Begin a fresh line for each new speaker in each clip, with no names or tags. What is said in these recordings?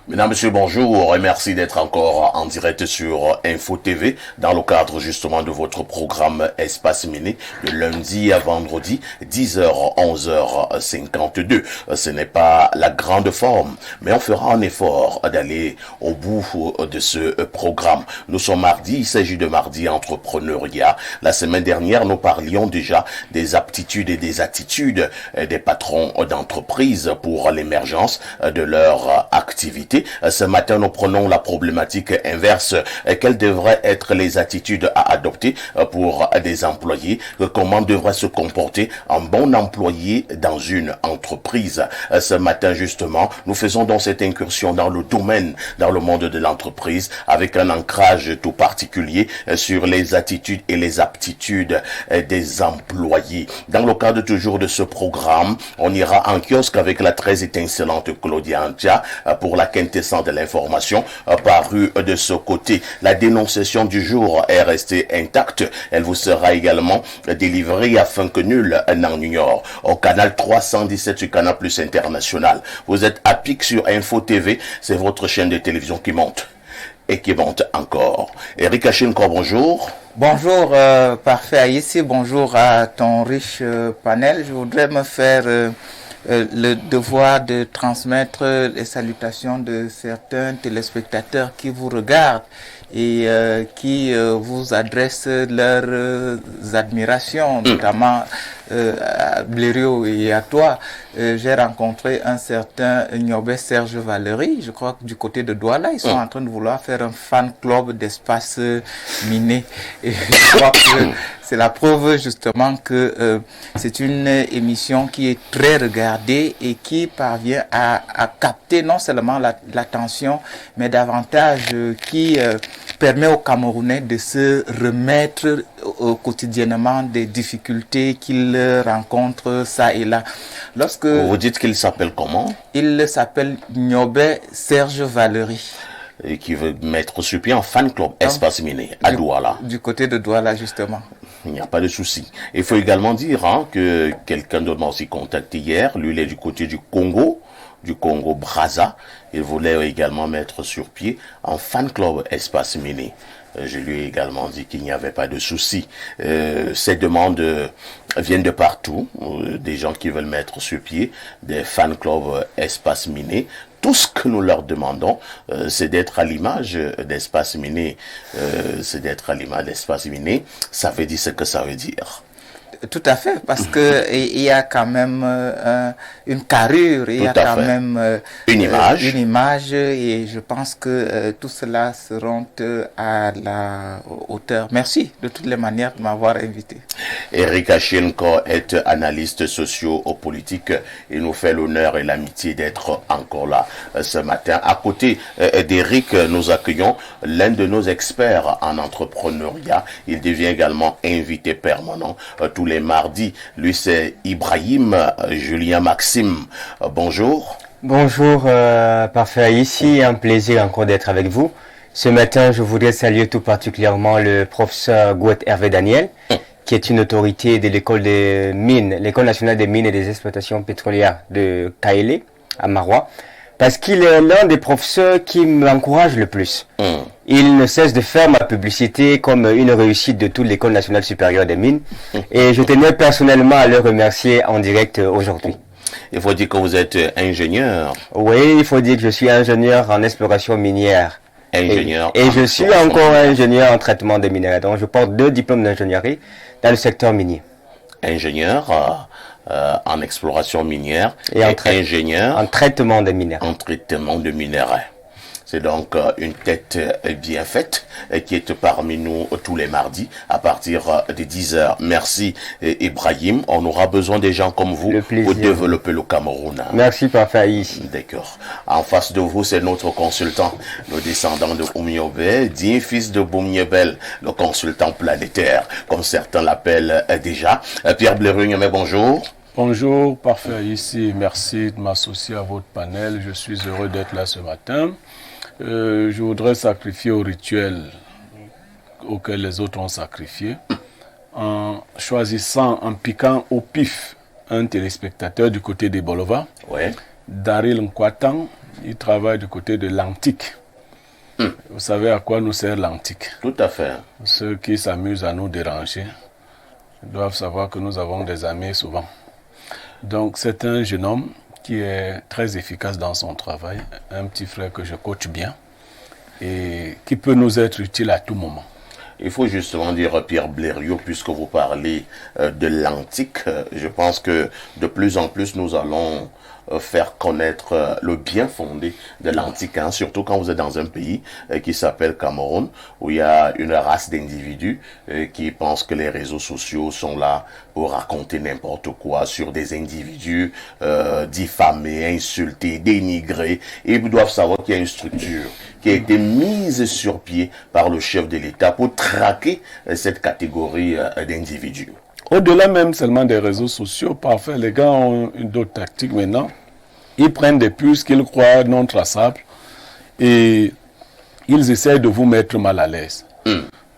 Mesdames, Messieurs, bonjour et merci d'être encore en direct sur Info TV dans le cadre justement de votre programme Espace Miné de lundi à vendredi 10h 11h52. Ce n'est pas la grande forme, mais on fera un effort d'aller au bout de ce programme. Nous sommes mardi, il s'agit de mardi entrepreneuriat. La semaine dernière, nous parlions déjà des aptitudes et des attitudes des patrons d'entreprise pour l'émergence de leur activité. Ce matin, nous prenons la problématique inverse. Quelles devraient être les attitudes à adopter pour des employés? Comment devrait se comporter un bon employé dans une entreprise? Ce matin, justement, nous faisons donc cette incursion dans le domaine, dans le monde de l'entreprise, avec un ancrage tout particulier sur les attitudes et les aptitudes des employés. Dans le cadre toujours de ce programme, on ira en kiosque avec la très étincelante Claudia Antia pour la quintessence de l'information parue de ce côté. La dénonciation du jour est restée intacte. Elle vous sera également délivrée afin que nul n'en ignore. Au canal 317 du Canal Plus International. Vous êtes à pic sur Info TV. C'est votre chaîne de télévision qui monte. Et qui monte encore. Eric Achinko, bonjour.
Bonjour, parfait ici. Bonjour à ton riche panel. Je voudrais me faire le devoir de transmettre les salutations de certains téléspectateurs qui vous regardent et qui vous adressent leurs admirations, notamment à Blériot et à toi. J'ai rencontré un certain Niobé Serge Valéry, je crois que du côté de Douala, ils sont en train de vouloir faire un fan club d'espace miné. Et je crois que c'est la preuve justement que c'est une émission qui est très regardée et qui parvient à capter non seulement l'attention, mais davantage qui permet aux Camerounais de se remettre quotidiennement des difficultés qu'ils rencontrent ça et là. Lorsque
vous dites qu'il s'appelle comment?
Il s'appelle Niobé Serge Valéry.
Et qui veut mettre sur pied un fan club Espace Miné à Douala.
Du côté de Douala, justement.
Il n'y a pas de souci. Il faut également dire que quelqu'un de m'a aussi contacté hier. Lui, il est du côté du Congo Brazza. Il voulait également mettre sur pied un fan club Espace Miné. Je lui ai également dit qu'il n'y avait pas de souci. Ces demandes viennent de partout. Des gens qui veulent mettre sur pied des fan clubs Espace Miné. Tout ce que nous leur demandons, c'est d'être à l'image d'Espace Miné. C'est d'être à l'image d'Espace Miné. Ça veut dire ce que ça veut dire.
Tout à fait, parce que il y a quand même une carrure, il y a quand même une image, et je pense que tout cela seront à la hauteur. Merci de toutes les manières de m'avoir invité.
Eric Achinko est analyste socio-politique et nous fait l'honneur et l'amitié d'être encore là ce matin. À côté d'Eric, nous accueillons l'un de nos experts en entrepreneuriat. Il devient également invité permanent tous les mardis. Lui, c'est Ibrahim Julien Maxime. Bonjour.
Bonjour, parfait. Ici, un plaisir encore d'être avec vous. Ce matin, je voudrais saluer tout particulièrement le professeur Gouet Hervé Daniel, qui est une autorité de l'école des mines, l'école nationale des mines et des exploitations pétrolières de Kaélé, à Marois, parce qu'il est l'un des professeurs qui m'encourage le plus. Il ne cesse de faire ma publicité comme une réussite de toute l'école nationale supérieure des mines, et je tenais personnellement à le remercier en direct aujourd'hui.
Il faut dire que vous êtes ingénieur.
Oui, il faut dire que je suis ingénieur en exploration minière.
Ingénieur.
Et je suis encore ingénieur en traitement des minerais. Donc je porte 2 diplômes d'ingénierie dans le secteur minier.
Ingénieur en exploration minière
et
ingénieur
en traitement des minerais.
En traitement de minerais. C'est donc une tête bien faite qui est parmi nous tous les mardis à partir de 10h. Merci Ibrahim. On aura besoin des gens comme vous pour développer le Cameroun.
Merci parfait.
D'accord. En face de vous, c'est notre consultant, le descendant de Oumniobé, dit fils de Boumniebel, le consultant planétaire, comme certains l'appellent déjà. Pierre Blériot, mais bonjour.
Bonjour, parfait ici. Merci de m'associer à votre panel. Je suis heureux d'être là ce matin. Je voudrais sacrifier au rituel auquel les autres ont sacrifié en choisissant, en piquant au pif un téléspectateur du côté des Bolova,
ouais.
Daryl Nkwatan, il travaille du côté de l'antique. Vous savez à quoi nous sert l'antique?
Tout à fait.
Ceux qui s'amusent à nous déranger doivent savoir que nous avons des amis souvent. Donc c'est un jeune homme qui est très efficace dans son travail, un petit frère que je coach bien et qui peut nous être utile à tout moment.
Il faut justement dire, Pierre Blériot, puisque vous parlez de l'antique, je pense que de plus en plus nous allons faire connaître le bien fondé de l'antique, hein, surtout quand vous êtes dans un pays qui s'appelle Cameroun, où il y a une race d'individus qui pensent que les réseaux sociaux sont là pour raconter n'importe quoi sur des individus diffamés, insultés, dénigrés. Et ils doivent savoir qu'il y a une structure qui a été mise sur pied par le chef de l'État pour traquer cette catégorie d'individus.
Au-delà même seulement des réseaux sociaux, parfois les gars ont d'autres tactiques maintenant. Ils prennent des puces qu'ils croient non traçables et ils essaient de vous mettre mal à l'aise.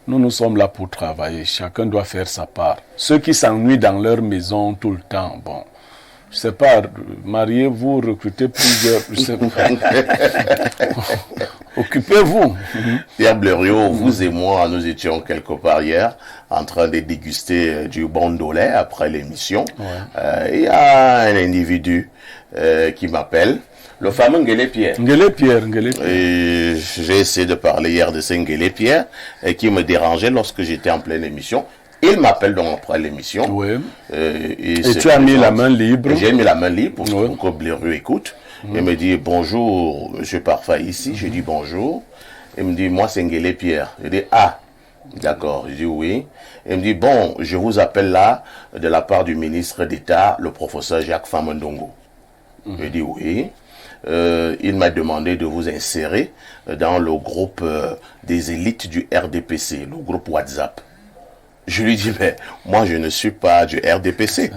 Nous sommes là pour travailler. Chacun doit faire sa part. Ceux qui s'ennuient dans leur maison tout le temps, bon, je sais pas, mariez-vous, recrutez plusieurs, je sais pas. Occupez-vous.
Pierre Blériot, vous et moi, nous étions quelque part hier en train de déguster du bon dolé après l'émission. Il y a un individu qui m'appelle, le fameux Nguélé Pierre.
Nguélé Pierre.
Et j'ai essayé de parler hier de ce Nguélé Pierre qui me dérangeait lorsque j'étais en pleine émission. Il m'appelle donc après l'émission.
Oui.
Et
tu as mis la main libre.
J'ai mis la main libre pour que Blériot écoute. Il me dit bonjour, monsieur Parfait ici. Je dis bonjour. Il me dit moi c'est Nguélé Pierre. Je dis ah, d'accord. Je dis oui. Il me dit bon, je vous appelle là de la part du ministre d'État, le professeur Jacques Famondongo. Je dis oui. Il m'a demandé de vous insérer dans le groupe des élites du RDPC, le groupe WhatsApp. Je lui dis, mais moi je ne suis pas du RDPC.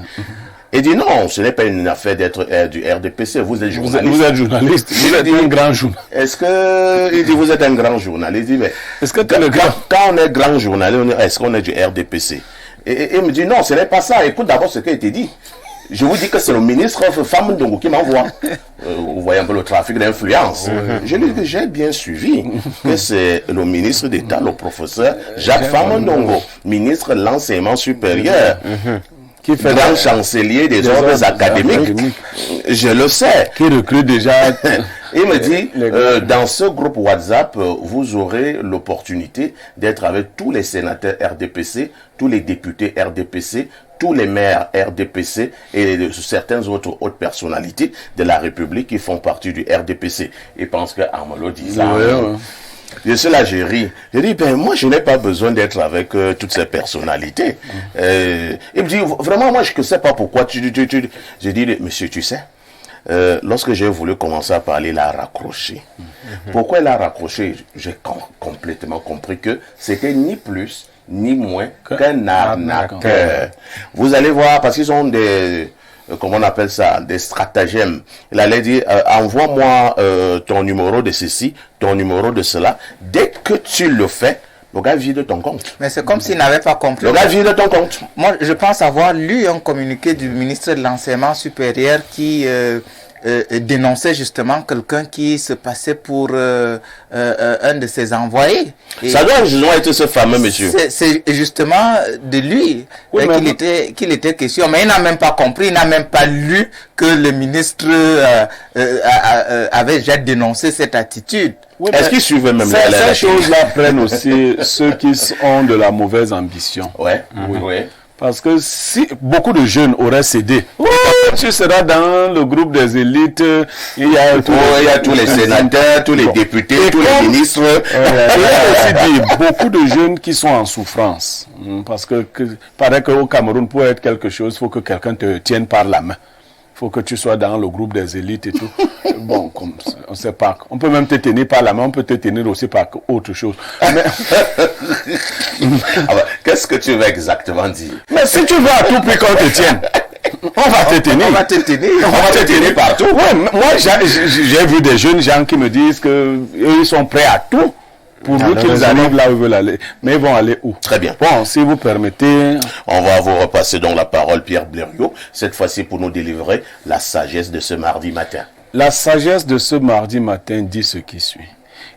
Il dit non, ce n'est pas une affaire d'être du RDPC, vous êtes journaliste.
Vous êtes journaliste, vous êtes un grand journaliste.
Est-ce que, il dit, vous êtes un grand journaliste. Il dit, mais
est-ce que
quand on est grand journaliste, est-ce qu'on est du RDPC? Et il me dit, non, ce n'est pas ça. Écoute d'abord ce qui a été dit. Je vous dis que c'est le ministre Famondongo qui m'envoie. Vous voyez un peu le trafic d'influence. Je lui dis que j'ai bien suivi que c'est le ministre d'État, le professeur Jacques Famondongo, ministre de l'enseignement supérieur, qui fait grand chancelier des ordres académiques. Je le sais.
Qui recrute déjà.
Il me dit, dans ce groupe WhatsApp, vous aurez l'opportunité d'être avec tous les sénateurs RDPC, tous les députés RDPC, tous les maires RDPC et certaines autres hautes personnalités de la République qui font partie du RDPC. Ils pensent que Amolo dit ça. De cela, j'ai ri. J'ai dit, ben, moi, je n'ai pas besoin d'être avec toutes ces personnalités. Il me dit, vraiment, moi, je ne sais pas pourquoi J'ai dit, monsieur, tu sais, lorsque j'ai voulu commencer à parler, il a raccroché. Pourquoi il a raccroché? J'ai complètement compris que c'était ni plus ni moins qu'un arnaqueur. Vous allez voir, parce qu'ils ont des, comment on appelle ça, des stratagèmes. Il allait dire, envoie-moi ton numéro de ceci, ton numéro de cela. Dès que tu le fais, le gars vide ton compte.
Mais c'est comme s'il n'avait pas compris.
Le gars vide ton compte.
Moi, je pense avoir lu un communiqué du ministre de l'Enseignement supérieur qui dénonçait justement quelqu'un qui se passait pour un de ses envoyés. Et
ça doit justement être ce fameux monsieur.
C'est justement de lui qu'il était question. Mais il n'a même pas compris, il n'a même pas lu que le ministre avait déjà dénoncé cette attitude.
Oui, est-ce qu'ils suivent même
ces choses-là prennent aussi ceux qui ont de la mauvaise ambition.
Ouais.
Parce que si beaucoup de jeunes auraient cédé, tu seras dans le groupe des élites, il y a
tous les sénateurs, tous les députés, tous les ministres.
Il y a aussi beaucoup de jeunes qui sont en souffrance. Parce que paraît qu'au Cameroun, pour être quelque chose, il faut que quelqu'un te tienne par la main. Il faut que tu sois dans le groupe des élites et tout. Bon, comme on sait pas. On peut même te tenir par la main, on peut te tenir aussi par autre chose. Mais...
qu'est-ce que tu veux exactement dire?
Mais si tu veux à tout prix qu'on te tienne, on va te tenir.
On va te tenir partout.
Ouais, moi, j'ai vu des jeunes gens qui me disent qu'ils sont prêts à tout. Pourvu qu'ils arrivent là où ils veulent aller. Mais ils vont aller où?
Très bien.
Bon, si vous permettez...
On va vous repasser donc la parole, Pierre Blériot, cette fois-ci pour nous délivrer la sagesse de ce mardi matin.
La sagesse de ce mardi matin dit ce qui suit.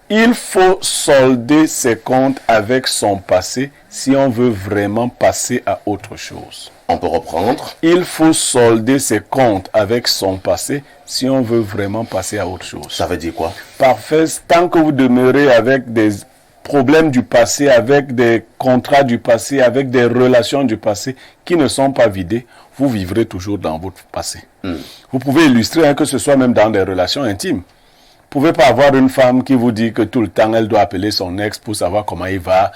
Il faut solder ses comptes avec son passé si on veut vraiment passer à autre chose.
On peut reprendre.
Il faut solder ses comptes avec son passé si on veut vraiment passer à autre chose.
Ça veut dire quoi?
Parfait. Tant que vous demeurez avec des problèmes du passé, avec des contrats du passé, avec des relations du passé qui ne sont pas vidées, vous vivrez toujours dans votre passé. Vous pouvez illustrer, que ce soit même dans des relations intimes. Vous ne pouvez pas avoir une femme qui vous dit que tout le temps, elle doit appeler son ex pour savoir comment il va.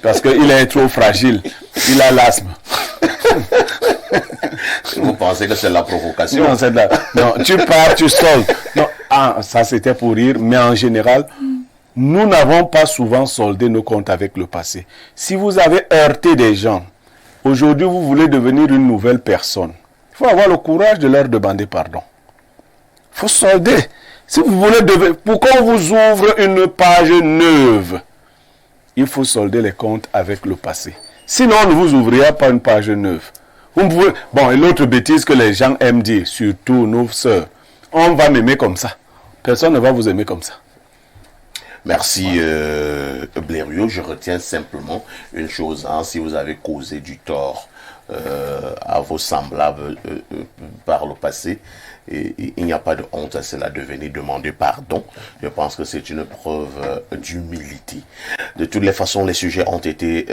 Parce qu'il est trop fragile. Il a l'asthme.
Vous pensez que c'est la provocation?
Non, non, tu pars, tu soldes. Non, ça c'était pour rire, mais en général, nous n'avons pas souvent soldé nos comptes avec le passé. Si vous avez heurté des gens, aujourd'hui vous voulez devenir une nouvelle personne, il faut avoir le courage de leur demander pardon. Il faut solder. Si vous voulez pour qu'on vous ouvre une page neuve, il faut solder les comptes avec le passé. Sinon, on ne vous ouvrira pas une page neuve. Vous pouvez, bon, et l'autre bêtise que les gens aiment dire, surtout nos sœurs, on va m'aimer comme ça. Personne ne va vous aimer comme ça.
Merci Blériot. Je retiens simplement une chose. Si vous avez causé du tort à vos semblables par le passé, et il n'y a pas de honte à cela de venir demander pardon. Je pense que c'est une preuve d'humilité. De toutes les façons, les sujets ont été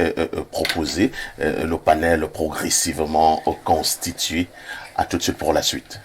proposés. Le panel progressivement constitué. À tout de suite pour la suite.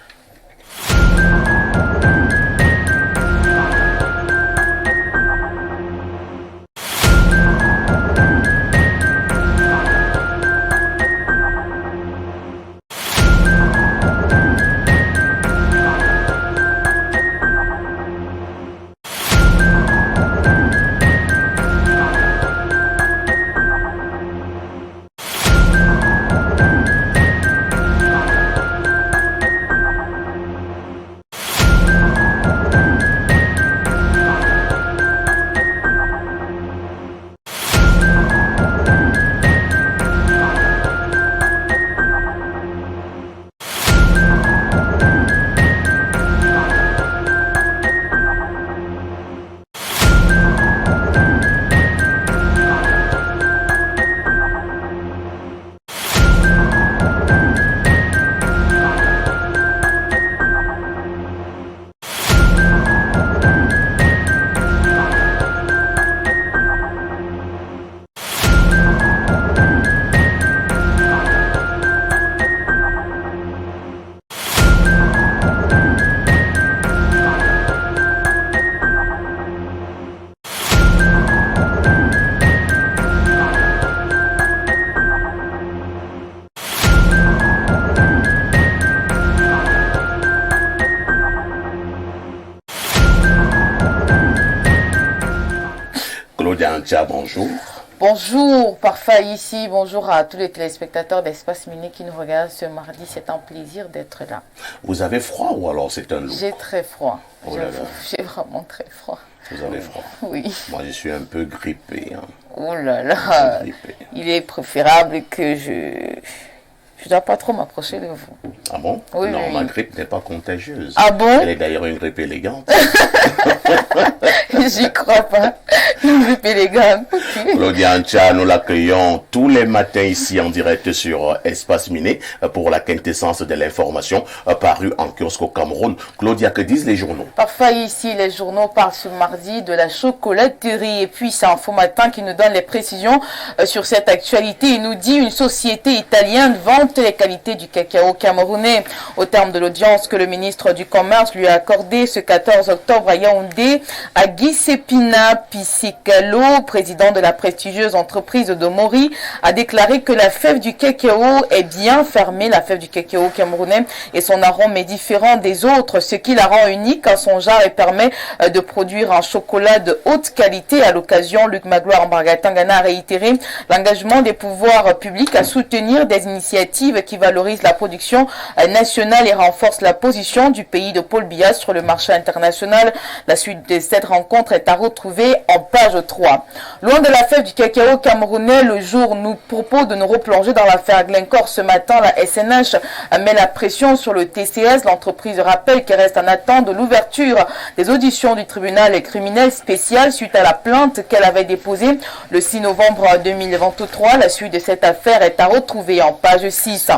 Bonjour.
Bonjour, parfait ici. Bonjour à tous les téléspectateurs d'Espace Mini qui nous regardent ce mardi. C'est un plaisir d'être là.
Vous avez froid ou alors c'est un loup?
J'ai très froid.
Oh là là.
J'ai vraiment très froid.
Vous avez froid?
Oui.
Moi, je suis un peu grippé.
Oh là là. Il est préférable que je ne dois pas trop m'approcher de vous.
Ah bon?
Oui,
non,
oui.
ma grippe n'est pas contagieuse.
Ah bon?
Elle est d'ailleurs une grippe élégante.
J'y crois pas. Une grippe élégante.
Claudia Ancha, nous l'accueillons tous les matins ici en direct sur Espace Miné pour la quintessence de l'information parue en kiosque au Cameroun. Claudia, que disent les journaux?
Parfait ici, les journaux parlent ce mardi de la chocolaterie. Et puis c'est Info Matin qui nous donne les précisions sur cette actualité. Il nous dit une société italienne vante les qualités du cacao camerounais. Au terme de l'audience que le ministre du Commerce lui a accordée ce 14 octobre à Yaoundé, Agui Sepina Pisicalo, président de la prestigieuse entreprise de Mori, a déclaré que la fève du cacao est bien fermée. La fève du cacao camerounais et son arôme est différent des autres, ce qui la rend unique à son genre et permet de produire un chocolat de haute qualité. À l'occasion, Luc Magloire Mbargatangana a réitéré l'engagement des pouvoirs publics à soutenir des initiatives qui valorisent la production nationale et renforcent la position du pays de Paul Biya sur le marché international. La suite de cette rencontre est à retrouver en page 3. Loin de la fève du cacao camerounais, le jour nous propose de nous replonger dans l'affaire Glencore. Ce matin, la SNH met la pression sur le TCS. L'entreprise rappelle qu'elle reste en attente de l'ouverture des auditions du tribunal criminel spécial suite à la plainte qu'elle avait déposée le 6 novembre 2023. La suite de cette affaire est à retrouver en page 6.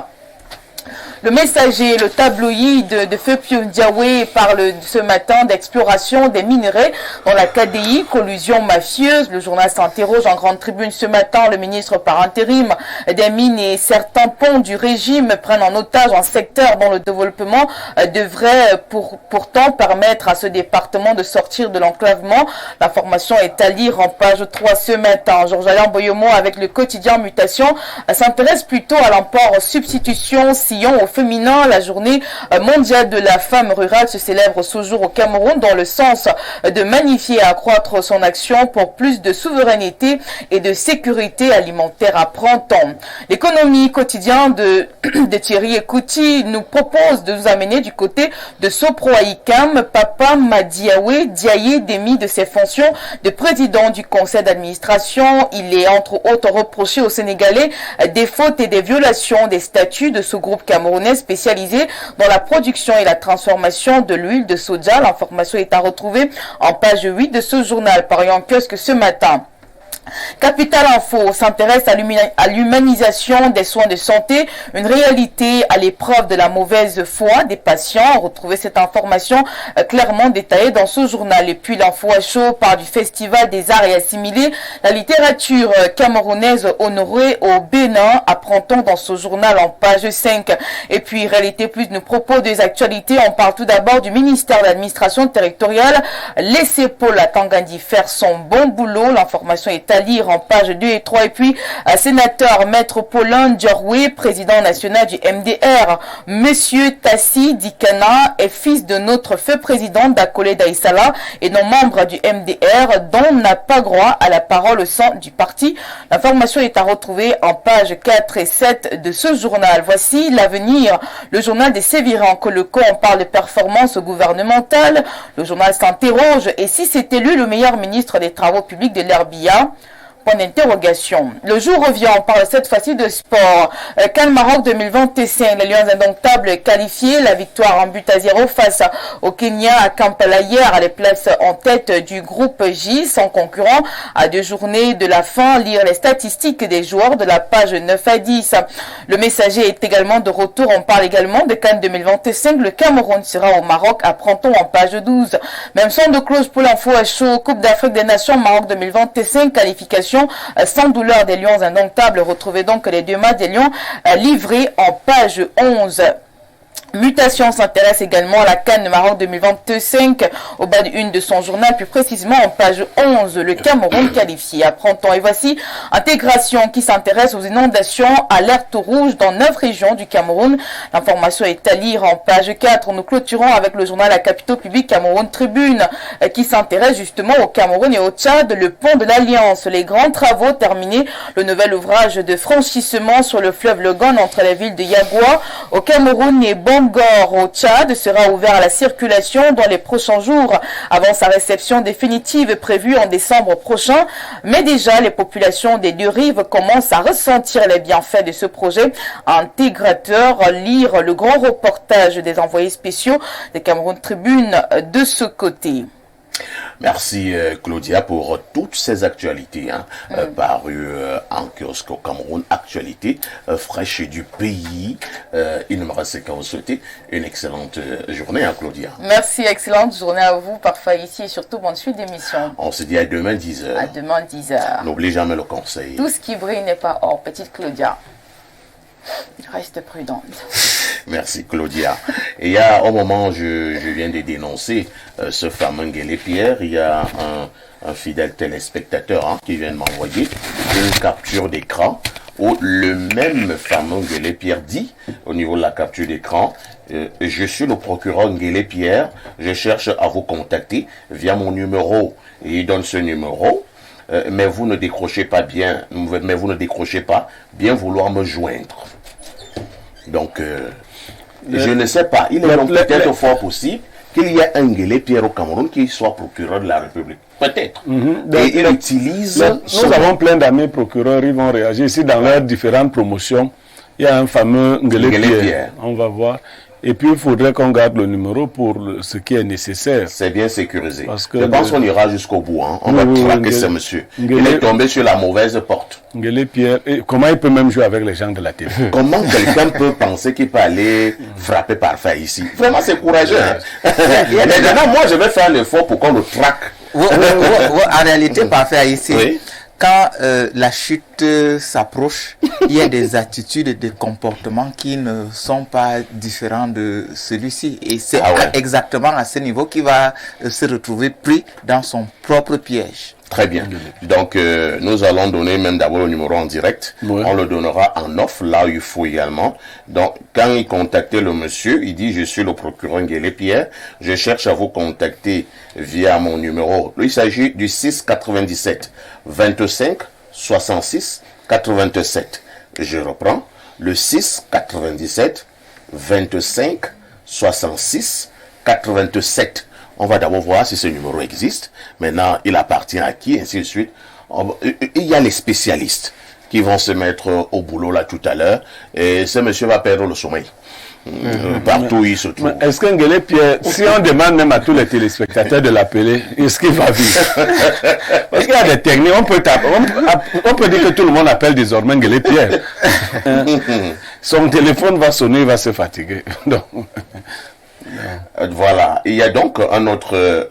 Le Messager, le tabloïd de Feu Diawé parle ce matin d'exploration des minerais dans la KDI, collusion mafieuse. Le journal s'interroge en grande tribune ce matin. Le ministre par intérim des mines et certains ponts du régime prennent en otage un secteur dont le développement devrait pourtant permettre à ce département de sortir de l'enclavement. L'information est à lire en page 3 ce matin. Georges-Alain Boyomo avec le quotidien Mutation s'intéresse plutôt à l'emport substitution Sillon au féminin. La journée mondiale de la femme rurale se célèbre ce jour au Cameroun dans le sens de magnifier et accroître son action pour plus de souveraineté et de sécurité alimentaire à printemps. L'économie quotidienne de Thierry Ekouti nous propose de nous amener du côté de Sopro-Aïkam. Papa Madiawe Diaye démis de ses fonctions de président du conseil d'administration. Il est entre autres reproché aux Sénégalais des fautes et des violations des statuts de ce groupe camerounais spécialisé dans la production et la transformation de l'huile de soja. L'information est à retrouver en page 8 de ce journal paru en kiosque ce matin. Capital Info s'intéresse à l'humanisation des soins de santé, une réalité à l'épreuve de la mauvaise foi des patients. Retrouvez cette information clairement détaillée dans ce journal. Et puis l'info à chaud part du Festival des arts et assimilés, la littérature camerounaise honorée au Bénin, apprend-on dans ce journal en page 5. Et puis Réalité Plus nous propose des actualités. On parle tout d'abord du ministère de l'administration territoriale. Laissez Paul Atangandi faire son bon boulot. L'information est à lire en page 2 et 3. Et puis, sénateur Maître Paulin Diorwe, président national du MDR. Monsieur Tassi Dikana est fils de notre feu président Dakole Daïsala et non membre du MDR, dont n'a pas droit à la parole au sein du parti. L'information est à retrouver en page 4 et 7 de ce journal. Voici l'avenir, le journal des Sévirans. Colocon, on parle de performance gouvernementale. Le journal s'interroge, et si c'était lui le meilleur ministre des Travaux publics de l'Herbia? Point d'interrogation. Le jour revient, on parle cette fois-ci de sport. Cannes Maroc 2025, les Lions indomptables qualifiés, la victoire en but à 0 face au Kenya à Kampala hier, les places en tête du groupe J, sans concurrent à 2 journées de la fin. Lire les statistiques des joueurs de la page 9 à 10. Le Messager est également de retour, on parle également de Cannes 2025, le Cameroun sera au Maroc, apprend-on en page 12. Même son de close pour l'info à chaud, Coupe d'Afrique des Nations Maroc 2025, qualification sans douleur des Lions indomptables. Retrouvez donc les 2 matchs des Lions livrés en page 11. Mutation s'intéresse également à la Cannes Maroc 2025 au bas de une de son journal, plus précisément en page 11, le Cameroun qualifié. Apprend-on. Et voici Intégration qui s'intéresse aux inondations, alerte rouge dans 9 régions du Cameroun. L'information est à lire en page 4. Nous clôturons avec le journal La Capitaux Public Cameroun Tribune qui s'intéresse justement au Cameroun et au Tchad, le pont de l'Alliance. Les grands travaux terminés, le nouvel ouvrage de franchissement sur le fleuve Legon entre les villes de Yagua au Cameroun et Bangor au Tchad sera ouvert à la circulation dans les prochains jours avant sa réception définitive prévue en décembre prochain. Mais déjà, les populations des 2 rives commencent à ressentir les bienfaits de ce projet intégrateur. Lire le grand reportage des envoyés spéciaux des Cameroun Tribune de ce côté.
Merci Claudia pour toutes ces actualités parues en kiosque au Cameroun, actualités fraîches du pays. Il ne me reste qu'à vous souhaiter une excellente journée, Claudia.
Merci, excellente journée à vous, parfois ici et surtout bonne suite d'émission.
On se dit à demain 10h.
À demain 10h.
N'oublie jamais le conseil.
Tout ce qui brille n'est pas or, petite Claudia. Reste prudente.
Merci Claudia. Et il y a un moment, je viens de dénoncer ce fameux Nguélé Pierre. Il y a un fidèle téléspectateur qui vient de m'envoyer une capture d'écran où le même fameux Nguélé Pierre dit, au niveau de la capture d'écran, je suis le procureur Nguélé Pierre, je cherche à vous contacter via mon numéro. Et il donne ce numéro. Mais vous ne décrochez pas bien, mais vous ne décrochez pas bien vouloir me joindre. Donc, je ne sais pas. Il est donc peut-être fort possible qu'il y ait un Nguélé Pierre au Cameroun qui soit procureur de la République. Peut-être. Et il utilise...
Nous avons plein d'amis procureurs, ils vont réagir. Ici, dans leurs différentes promotions, il y a un fameux Nguélé Pierre. On va voir. Et puis, il faudrait qu'on garde le numéro pour ce qui est nécessaire.
C'est bien sécurisé.
Parce que
je pense qu'on ira jusqu'au bout. Hein. On va traquer ce monsieur. Il est tombé sur la mauvaise porte.
Nguélé Pierre, et comment il peut même jouer avec les gens de la télé?
Comment quelqu'un peut penser qu'il peut aller frapper parfait ici? Vraiment, c'est courageux. Hein. Maintenant, moi, je vais faire l'effort pour qu'on le traque.
En réalité, parfait ici.
Oui.
Quand la chute s'approche, il y a des attitudes et des comportements qui ne sont pas différents de celui-ci. Et c'est exactement à ce niveau qu'il va se retrouver pris dans son propre piège.
Très bien. Donc, nous allons donner même d'abord le numéro en direct. Oui. On le donnera en off, là où il faut également. Donc, quand il contactait le monsieur, il dit, je suis le procureur Nguélé Pierre. Je cherche à vous contacter via mon numéro. Il s'agit du 697 25 66 87. Je reprends. Le 697 25 66 87. On va d'abord voir si ce numéro existe. Maintenant, il appartient à qui, ainsi de suite. Il y a les spécialistes qui vont se mettre au boulot là tout à l'heure. Et ce monsieur va perdre le sommeil. Partout où il se trouve.
Est-ce qu'un Nguélé Pierre, si on demande même à tous les téléspectateurs de l'appeler, est-ce qu'il va vivre? Parce qu'il y a des techniques, on peut dire que tout le monde appelle désormais Nguélé Pierre. Son téléphone va sonner, il va se fatiguer. Donc,
voilà. Il y a donc un autre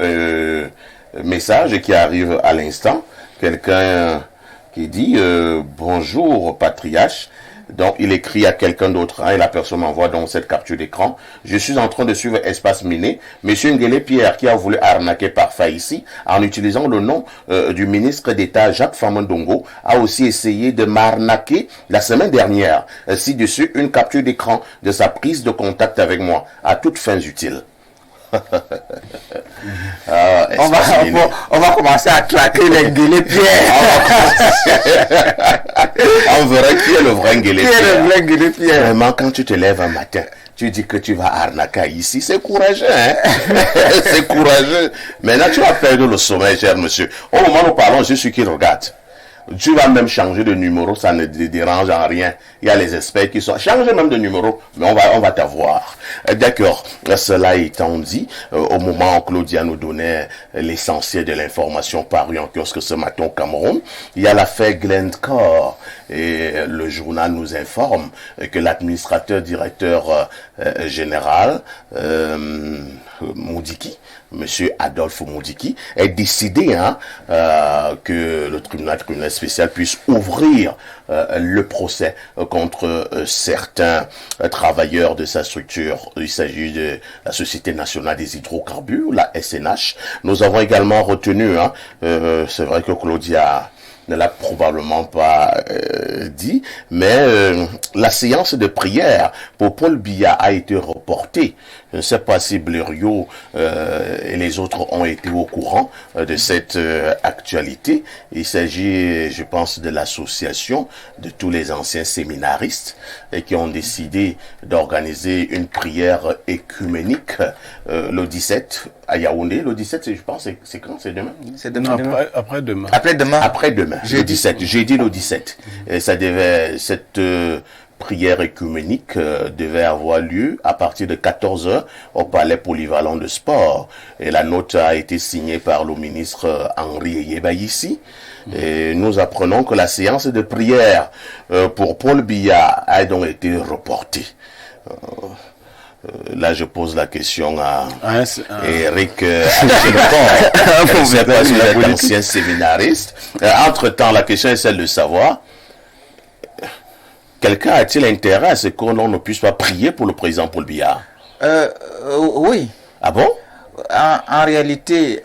message qui arrive à l'instant. Quelqu'un qui dit bonjour patriarche. Donc il écrit à quelqu'un d'autre et la personne m'envoie donc cette capture d'écran. Je suis en train de suivre Espace Miné. Monsieur Nguélé Pierre qui a voulu arnaquer Parfait ici en utilisant le nom du ministre d'État Jacques Famondongo a aussi essayé de m'arnaquer la semaine dernière. Ci-dessus une capture d'écran de sa prise de contact avec moi à toutes fins utiles.
On va commencer à traquer les Nguélé Pierre.
On verra qui est le vrai Nguélé Pierre.
Qui est le vrai Nguélé Pierre?
Vraiment, quand tu te lèves un matin, tu dis que tu vas arnaquer ici, c'est courageux, hein? C'est courageux. Maintenant, tu vas perdre le sommeil, cher monsieur. Au moment où nous parlons, je suis qui regarde. Tu vas même changer de numéro, ça ne te dérange en rien. Il y a les experts qui sont... Change même de numéro, mais on va t'avoir. D'accord. Cela étant dit, au moment où Claudia nous donnait l'essentiel de l'information parue en kiosque ce matin au Cameroun, il y a l'affaire Glencore. Et le journal nous informe que l'administrateur directeur général, Moudiki, Monsieur Adolphe Moudiki, est décidé que le tribunal spécial puisse ouvrir le procès contre certains travailleurs de sa structure. Il s'agit de la Société nationale des hydrocarbures, la SNH. Nous avons également retenu, c'est vrai que Claudia ne l'a probablement pas dit, mais la séance de prière pour Paul Biya a été reportée. Je ne sais pas si Blériot et les autres ont été au courant de cette actualité. Il s'agit, je pense, de l'association de tous les anciens séminaristes et qui ont décidé d'organiser une prière écuménique le 17 à Yaoundé. Le 17, je pense, c'est quand? C'est demain?
C'est demain.
Après-demain.
Après-demain. Le 17. Jeudi le 17. Et ça devait, cette prière écuménique devait avoir lieu à partir de 14h au Palais Polyvalent de Sport. Et la note a été signée par le ministre Henri Yebaïssi. Et nous apprenons que la séance de prière pour Paul Biya a donc été reportée. Là, je pose la question à Eric ancien séminariste. Entre-temps, la question est celle de savoir, quelqu'un a-t-il intérêt à ce qu'on ne puisse pas prier pour le président Paul Biya?
Oui.
Ah bon?
En réalité,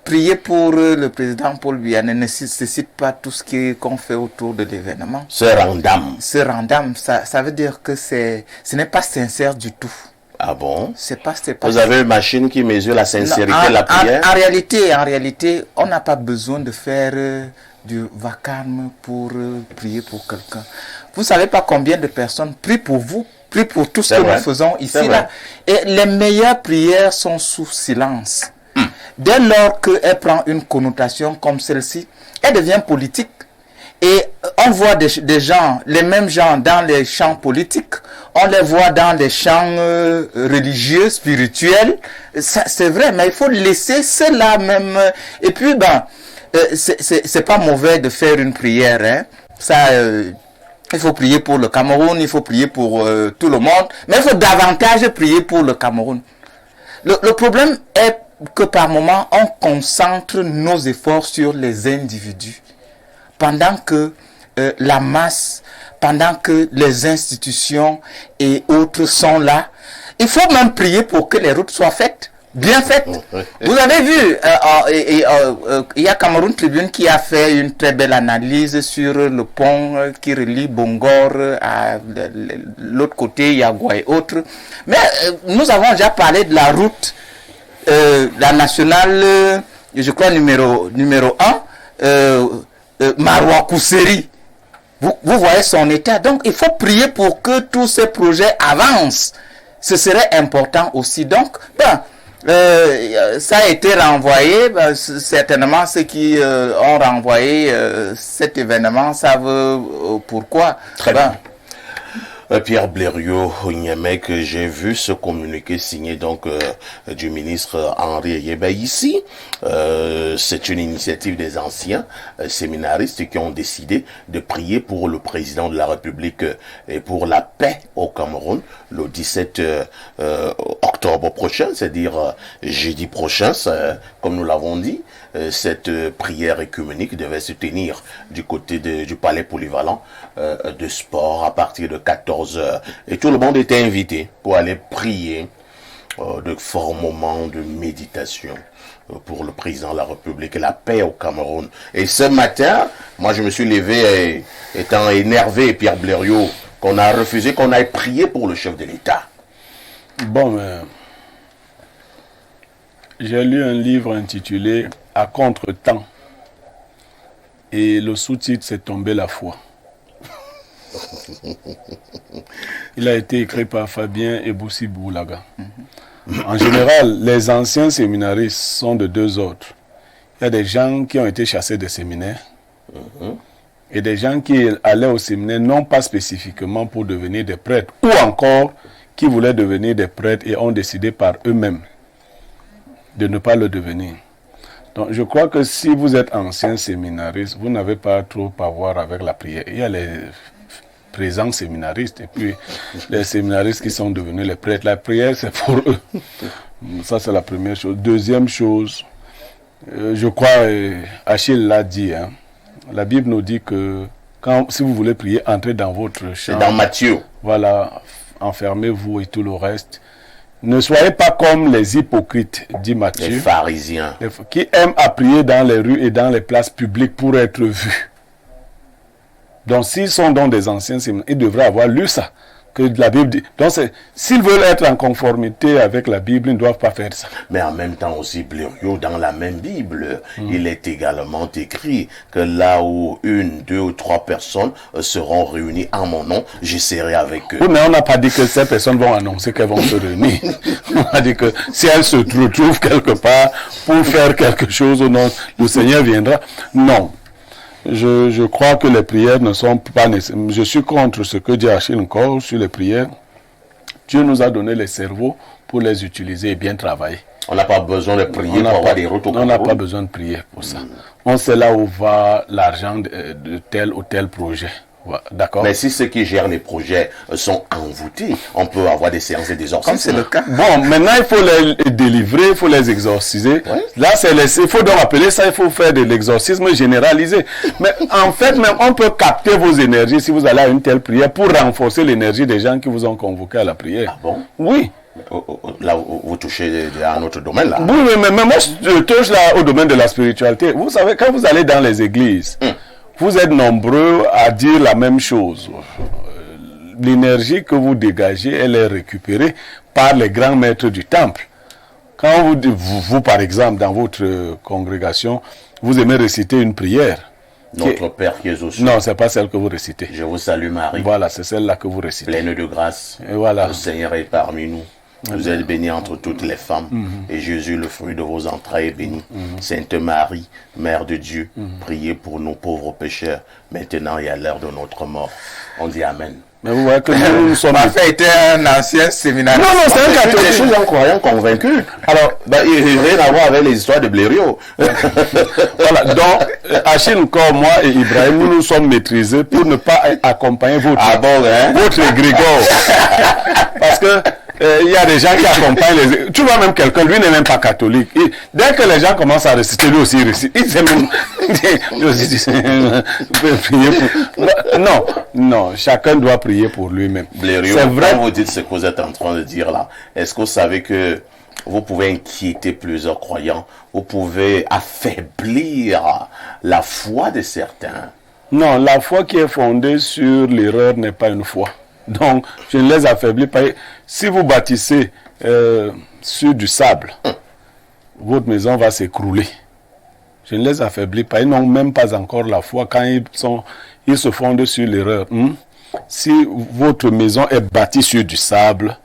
prier pour le président Paul Biya ne nécessite pas tout ce qu'on fait autour de l'événement.
C'est random.
C'est random, ça veut dire que ce n'est pas sincère du tout.
Ah bon?
C'est pas
Vous avez une machine qui mesure la sincérité de la prière?
En réalité, on n'a pas besoin de faire du vacarme pour prier pour quelqu'un. Vous ne savez pas combien de personnes prient pour vous prie pour tout ce
C'est
que
vrai.
nous faisons ici,
C'est
là. Et les meilleures prières sont sous silence. Dès lors qu'elle prend une connotation comme celle-ci, elle devient politique. Et on voit des gens, les mêmes gens dans les champs politiques, on les voit dans les champs religieux, spirituels. C'est vrai, mais il faut laisser cela même. Et puis, c'est pas mauvais de faire une prière. Hein. Ça, il faut prier pour le Cameroun, il faut prier pour tout le monde, mais il faut davantage prier pour le Cameroun. Le problème est que par moment, on concentre nos efforts sur les individus. Pendant que la masse, pendant que les institutions et autres sont là, il faut même prier pour que les routes soient faites, bien faites. Vous avez vu, il y a Cameroun Tribune qui a fait une très belle analyse sur le pont qui relie Bongor à l'autre côté, Yagua et autres. Mais nous avons déjà parlé de la route, la nationale, je crois numéro 1, Maroua Kousseri. Vous voyez son état. Donc, il faut prier pour que tous ces projets avancent. Ce serait important aussi. Donc, ça a été renvoyé. Certainement, ceux qui ont renvoyé cet événement savent pourquoi.
Très bien. Pierre Blériot, Niamey, que j'ai vu ce communiqué signé donc du ministre Henri Yeba ici. C'est une initiative des anciens séminaristes qui ont décidé de prier pour le président de la République et pour la paix au Cameroun le 17 octobre prochain, c'est-à-dire jeudi prochain, comme nous l'avons dit. Cette prière écuménique devait se tenir du côté du palais polyvalent de sport à partir de 14h. Et tout le monde était invité pour aller prier de forts moments de méditation pour le président de la République et la paix au Cameroun. Et ce matin, moi je me suis levé étant énervé, Pierre Blériot, qu'on a refusé qu'on aille prier pour le chef de l'État.
Bon, j'ai lu un livre intitulé « À contre-temps » et le sous-titre c'est « Tomber la foi ». Il a été écrit par Fabien Eboussi Boulaga. En général, les anciens séminaristes sont de deux ordres. Il y a des gens qui ont été chassés des séminaires et des gens qui allaient au séminaire non pas spécifiquement pour devenir des prêtres ou encore qui voulaient devenir des prêtres et ont décidé par eux-mêmes de ne pas le devenir. Donc je crois que si vous êtes ancien séminariste, vous n'avez pas trop à voir avec la prière. Il y a les présents séminaristes et puis les séminaristes qui sont devenus les prêtres. La prière, c'est pour eux. Ça, c'est la première chose. Deuxième chose, je crois, Achille l'a dit, hein, la Bible nous dit que si vous voulez prier, entrez dans votre chambre.
C'est dans Matthieu.
Voilà, enfermez-vous et tout le reste. Ne soyez pas comme les hypocrites, dit Matthieu,
Les pharisiens.
qui aiment à prier dans les rues et dans les places publiques pour être vus. Donc, s'ils sont dans des anciens séminaires, ils devraient avoir lu ça, que la Bible dit. Donc, s'ils veulent être en conformité avec la Bible, ils ne doivent pas faire ça.
Mais en même temps aussi, Blériot, dans la même Bible, il est également écrit que là où 1, 2 ou 3 personnes seront réunies en mon nom, je serai avec eux.
Oui, mais on n'a pas dit que ces personnes vont annoncer qu'elles vont se réunir. On a dit que si elles se retrouvent quelque part pour faire quelque chose, le Seigneur viendra. Non. Je crois que les prières ne sont pas nécessaires. Je suis contre ce que dit Achille encore sur les prières. Dieu nous a donné les cerveaux pour les utiliser et bien travailler.
On n'a pas besoin de prier pour avoir des routes au
On n'a
Cameroun.
pas besoin de prier pour ça. On sait là où va l'argent de tel ou tel projet. D'accord.
Mais si ceux qui gèrent les projets sont envoûtés, on peut avoir des séances et des
Comme c'est
exorcismes.
le cas.
Bon, maintenant il faut les délivrer, il faut les exorciser.
Ouais.
Là, il faut donc appeler ça, il faut faire de l'exorcisme généralisé. Mais en fait, même on peut capter vos énergies si vous allez à une telle prière pour renforcer l'énergie des gens qui vous ont convoqué à la prière.
Ah bon?
Oui.
Là, vous touchez à un autre domaine, là.
Oui, mais moi, je touche là au domaine de la spiritualité. Vous savez, quand vous allez dans les églises, vous êtes nombreux à dire la même chose. L'énergie que vous dégagez, elle est récupérée par les grands maîtres du temple. Quand vous, par exemple, dans votre congrégation, vous aimez réciter une prière,
Notre Père qui es aux cieux.
Non, c'est pas celle que vous récitez.
Je vous salue Marie.
Voilà, c'est celle-là que vous récitez.
Pleine de grâce.
Et voilà.
Le Seigneur est parmi nous. Vous êtes bénie entre toutes les femmes. Et Jésus, le fruit de vos entrailles, est béni. Sainte Marie, Mère de Dieu, priez pour nous pauvres pécheurs, maintenant et à l'heure de notre mort. On dit Amen.
Mais vous voyez que nous sommes...
Parfait était un ancien séminaire.
Non, c'est un catholique. Je suis un croyant convaincu. Alors, il n'a rien à voir avec les histoires de Blériot.
Voilà, donc, Achille, comme moi et Ibrahim, nous nous sommes maîtrisés pour ne pas accompagner votre égrégore. Parce que il y a des gens qui accompagnent les... Tu vois même quelqu'un, lui n'est même pas catholique. Dès que les gens commencent à réciter, lui aussi il récite. Il sait même... Non, chacun doit prier pour lui-même.
Blériot, c'est vrai. Quand vous dites ce que vous êtes en train de dire là, est-ce que vous savez que vous pouvez inquiéter plusieurs croyants, vous pouvez affaiblir la foi de certains?
Non, la foi qui est fondée sur l'erreur n'est pas une foi. Donc, je ne les affaiblis pas. Si vous bâtissez sur du sable, votre maison va s'écrouler. Je ne les affaiblis pas. Ils n'ont même pas encore la foi quand ils se fondent sur l'erreur. Si votre maison est bâtie sur du sable,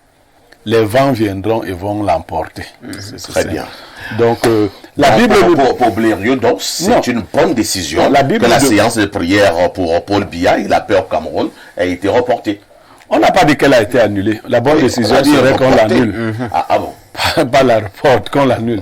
les vents viendront et vont l'emporter.
Très bien.
Donc, la Bible...
Pour Blériot, donc, c'est une bonne décision que la séance de prière pour Paul Biya, il a peur au Cameroun, a été reportée.
On n'a pas dit qu'elle a été annulée. La bonne décision serait qu'on l'annule.
Ah bon?
Pas la reporte, qu'on l'annule.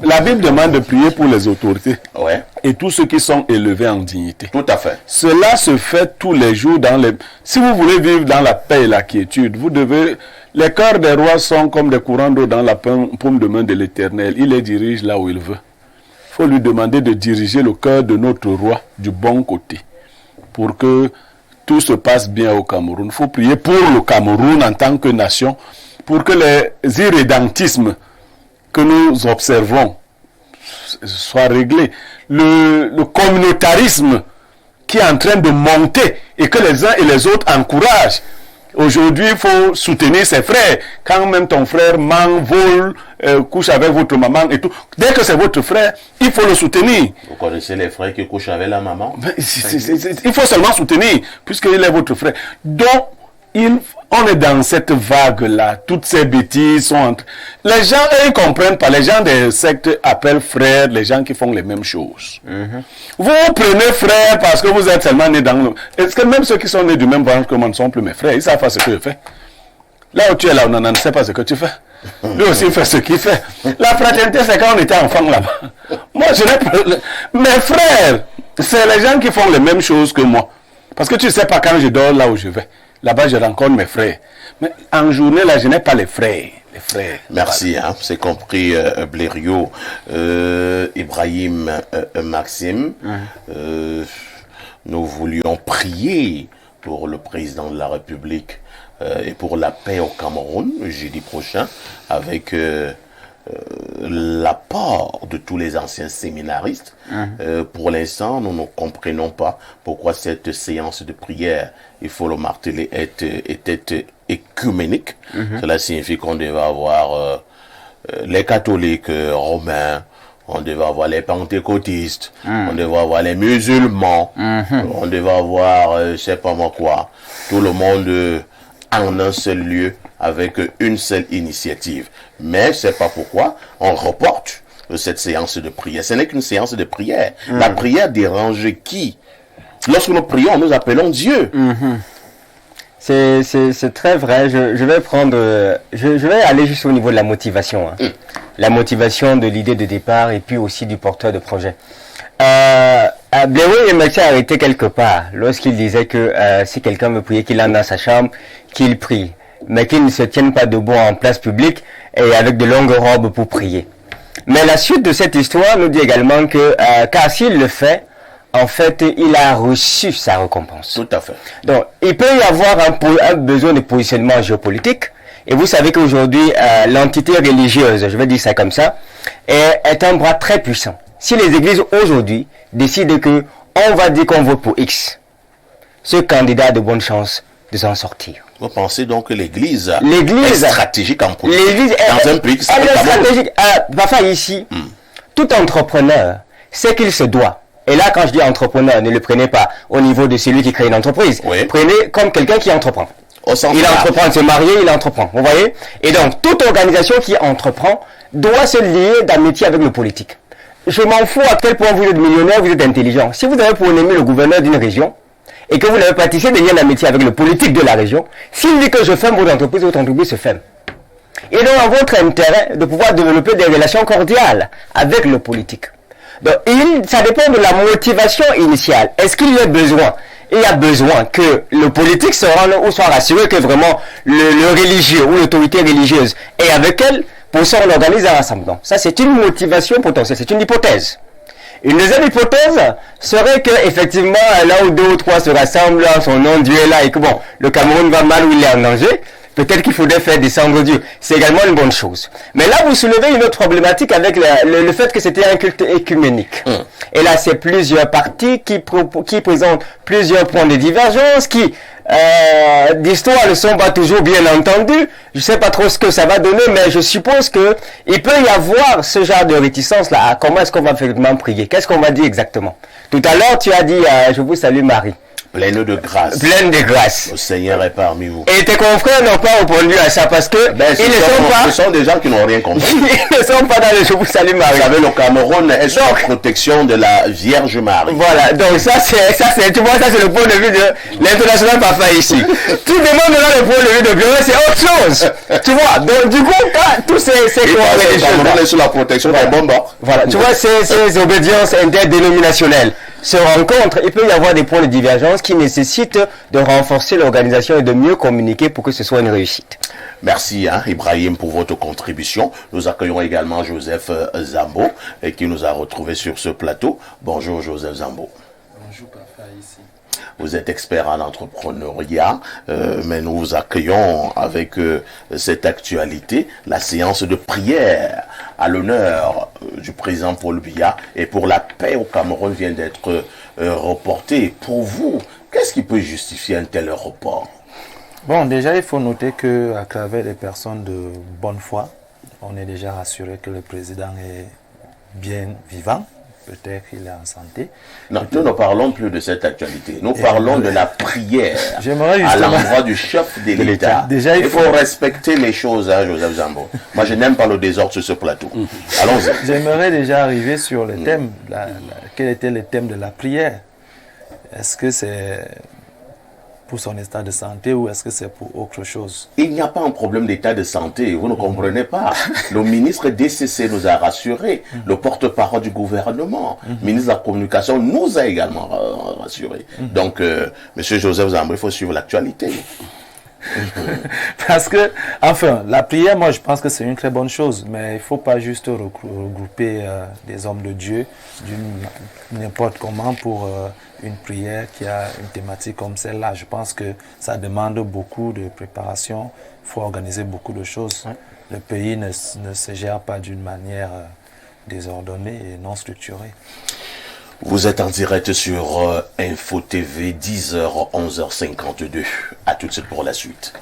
La Bible demande de prier pour les autorités.
Ouais.
Et tous ceux qui sont élevés en dignité.
Tout à fait.
Cela se fait tous les jours dans les... Si vous voulez vivre dans la paix et la quiétude, vous devez... Les cœurs des rois sont comme des courants d'eau dans la paume de main de l'Éternel. Il les dirige là où il veut. Il faut lui demander de diriger le cœur de notre roi du bon côté. Pour que tout se passe bien au Cameroun. Il faut prier pour le Cameroun en tant que nation, pour que les irrédentismes que nous observons soient réglés. Le communautarisme qui est en train de monter et que les uns et les autres encouragent. Aujourd'hui, il faut soutenir ses frères. Quand même ton frère ment, vole, couche avec votre maman et tout. Dès que c'est votre frère, il faut le soutenir.
Vous connaissez les frères qui couchent avec la maman?
Il faut seulement soutenir, puisqu'il est votre frère. Donc, on est dans cette vague-là. Toutes ces bêtises sont entre... Les gens, eux, ils ne comprennent pas. Les gens des sectes appellent frères les gens qui font les mêmes choses. Vous prenez frère parce que vous êtes seulement nés dans le... Est-ce que même ceux qui sont nés du même branche que moi ne sont plus mes frères? Ils savent pas ce que je fais. Là où tu es là, on ne sait pas ce que tu fais. Lui aussi il fait ce qu'il fait. La fraternité, c'est quand on était enfant là-bas. Moi, je n'ai pas... Mes frères, c'est les gens qui font les mêmes choses que moi. Parce que tu ne sais pas quand je dors là où je vais. Là-bas, je rencontre mes frères. Mais en journée, là, je n'ai pas les frères.
Merci, hein, c'est compris, Blériot. Ibrahim, Maxime, nous voulions prier pour le président de la République et pour la paix au Cameroun, jeudi prochain, avec l'apport de tous les anciens séminaristes. Pour l'instant, nous ne comprenons pas pourquoi cette séance de prière, il faut le marteler, était écuménique. Cela signifie qu'on devait avoir les catholiques romains, on devait avoir les pentecôtistes, on devait avoir les musulmans, on devait avoir, je sais pas moi quoi, tout le monde en un seul lieu, avec une seule initiative. Mais c'est pas pourquoi on reporte cette séance de prière. Ce n'est qu'une séance de prière. La prière dérange qui? Lorsque nous prions, nous appelons Dieu.
C'est très vrai. Je vais prendre... Je vais aller juste au niveau de la motivation. La motivation de l'idée de départ et puis aussi du porteur de projet. Blériot s'est arrêté quelque part lorsqu'il disait que si quelqu'un veut prier, qu'il entre dans sa chambre, qu'il prie, mais qu'il ne se tienne pas debout en place publique et avec de longues robes pour prier. Mais la suite de cette histoire nous dit également que car s'il le fait, en fait, il a reçu sa récompense.
Tout à fait.
Donc, il peut y avoir un besoin de positionnement géopolitique. Et vous savez qu'aujourd'hui, l'entité religieuse, je vais dire ça comme ça, est un bras très puissant. Si les églises aujourd'hui décident que on va dire qu'on vote pour X, ce candidat a de bonnes chances de s'en sortir.
Vous pensez donc que l'Église est stratégique en politique dans un pays
elle est stratégique. Parfois ici, tout entrepreneur sait qu'il se doit Et là, quand je dis entrepreneur, ne le prenez pas au niveau de celui qui crée une entreprise.
Oui.
Prenez comme quelqu'un qui entreprend.
Au sens
Il
large.
entreprend de se marier, il entreprend. Vous voyez? Et donc, toute organisation qui entreprend doit se lier d'amitié avec le politique. Je m'en fous à quel point vous êtes millionnaire, vous êtes intelligent. Si vous avez pour ennemi le gouverneur d'une région, et que vous n'avez pas tissé des liens d'amitié avec le politique de la région, s'il dit que je ferme votre entreprise se ferme. Et donc, à votre intérêt de pouvoir développer des relations cordiales avec le politique. Donc, ça dépend de la motivation initiale. Est-ce qu'il y a besoin? Il y a besoin que le politique se rende ou soit rassuré que vraiment le religieux ou l'autorité religieuse est avec elle. Pour ça, on organise un rassemblement. Ça, c'est une motivation potentielle, c'est une hypothèse. Une deuxième hypothèse serait que effectivement, là où 2 ou 3 se rassemblent, son nom Dieu est là et que bon, le Cameroun va mal ou il est en danger. Peut-être qu'il faudrait faire descendre Dieu. C'est également une bonne chose. Mais là, vous soulevez une autre problématique avec le fait que c'était un culte écuménique. Et là, c'est plusieurs partis qui présentent plusieurs points de divergence, qui, d'histoire, ne sont pas toujours bien entendus. Je ne sais pas trop ce que ça va donner, mais je suppose que il peut y avoir ce genre de réticence-là. À comment est-ce qu'on va effectivement prier? Qu'est-ce qu'on va dire exactement? Tout à l'heure, tu as dit, je vous salue Marie.
Pleine de grâce.
Pleine de grâce.
Le Seigneur est parmi vous.
Et tes confrères n'ont pas répondu à ça parce que
ce sont des gens qui n'ont rien compris.
Ils ne sont pas dans le je vous salue Marie.
Vous savez, le Cameroun est sous la protection de la Vierge Marie.
Voilà, donc tu vois, ça c'est le point de vue de l'international parfait ici. Tout le monde dans le point de vue de violence, c'est autre chose. Tu vois, donc du coup, quand tous ces
le Cameroun est sous la protection des bombes.
Voilà, tu vois, ces obédiences interdénominationnelles se rencontrent, il peut y avoir des points de divergence qui nécessitent de renforcer l'organisation et de mieux communiquer pour que ce soit une réussite.
Merci Ibrahim pour votre contribution. Nous accueillons également Joseph Zambo qui nous a retrouvés sur ce plateau. Bonjour Joseph Zambo.
Bonjour Papa ici.
Vous êtes expert en entrepreneuriat, mais nous vous accueillons avec cette actualité, la séance de prière à l'honneur du président Paul Biya et pour la paix au Cameroun vient d'être reportée. Pour vous, qu'est-ce qui peut justifier un tel report?
Bon, déjà, il faut noter qu'à travers les personnes de bonne foi, on est déjà rassuré que le président est bien vivant. Peut-être qu'il est en santé.
Non, nous ne parlons plus de cette actualité. Nous parlons de la prière à l'endroit du chef de l'État.
Déjà,
il faut respecter les choses, Joseph Zambo. Moi, je n'aime pas le désordre sur ce plateau. Allons-y.
J'aimerais déjà arriver sur le thème. Quel était le thème de la prière? Est-ce que c'est pour son état de santé ou est-ce que c'est pour autre chose?
Il n'y a pas un problème d'état de santé, vous ne comprenez pas. Le ministre DCC nous a rassurés, le porte-parole du gouvernement, le ministre de la Communication nous a également rassurés. Donc, Monsieur Joseph Zambo, il faut suivre l'actualité.
Parce que, enfin, la prière, moi je pense que c'est une très bonne chose, mais il ne faut pas juste regrouper des hommes de Dieu n'importe comment pour une prière qui a une thématique comme celle-là. Je pense que ça demande beaucoup de préparation, il faut organiser beaucoup de choses. Le pays ne se gère pas d'une manière désordonnée et non structurée.
Vous êtes en direct sur Info TV, 10h, 11h52. À tout de suite pour la suite.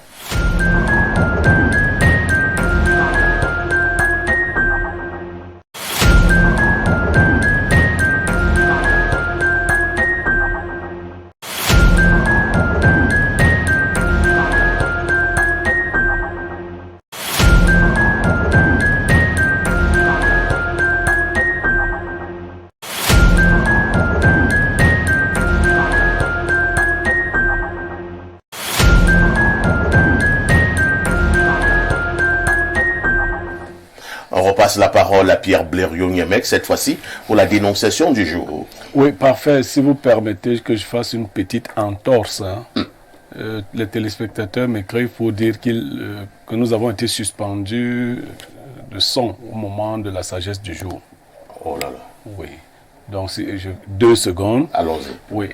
On repasse la parole à Pierre Blériot-Niemek, cette fois-ci pour la dénonciation du jour.
Oui, parfait. Si vous permettez que je fasse une petite entorse. Les téléspectateurs m'écrivent pour dire que nous avons été suspendus de son au moment de la sagesse du jour.
Oh là là.
Oui. Donc, 2 secondes.
Allons-y.
Oui.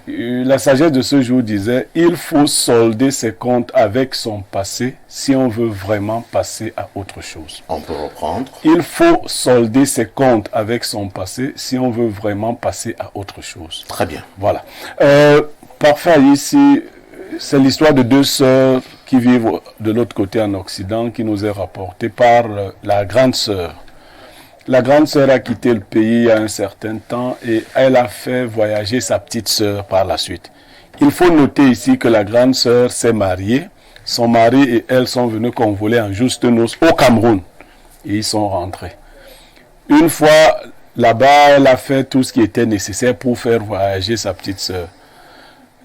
La sagesse de ce jour disait, il faut solder ses comptes avec son passé si on veut vraiment passer à autre chose.
On peut reprendre.
Il faut solder ses comptes avec son passé si on veut vraiment passer à autre chose.
Très bien.
Voilà. Parfait, ici, c'est l'histoire de 2 sœurs qui vivent de l'autre côté en Occident qui nous est rapportée par la grande sœur. La grande sœur a quitté le pays il y a un certain temps et elle a fait voyager sa petite sœur par la suite. Il faut noter ici que la grande sœur s'est mariée. Son mari et elle sont venus convoler en juste noces au Cameroun. Et ils sont rentrés. Une fois là-bas, elle a fait tout ce qui était nécessaire pour faire voyager sa petite sœur.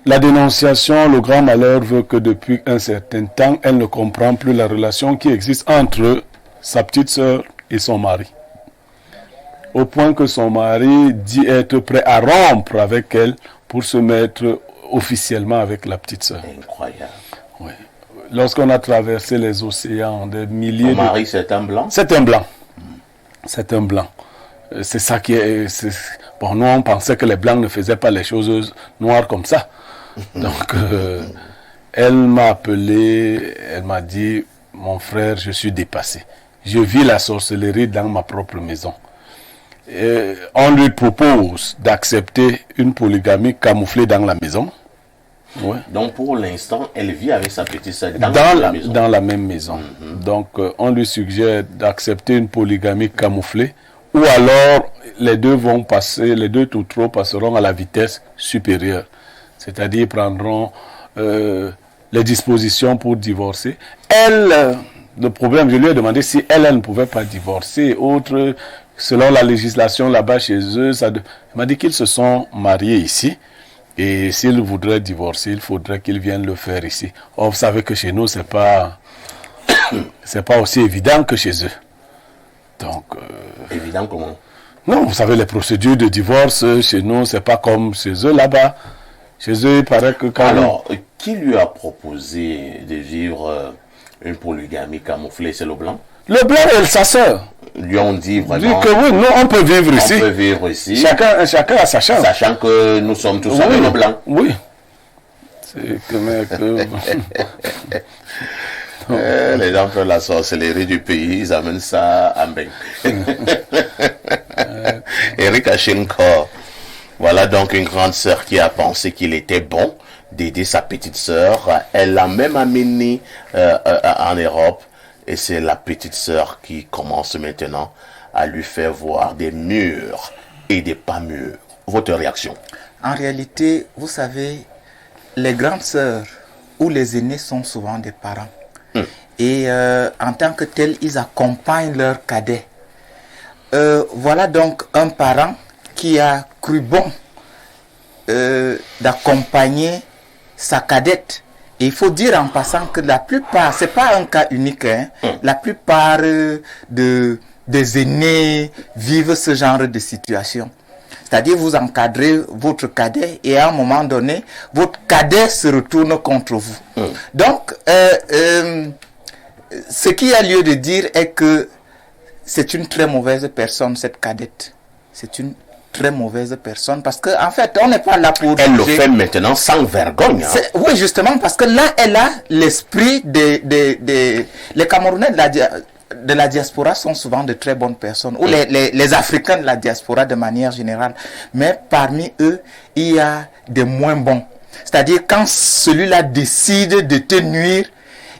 La dénonciation, le grand malheur veut que depuis un certain temps, elle ne comprend plus la relation qui existe entre sa petite sœur et son mari. Au point que son mari dit être prêt à rompre avec elle pour se mettre officiellement avec la petite sœur.
Incroyable.
Oui. Lorsqu'on a traversé les océans, des milliers
Son mari, c'est un blanc?
C'est un blanc. C'est un blanc. C'est ça qui est... Bon, nous, on pensait que les blancs ne faisaient pas les choses noires comme ça. Donc, elle m'a appelé, elle m'a dit, mon frère, je suis dépassé. Je vis la sorcellerie dans ma propre maison. Et on lui propose d'accepter une polygamie camouflée dans la maison. Ouais.
Donc pour l'instant, elle vit avec sa petite sœur dans la maison.
Dans la même maison. Donc on lui suggère d'accepter une polygamie camouflée ou alors les deux vont passer, les deux toutreaux passeront à la vitesse supérieure. C'est-à-dire prendront les dispositions pour divorcer. Elle, le problème, je lui ai demandé si elle ne pouvait pas divorcer. Autre, selon la législation là-bas chez eux, elle m'a dit qu'ils se sont mariés ici. Et s'ils voudraient divorcer, il faudrait qu'ils viennent le faire ici. Or, vous savez que chez nous, c'est pas aussi évident que chez eux. Donc,
évident comment?
Non, vous savez, les procédures de divorce chez nous, c'est pas comme chez eux là-bas. Chez eux, il paraît que quand...
Alors, qui lui a proposé de vivre une polygamie camouflée? C'est le blanc?
Le blanc et sa sœur.
Lui ont dit vraiment...
Dit que oui, nous, on peut vivre ici.
On peut vivre ici.
Chacun a sa chance.
Sachant que nous sommes tous avec le blanc.
Oui. C'est que...
Les gens font la sorcellerie du pays, ils amènent ça à bain. Eric Ashenko, voilà donc une grande sœur qui a pensé qu'il était bon d'aider sa petite sœur. Elle l'a même amenée en Europe. Et c'est la petite sœur qui commence maintenant à lui faire voir des murs et des pas mûrs. Votre réaction?
En réalité, vous savez, les grandes sœurs ou les aînés sont souvent des parents. Et en tant que tels, ils accompagnent leurs cadets. Voilà donc un parent qui a cru bon d'accompagner sa cadette. Et il faut dire en passant que la plupart, c'est pas un cas unique, hein, la plupart des aînés vivent ce genre de situation. C'est-à-dire vous encadrez votre cadet et à un moment donné, votre cadet se retourne contre vous. Donc, ce qu'il y a lieu de dire est que c'est une très mauvaise personne, cette cadette. C'est une très mauvaise personne parce que en fait on n'est pas là pour...
Elle le fait maintenant sans vergogne. Hein?
Oui, justement, parce que là elle a l'esprit les Camerounais de la diaspora sont souvent de très bonnes personnes, ou les Africains de la diaspora de manière générale, mais parmi eux il y a des moins bons. C'est-à-dire quand celui-là décide de te nuire,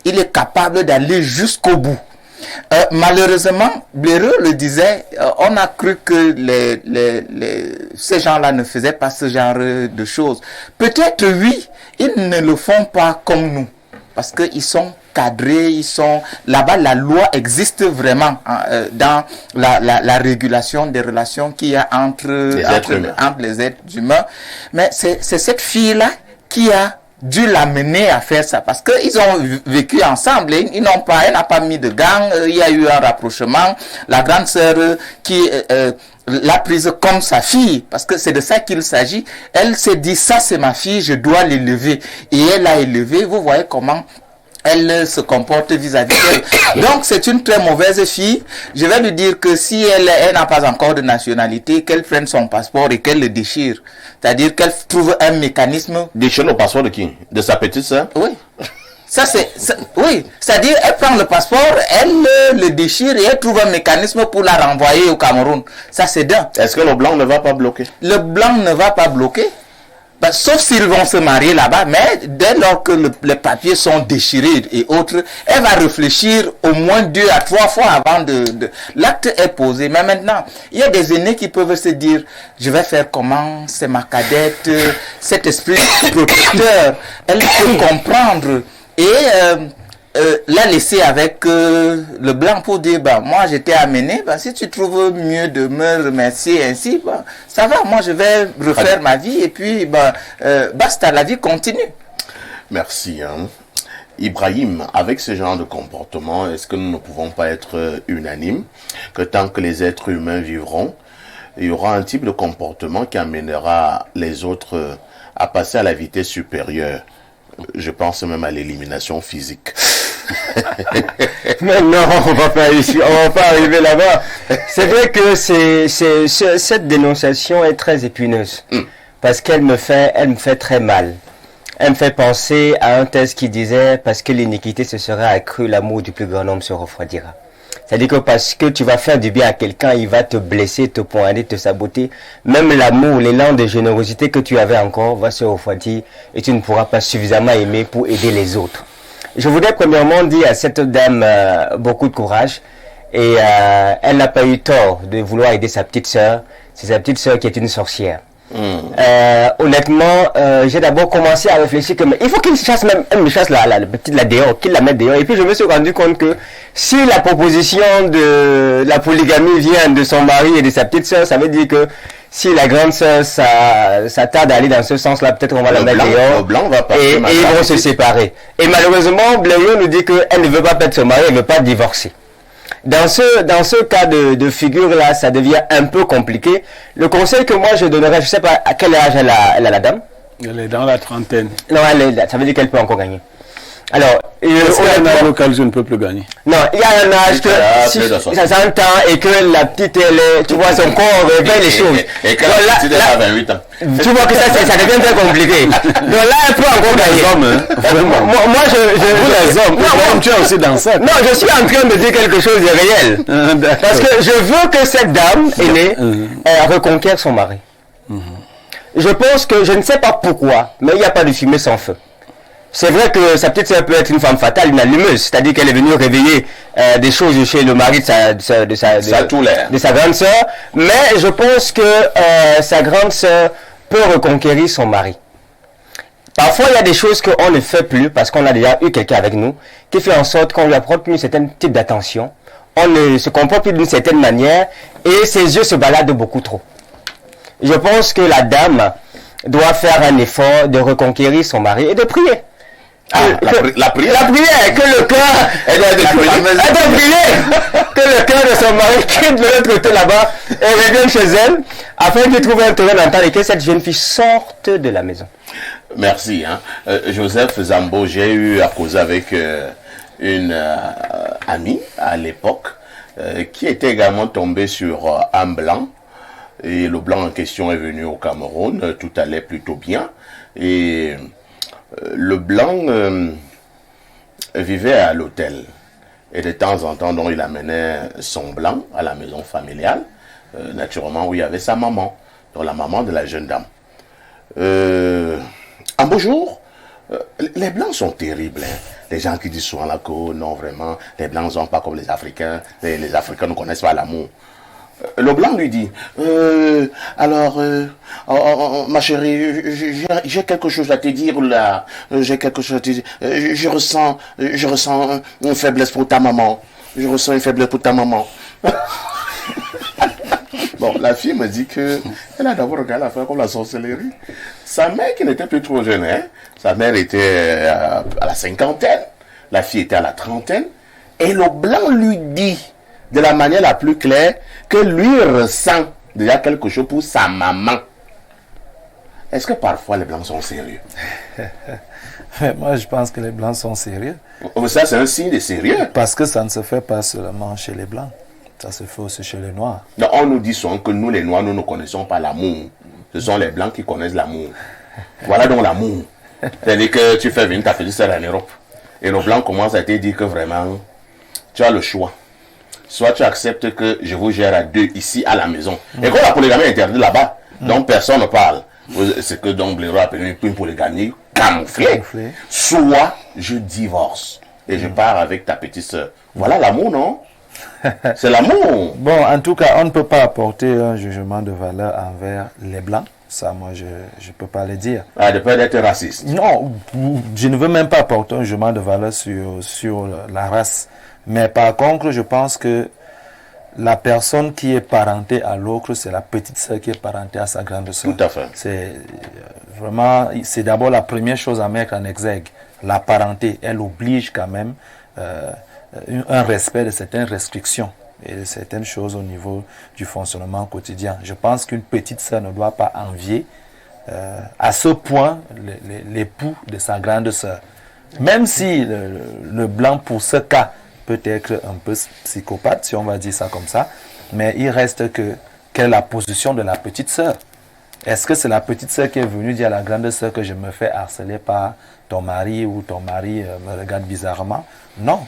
il est capable d'aller jusqu'au bout. Malheureusement, Bléreux le disait, on a cru que ces gens-là ne faisaient pas ce genre de choses. Peut-être oui, ils ne le font pas comme nous, parce qu'ils sont cadrés, ils sont là-bas, la loi existe vraiment dans la régulation des relations qu'il y a entre les êtres humains. Mais c'est cette fille-là qui a dû l'amener à faire ça parce qu'ils ont vécu ensemble, elle n'a pas mis de gants, il y a eu un rapprochement. La grande sœur qui l'a prise comme sa fille, parce que c'est de ça qu'il s'agit. Elle s'est dit, ça c'est ma fille, je dois l'élever, et elle l'a élevée. Vous voyez comment elle se comporte vis-à-vis d'elle. Donc c'est une très mauvaise fille. Je vais lui dire que si elle n'a pas encore de nationalité, qu'elle prenne son passeport et qu'elle le déchire. C'est-à-dire qu'elle trouve un mécanisme...
Déchirer le passeport de qui? De sa petite sœur?
Oui. Oui. C'est-à-dire elle prend le passeport, elle le déchire et elle trouve un mécanisme pour la renvoyer au Cameroun. Ça c'est dingue.
Est-ce que le blanc ne va pas bloquer?
Le blanc ne va pas bloquer. sauf s'ils vont se marier là-bas, mais dès lors que les papiers sont déchirés et autres, elle va réfléchir au moins 2 à 3 fois avant l'acte est posé. Mais maintenant, il y a des aînés qui peuvent se dire, je vais faire comment, c'est ma cadette, cet esprit protecteur, elle peut comprendre et la laisser avec le blanc pour dire, moi j'étais amené, si tu trouves mieux de me remercier ainsi, ça va, moi je vais refaire ma vie et puis basta, la vie continue.
Merci. Ibrahim, avec ce genre de comportement, est-ce que nous ne pouvons pas être unanimes que tant que les êtres humains vivront, il y aura un type de comportement qui amènera les autres à passer à la vitesse supérieure? Je pense même à l'élimination physique.
Mais non, on va pas arriver là-bas. C'est vrai que cette dénonciation est très épineuse. Parce qu'elle me fait très mal. Elle me fait penser à un texte qui disait, parce que l'iniquité se sera accrue, l'amour du plus grand nombre se refroidira. C'est-à-dire que parce que tu vas faire du bien à quelqu'un, il va te blesser, te poignarder, te saboter. Même l'amour, l'élan de générosité que tu avais encore va se refroidir et tu ne pourras pas suffisamment aimer pour aider les autres. Je voudrais premièrement dire à cette dame beaucoup de courage et elle n'a pas eu tort de vouloir aider sa petite sœur. C'est sa petite sœur qui est une sorcière. Honnêtement, j'ai d'abord commencé à réfléchir que il faut qu'il chasse même, elle me chasse la petite là dehors, qu'il la mette dehors. Et puis je me suis rendu compte que si la proposition de la polygamie vient de son mari et de sa petite sœur, ça veut dire que si la grande sœur ça tarde à aller dans ce sens-là, peut-être on va la mettre dehors et ils vont se séparer. Et malheureusement, Blériot nous dit qu'elle ne veut pas perdre son mari, elle ne veut pas divorcer. Dans ce cas de figure-là, ça devient un peu compliqué. Le conseil que moi je donnerais, je ne sais pas à quel âge elle a la dame.
Elle est dans la trentaine.
Non, ça veut dire qu'elle peut encore gagner. Alors,
est-ce qu'il y a un âge auquel je ne peux plus gagner?
Non, il y a un âge que si 60 ans et que la petite, tu vois, son corps révèle les choses.
Et que la petite a 28 ans.
Tu vois que ça devient très compliqué. Donc là, elle peut encore gagner.
Les hommes, vraiment.
Moi,
vous les hommes,
non,
tu es aussi dans ça.
Non, je suis en train de dire quelque chose de réel. Parce que je veux que cette dame aînée reconquiert son mari. Je pense que, je ne sais pas pourquoi, mais il n'y a pas de fumée sans feu. C'est vrai que sa petite sœur peut être une femme fatale, une allumeuse, c'est-à-dire qu'elle est venue réveiller des choses chez le mari de sa grande sœur, mais je pense que sa grande sœur peut reconquérir son mari. Parfois, il y a des choses qu'on ne fait plus parce qu'on a déjà eu quelqu'un avec nous qui fait en sorte qu'on lui apporte un certain type d'attention, on ne se comporte plus d'une certaine manière et ses yeux se baladent beaucoup trop. Je pense que la dame doit faire un effort de reconquérir son mari et de prier.
La prière,
que le cœur, elle doit prier, que le cœur de son mari quitte de l'autre côté là-bas et revienne chez elle, afin qu'il trouve un terrain d'entente et que cette jeune fille sorte de la maison.
Merci. Joseph Zambo, j'ai eu à causer avec une amie à l'époque qui était également tombée sur un blanc. Et le blanc en question est venu au Cameroun, tout allait plutôt bien. Et le blanc vivait à l'hôtel. Et de temps en temps, donc, il amenait son blanc à la maison familiale, naturellement où il y avait sa maman, donc la maman de la jeune dame. Un beau jour, les blancs sont terribles. Les gens qui disent souvent là que non, vraiment, les blancs ne sont pas comme les Africains. Les Africains ne connaissent pas l'amour. Le blanc lui dit, alors, ma chérie, j'ai quelque chose à te dire là, j'ai quelque chose à te dire, je ressens une faiblesse pour ta maman, je ressens une faiblesse pour ta maman. Bon, la fille me dit que elle a d'abord regardé l'affaire comme la sorcellerie. Sa mère qui n'était plus trop jeune, sa mère était à la cinquantaine, la fille était à la trentaine, et le blanc lui dit, de la manière la plus claire, que lui ressent déjà quelque chose pour sa maman. Est-ce que parfois les blancs sont sérieux?
Moi, je pense que les blancs sont sérieux.
Ça, c'est un signe de sérieux.
Parce que ça ne se fait pas seulement chez les blancs. Ça se fait aussi chez les noirs.
Donc, on nous dit souvent que nous, les noirs, nous ne connaissons pas l'amour. Ce sont les blancs qui connaissent l'amour. Voilà donc l'amour. C'est-à-dire que tu fais venir ta petite sœur en Europe. Et le blanc commence à te dire que vraiment, tu as le choix. Soit tu acceptes que je vous gère à deux ici à la maison. Et quand la polygamie est interdite là-bas, donc personne ne parle. C'est que donc Blaireau appelle une prime pour les gagner, camouflé. Soit je divorce et je pars avec ta petite sœur. Voilà l'amour, non? C'est l'amour.
Bon, en tout cas, on ne peut pas apporter un jugement de valeur envers les Blancs. Ça, moi, je ne peux pas le dire.
Ah, de peur d'être raciste.
Non, je ne veux même pas apporter un jugement de valeur sur la race. Mais par contre, je pense que la personne qui est parentée à l'autre, c'est la petite sœur qui est parentée à sa grande sœur.
Tout à fait.
C'est vraiment, c'est d'abord la première chose à mettre en exergue. La parenté, elle oblige quand même un respect de certaines restrictions et de certaines choses au niveau du fonctionnement quotidien. Je pense qu'une petite sœur ne doit pas envier à ce point l'époux de sa grande sœur. Même si le blanc, pour ce cas, peut être un peu psychopathe, si on va dire ça comme ça, mais il reste quelle est la position de la petite sœur. Est-ce que c'est la petite sœur qui est venue dire à la grande sœur que je me fais harceler par ton mari ou ton mari me regarde bizarrement? Non.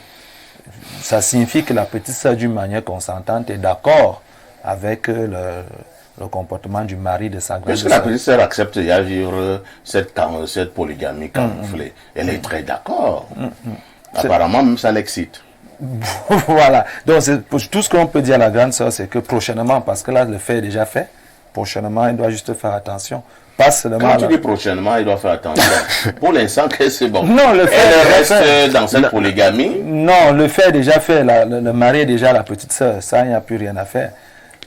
Ça signifie que la petite sœur, d'une manière consentante, est d'accord avec le comportement du mari de sa grande sœur.
Est-ce que la petite sœur accepte de vivre cette polygamie camouflée? Elle est très d'accord. Apparemment, même ça l'excite.
Voilà. Donc, tout ce qu'on peut dire à la grande sœur, c'est que prochainement, parce que là, le fait est déjà fait, prochainement, elle doit juste faire attention. Pas seulement.
Quand tu dis prochainement, il doit faire attention. Pour l'instant, c'est bon.
Non, le fait
elle reste dans cette polygamie.
Non, le fait est déjà fait. Le mari est déjà la petite sœur. Ça, il n'y a plus rien à faire.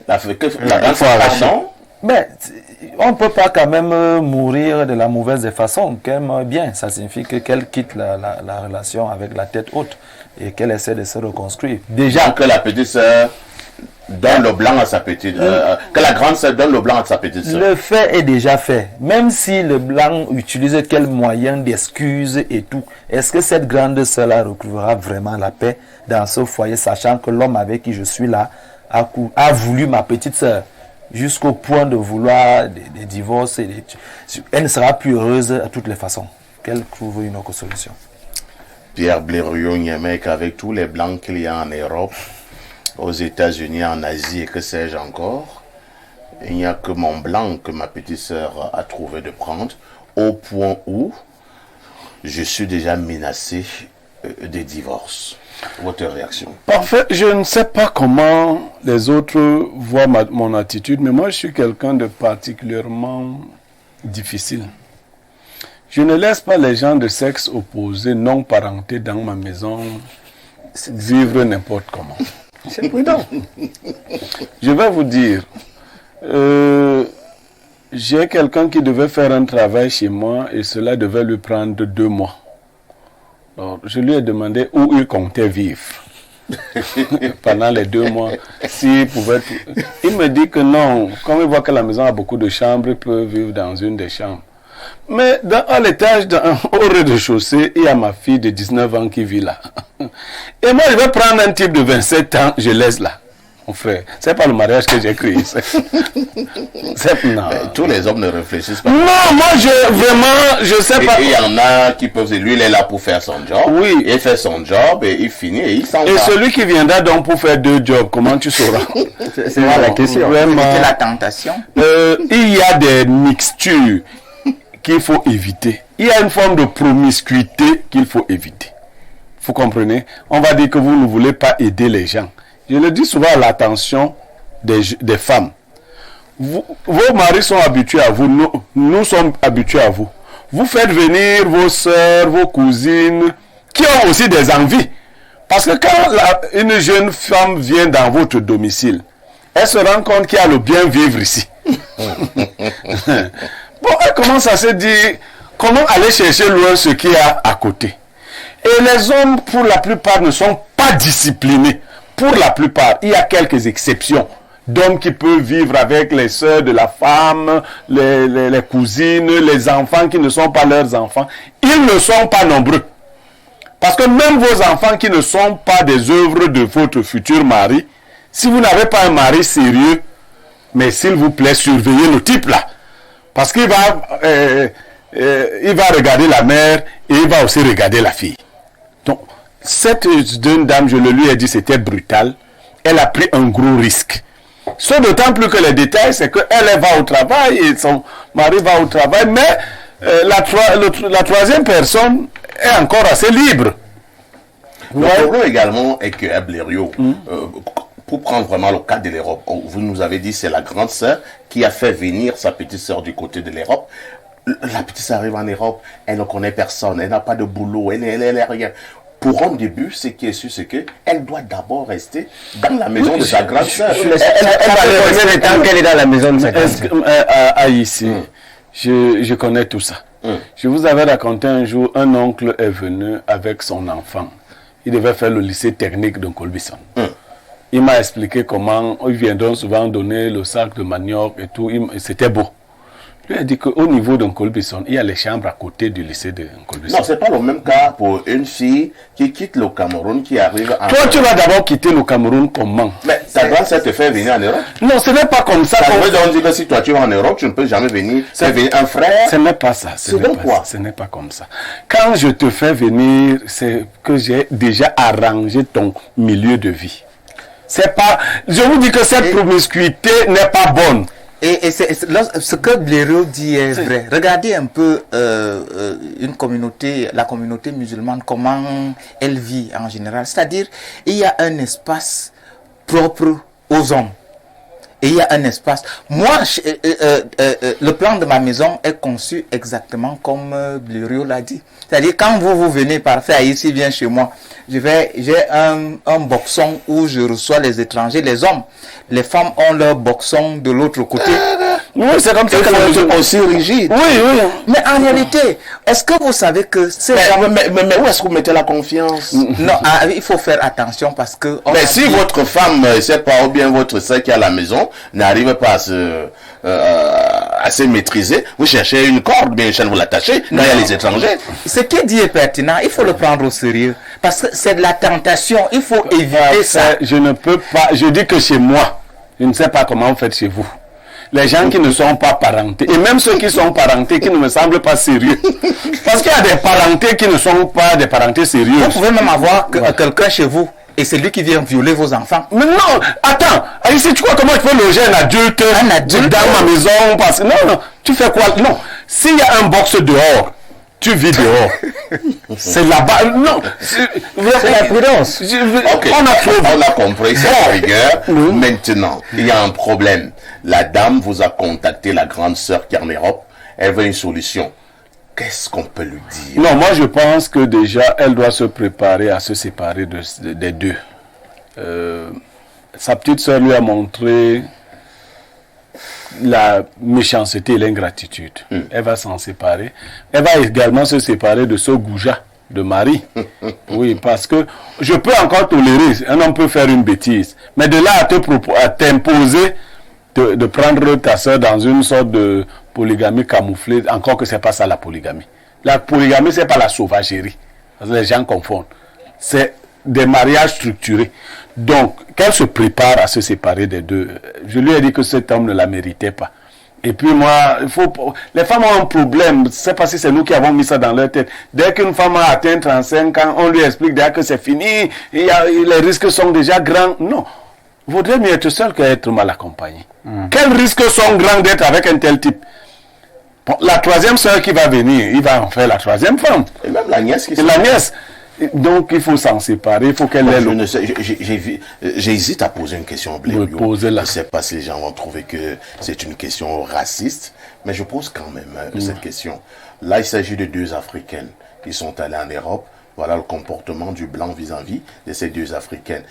La grande sœur, pardon?
Mais on ne peut pas quand même mourir de la mauvaise des façons. Qu'elle meurt bien. Ça signifie qu'elle quitte la relation avec la tête haute et qu'elle essaie de se reconstruire. Déjà.
Que la petite sœur donne le blanc à sa petite que la grande sœur donne le blanc à sa petite sœur.
Le fait est déjà fait. Même si le blanc utilise quel moyen d'excuse et tout, est-ce que cette grande sœur-là retrouvera vraiment la paix dans ce foyer, sachant que l'homme avec qui je suis là a voulu ma petite sœur jusqu'au point de vouloir des divorces elle ne sera plus heureuse à toutes les façons. Qu'elle trouve une autre solution.
Pierre Blériot-Niémec, avec tous les blancs qu'il y a en Europe, aux États-Unis, en Asie et que sais-je encore, il n'y a que mon blanc que ma petite sœur a trouvé de prendre, au point où je suis déjà menacé de divorce. Votre réaction?
Parfait. Je ne sais pas comment les autres voient mon attitude, mais moi je suis quelqu'un de particulièrement difficile. Je ne laisse pas les gens de sexe opposé, non parentés dans ma maison, vivre n'importe comment. C'est prudent. Je vais vous dire, j'ai quelqu'un qui devait faire un travail chez moi et cela devait lui prendre 2 mois. Alors, je lui ai demandé où il comptait vivre pendant les 2 mois. S'il pouvait. Il me dit que non, comme il voit que la maison a beaucoup de chambres, il peut vivre dans une des chambres. Mais à l'étage, au rez-de-chaussée, il y a ma fille de 19 ans qui vit là. Et moi, je vais prendre un type de 27 ans, je laisse là. Mon frère, c'est pas le mariage que j'ai créé. Non.
Tous les hommes ne réfléchissent pas.
Non, moi, je sais pas.
Il y en a qui peuvent. Lui, il est là pour faire son job.
Oui.
Il fait son job et il finit et il s'en va.
Et celui qui viendra donc pour faire 2 jobs, comment tu sauras?
C'est la question.
Vraiment.
C'est la tentation.
Il y a des mixtures qu'il faut éviter. Il y a une forme de promiscuité qu'il faut éviter. Vous comprenez? On va dire que vous ne voulez pas aider les gens. Je le dis souvent à l'attention des femmes. Vos maris sont habitués à vous, nous sommes habitués à vous. Vous faites venir vos soeurs, vos cousines, qui ont aussi des envies. Parce que quand une jeune femme vient dans votre domicile, elle se rend compte qu'il y a le bien vivre ici. Bon, elle commence à se dire, comment aller chercher loin ce qu'il y a à côté. Et les hommes, pour la plupart, ne sont pas disciplinés. Pour la plupart, il y a quelques exceptions d'hommes qui peuvent vivre avec les sœurs de la femme, les cousines, les enfants qui ne sont pas leurs enfants. Ils ne sont pas nombreux. Parce que même vos enfants qui ne sont pas des œuvres de votre futur mari, si vous n'avez pas un mari sérieux, mais s'il vous plaît, surveillez le type là. Parce qu'il va regarder la mère et il va aussi regarder la fille. Donc, cette jeune dame, je le lui ai dit, c'était brutal. Elle a pris un gros risque. Ce d'autant plus que les détails, c'est qu'elle elle va au travail et son mari va au travail, mais la troisième personne est encore assez libre.
Le problème également est que à Blériot, pour prendre vraiment le cas de l'Europe, vous nous avez dit c'est la grande sœur qui a fait venir sa petite sœur du côté de l'Europe. La petite sœur arrive en Europe, elle ne connaît personne, elle n'a pas de boulot, elle n'est rien. Pour un début, ce qui est sûr, c'est qu'elle doit d'abord rester dans la maison de sa grande sœur.
Elle va le temps qu'elle est dans la maison de sa grande sœur.
Ici, je connais tout ça. Je vous avais raconté un jour, un oncle est venu avec son enfant. Il devait faire le lycée technique de Colbison. Il m'a expliqué comment ils viendront souvent donner le sac de manioc et tout. C'était beau. Lui a dit qu'au niveau de Colbison, il y a les chambres à côté du lycée de Colbison.
Non, ce n'est pas le même cas pour une fille qui quitte le Cameroun, qui arrive en...
Toi, tu vas d'abord quitter le Cameroun comment?
Mais ta grande sœur te fait venir en Europe?
Non, ce n'est pas comme ça.
Ça veut donc dire que si toi tu vas en Europe, tu ne peux jamais venir faire venir un frère.
Ce n'est pas ça.
C'est donc quoi?
Ce n'est pas comme ça. Quand je te fais venir, c'est que j'ai déjà arrangé ton milieu de vie. C'est pas... Je vous dis que cette promiscuité n'est pas bonne.
Et ce que Blériot dit est vrai. Regardez un peu une communauté, la communauté musulmane, comment elle vit en général. C'est-à-dire, il y a un espace propre aux hommes. Et il y a un espace. Moi, le plan de ma maison est conçu exactement comme Blériot l'a dit. C'est-à-dire, quand vous venez parfait ici, vient chez moi, j'ai un boxon où je reçois les étrangers, les hommes. Les femmes ont leur boxon de l'autre côté.
Oui, c'est comme ça que la maison est aussi rigide.
Oui. Mais en réalité, est-ce que vous savez que c'est...
Mais où est-ce que vous mettez la confiance?
Non, il faut faire attention parce que...
Mais si votre femme, c'est pas ou bien votre sœur qui est à la maison, n'arrive pas à se maîtriser, vous cherchez une corde, bien une chaîne, vous l'attachez, quand il y a les étrangers.
Ce qui dit est pertinent, il faut le prendre au sérieux. Parce que c'est de la tentation, il faut éviter ça.
Je ne peux pas, je dis que chez moi, je ne sais pas comment vous faites chez vous. Les gens qui ne sont pas parentés, et même ceux qui sont parentés, qui ne me semblent pas sérieux. Parce qu'il y a des parentés qui ne sont pas des parentés sérieux.
Vous pouvez même avoir quelqu'un chez vous, et c'est lui qui vient violer vos enfants.
Mais non, attends, ici, tu vois comment tu peux loger un adulte dans ma maison parce que non, tu fais quoi? Non, s'il y a un box dehors, tu vis dehors. C'est là-bas. Non, c'est
la prudence.
Okay. On a compris cette rigueur. Maintenant, il y a un problème. La dame vous a contacté, la grande sœur qui est en Europe. Elle veut une solution. Qu'est-ce qu'on peut lui dire?
Non, moi je pense que déjà, elle doit se préparer à se séparer des deux. Sa petite sœur lui a montré la méchanceté et l'ingratitude. Elle va s'en séparer. Elle va également se séparer de ce goujat de mari. Oui, parce que je peux encore tolérer, un homme peut faire une bêtise, mais de là à t'imposer de prendre ta soeur dans une sorte de polygamie camouflée, encore que c'est pas ça la polygamie. La polygamie, c'est pas la sauvagerie. Parce que les gens confondent. C'est des mariages structurés. Donc, qu'elle se prépare à se séparer des deux. Je lui ai dit que cet homme ne la méritait pas. Et puis moi, les femmes ont un problème. C'est pas si c'est nous qui avons mis ça dans leur tête. Dès qu'une femme a atteint 35 ans, on lui explique déjà que c'est fini. Les risques sont déjà grands. Non. Vaudrait mieux être seul qu'être mal accompagné. Quels risques sont grands d'être avec un tel type? Bon, la troisième soeur qui va venir, il va en faire la troisième femme.
Et même la nièce qui
la nièce. Donc il faut s'en séparer, il faut qu'elle ait
j'hésite à poser une question. Je ne sais pas si les gens vont trouver que c'est une question raciste, mais je pose quand même cette question. Là, il s'agit de deux Africaines qui sont allées en Europe. Voilà le comportement du blanc vis-à-vis de ces deux Africaines.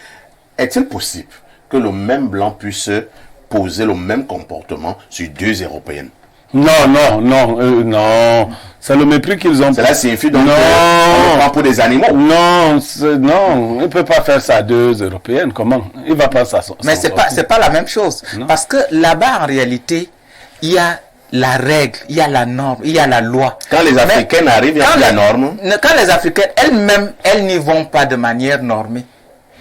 Est-il possible que le même blanc puisse poser le même comportement sur deux Européennes?
Non. C'est le mépris qu'ils ont.
Cela signifie donc qu'on prend pour des animaux.
Non, il ne peut pas faire ça à deux Européennes. Comment? Il va pas ça.
Mais c'est pas la même chose. Non. Parce que là-bas, en réalité, il y a la règle, il y a la norme, il y a la loi.
Quand les Africaines arrivent, il y a la norme.
Quand les Africaines elles-mêmes, elles n'y vont pas de manière normée.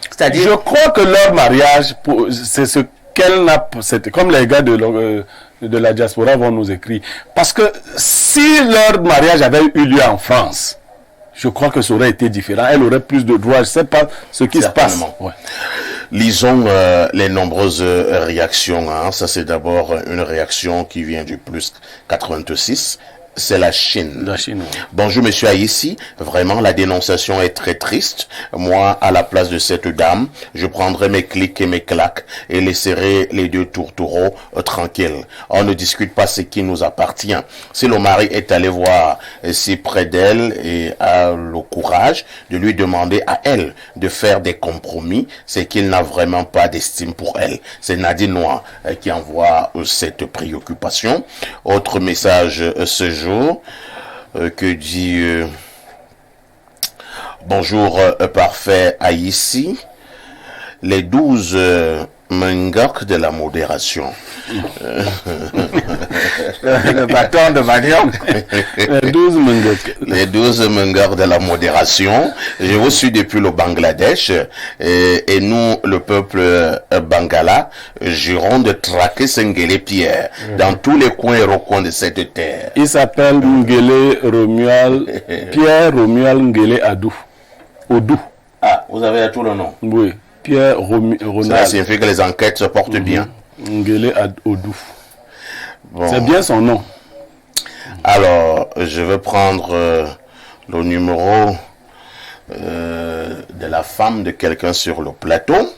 C'est-à-dire, je crois que leur mariage, c'est ce qu'elle n'a pas. C'est comme les gars de la diaspora vont nous écrire. Parce que si leur mariage avait eu lieu en France, je crois que ça aurait été différent. Elle aurait plus de droits. Je ne sais pas ce qui se passe.
Ouais. Lisons les nombreuses réactions. Hein. Ça, c'est d'abord une réaction qui vient du plus 86. C'est la Chine.
La Chine, oui.
Bonjour, monsieur Aïssi. Vraiment, la dénonciation est très triste. Moi, à la place de cette dame, je prendrai mes clics et mes claques et laisserai les deux tourtereaux tranquilles. On ne discute pas ce qui nous appartient. Si le mari est allé voir si près d'elle et a le courage de lui demander à elle de faire des compromis, c'est qu'il n'a vraiment pas d'estime pour elle. C'est Nadine Noir qui envoie cette préoccupation. Autre message ce jour. Que dit bonjour parfait Aïssi, les 12 mengok de la modération.
Le bâton de manioc.
Les 12 mengok.
Les 12 mengok de la modération. Je vous suis depuis le Bangladesh et nous, le peuple Bangala, jurons de traquer Senghele Pierre dans tous les coins et recoins de cette terre.
Il s'appelle Ngele Romuald, Pierre Romuald Ngele Adou. Odou.
Ah, vous avez tout le nom.
Oui. Pierre
Ça
Ronald.
signifie que les enquêtes se portent bien.
Ngele Odou.
Bon.
C'est bien son nom.
Alors, je vais prendre le numéro de la femme de quelqu'un sur le plateau.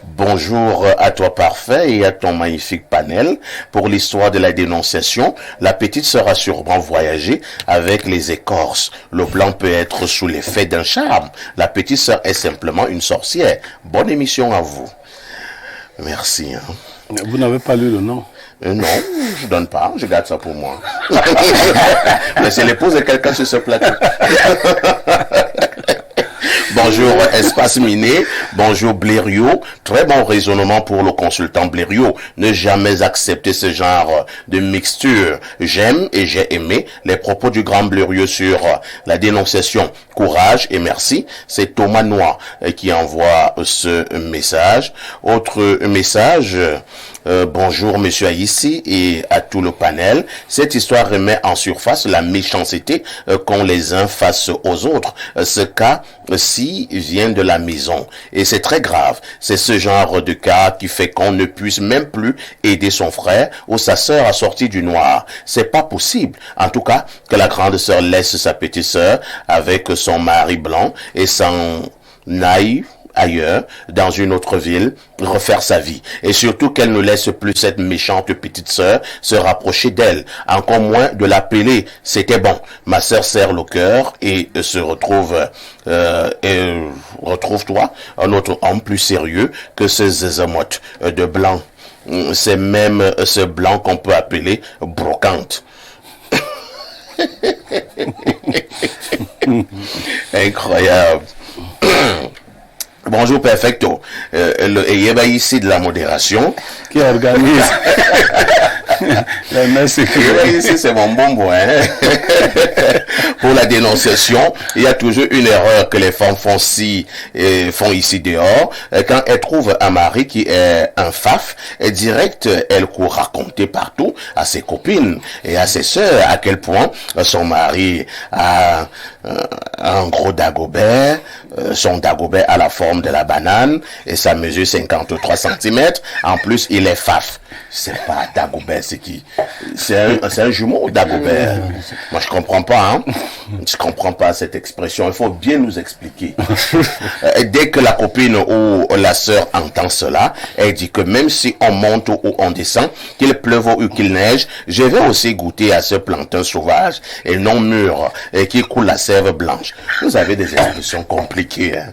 Bonjour à toi parfait et à ton magnifique panel. Pour l'histoire de la dénonciation, la petite sœur a sûrement voyagé avec les écorces. Le blanc peut être sous l'effet d'un charme. La petite sœur est simplement une sorcière. Bonne émission à vous. Merci. Hein.
Vous n'avez pas lu le nom?
Non, je donne pas, je garde ça pour moi. Mais c'est l'épouse de quelqu'un sur ce plateau. Bonjour Espace Miné, bonjour Blériot, très bon raisonnement pour le consultant Blériot, ne jamais accepter ce genre de mixture. J'aime et j'ai aimé les propos du grand Blériot sur la dénonciation. Courage et merci, c'est Thomas Noir qui envoie ce message. Autre message, bonjour monsieur Aïssi et à tout le panel. Cette histoire remet en surface la méchanceté qu'ont les uns face aux autres. Ce cas-ci vient de la maison et c'est très grave. C'est ce genre de cas qui fait qu'on ne puisse même plus aider son frère ou sa sœur à sortir du noir. C'est pas possible. En tout cas, que la grande sœur laisse sa petite sœur avec son mari blanc et s'en aille ailleurs, dans une autre ville, refaire sa vie. Et surtout qu'elle ne laisse plus cette méchante petite sœur se rapprocher d'elle. Encore moins de l'appeler. C'était bon. Ma sœur serre le cœur et se retrouve, retrouve-toi un autre homme plus sérieux que ces zézamotes de blanc. C'est même ce blanc qu'on peut appeler brocante. Incroyable. Bonjour Perfecto, le Eyeba ici de la modération
qui organise la messe.
Ici c'est mon bonbon, hein. Pour la dénonciation, il y a toujours une erreur que les femmes font ici dehors. Quand elles trouvent un mari qui est un faf, direct, elles courent raconter partout à ses copines et à ses sœurs à quel point son mari a un gros dagobert, son dagobert a la forme de la banane et ça mesure 53 cm. En plus, il est faf. C'est pas Dagobert, c'est qui? C'est un jumeau, Dagobert. Moi, je comprends pas, hein. Je comprends pas cette expression. Il faut bien nous expliquer. Dès que la copine ou la sœur entend cela, elle dit que même si on monte ou on descend, qu'il pleuve ou qu'il neige, je vais aussi goûter à ce plantain sauvage et non mûr et qui coule la sève blanche. Vous avez des expressions compliquées, hein.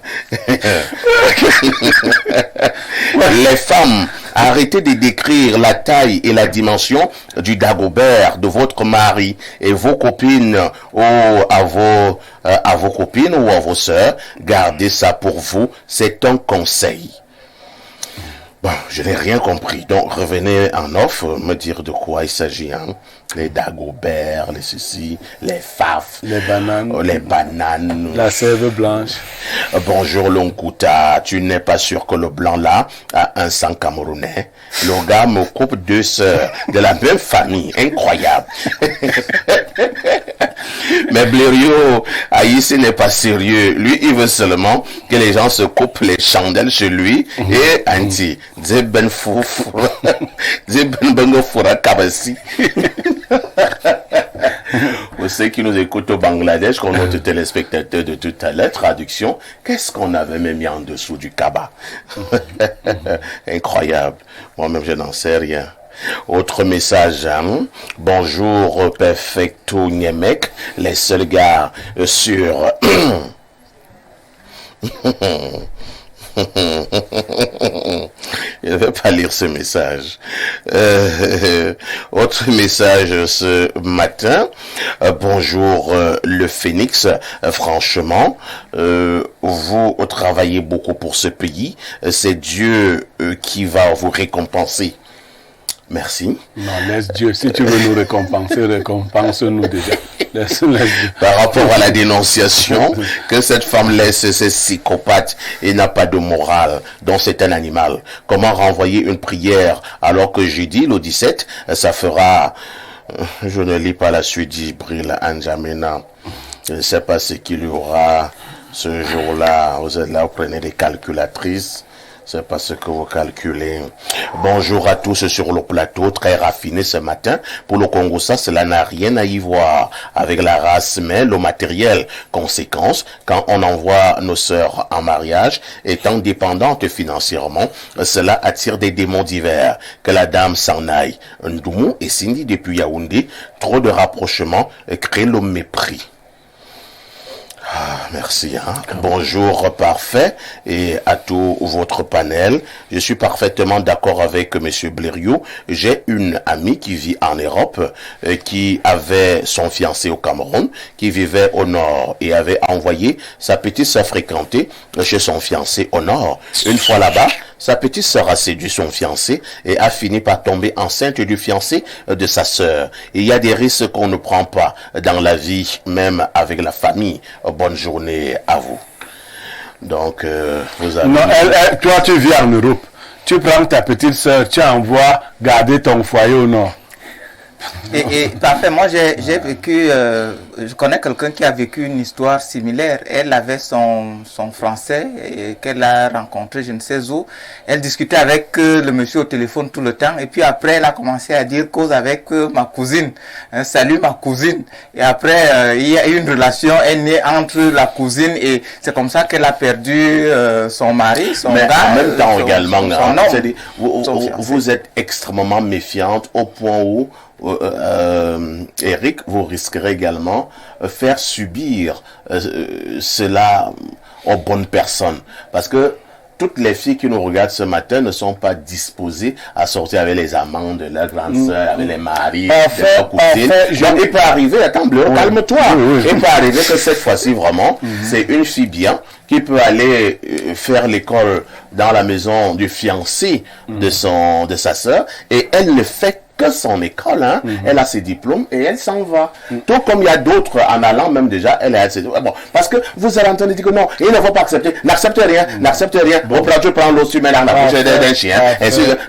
Les femmes, arrêtez de décrire la taille et la dimension du dagobert de votre mari et vos copines ou à vos copines ou à vos sœurs. Gardez ça pour vous, c'est un conseil. Bon, je n'ai rien compris. Donc, revenez en off, me dire de quoi il s'agit, hein. Les dagoberts, les ceci, les faf,
les bananes,
la
sève blanche.
Bonjour Lonkuta, tu n'es pas sûr que le blanc là a un sang camerounais? Le gars me coupe deux sœurs de la même famille, incroyable. Mais Blériot, ici n'est pas sérieux. Lui, il veut seulement que les gens se coupent les chandelles chez lui et anti. Zeben foufou. Zeben bengo foura kabasi. Pour ceux qui nous écoutent au Bangladesh, comme notre téléspectateur de tout à l'heure, traduction, qu'est-ce qu'on avait même mis en dessous du kaba? Incroyable. Moi-même, je n'en sais rien. Autre message, hein? Bonjour, Perfecto Niemek, les seuls gars sur... Je ne vais pas lire ce message. Autre message ce matin. Bonjour le Phénix. Franchement, vous travaillez beaucoup pour ce pays. C'est Dieu qui va vous récompenser. Merci.
Non, laisse Dieu. Si tu veux nous récompenser, récompense-nous déjà. Laisse Dieu.
Par rapport à la dénonciation que cette femme laisse, c'est psychopathe et n'a pas de morale, donc c'est un animal. Comment renvoyer une prière alors que jeudi, le 17, ça fera... Je ne lis pas la suite d'Ibril Anjamena. Je ne sais pas ce qu'il y aura ce jour-là. Vous êtes là, vous prenez des calculatrices. C'est pas ce que vous calculez. Bonjour à tous sur le plateau, très raffiné ce matin. Pour le Congo, ça, cela n'a rien à y voir avec la race, mais le matériel. Conséquence, quand on envoie nos sœurs en mariage, étant dépendantes financièrement, cela attire des démons divers. Que la dame s'en aille. Ndoumou et Cindy depuis Yaoundé, trop de rapprochement crée le mépris. Ah, merci. Hein. Bonjour, parfait, et à tout votre panel. Je suis parfaitement d'accord avec Monsieur Blériot. J'ai une amie qui vit en Europe, qui avait son fiancé au Cameroun, qui vivait au nord et avait envoyé sa petite sœur fréquenter chez son fiancé au nord. Une fois là-bas, sa petite sœur a séduit son fiancé et a fini par tomber enceinte du fiancé de sa sœur. Il y a des risques qu'on ne prend pas dans la vie, même avec la famille. Bonne journée à vous. Donc, vous avez...
Non, toi, tu vis en Europe. Tu prends ta petite sœur, tu envoies garder ton foyer au nord.
Et parfait, moi j'ai vécu, je connais quelqu'un qui a vécu une histoire similaire. Elle avait son français qu'elle a rencontré je ne sais où. Elle discutait avec le monsieur au téléphone tout le temps et puis après elle a commencé à dire cause avec ma cousine. Salut ma cousine. Et après il y a eu une relation est née entre la cousine et c'est comme ça qu'elle a perdu son mari, son
Mais
gars.
en même temps également,
son
vous êtes extrêmement méfiante au point où Eric, vous risquerez également faire subir cela aux bonnes personnes. Parce que toutes les filles qui nous regardent ce matin ne sont pas disposées à sortir avec les amants de leur grande sœur, avec les maris, de leur cousine. Donc, il peut arriver, attends, Bleu, calme-toi. Il peut arriver que cette fois-ci, vraiment, c'est une fille bien qui peut aller faire l'école dans la maison du fiancé de sa sœur et elle ne fait que son école, hein, elle a ses diplômes et elle s'en va. Tout comme il y a d'autres en allant même déjà, elle a ses diplômes. Bon, parce que vous allez entendre dire que non, il ne faut pas accepter, n'accepte rien, n'accepte rien. Bon, tu prends l'autre, tu mets dans la bouche d'un chien.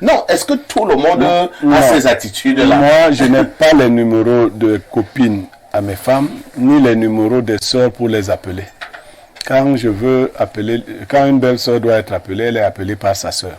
Non, est-ce que tout le monde a ces attitudes-là?
Moi, je n'ai pas les numéros de copines à mes femmes, ni les numéros des sœurs pour les appeler. Quand je veux appeler, quand une belle sœur doit être appelée, elle est appelée par sa sœur.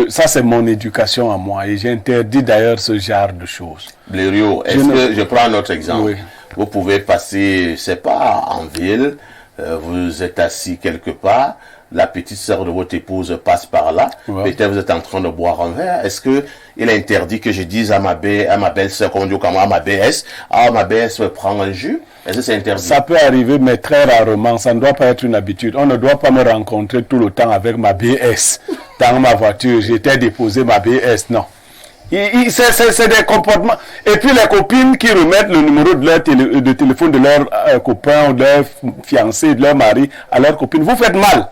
Ça, c'est mon éducation à moi et j'interdis d'ailleurs ce genre de choses.
Blériot, je prends un autre exemple. Oui. Vous pouvez passer, c'est pas en ville, vous êtes assis quelque part, la petite sœur de votre épouse passe par là, peut-être vous êtes en train de boire un verre. Est-ce que il est interdit que je dise à ma belle-sœur, comme on dit comment, à ma BS, ma BS prend un jus? Est-ce que c'est interdit?
Ça peut arriver, mais très rarement. Ça ne doit pas être une habitude. On ne doit pas me rencontrer tout le temps avec ma BS dans ma voiture. J'étais déposé ma BS, non. C'est des comportements. Et puis les copines qui remettent le numéro de téléphone de leur copain, de leur fiancé, de leur mari à leur copine. Vous faites mal.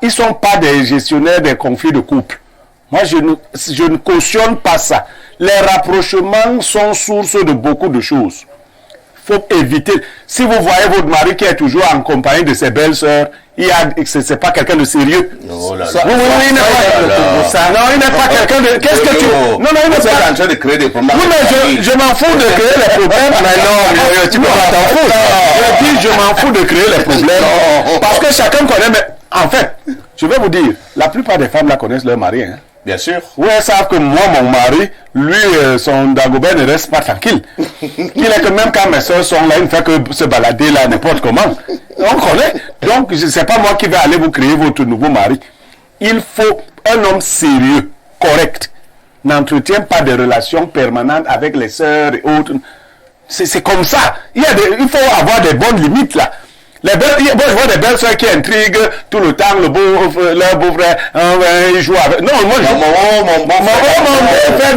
Ils ne sont pas des gestionnaires des conflits de couple. Moi, je ne cautionne pas ça. Les rapprochements sont source de beaucoup de choses. Il faut éviter. Si vous voyez votre mari qui est toujours en compagnie de ses belles-sœurs, c'est pas quelqu'un de sérieux.
Oh là là.
Oui, il n'est pas. Non, il n'est pas quelqu'un de. Qu'est-ce que tu. Non, il n'est pas.
En train de créer des problèmes.
Oui, mais je m'en fous de créer les problèmes. Mais non, tu peux pas t'en foutre. Je dis, je m'en fous de créer les problèmes. Parce que chacun connaît. Mais en fait, je vais vous dire, la plupart des femmes là connaissent leur mari. Hein.
Bien sûr.
Oui, elles savent que moi, mon mari, lui, son Dagobert ne reste pas tranquille. Il est que même quand mes soeurs sont là, il ne fait que se balader là n'importe comment. On connaît. Donc, ce n'est pas moi qui vais aller vous créer votre nouveau mari. Il faut un homme sérieux, correct. N'entretient pas de relations permanentes avec les sœurs et autres. C'est comme ça. Il faut avoir des bonnes limites là. Je vois des belles soeurs qui intriguent tout le temps, leur beau-frère, ils jouent avec. Non, moi, mon beau-frère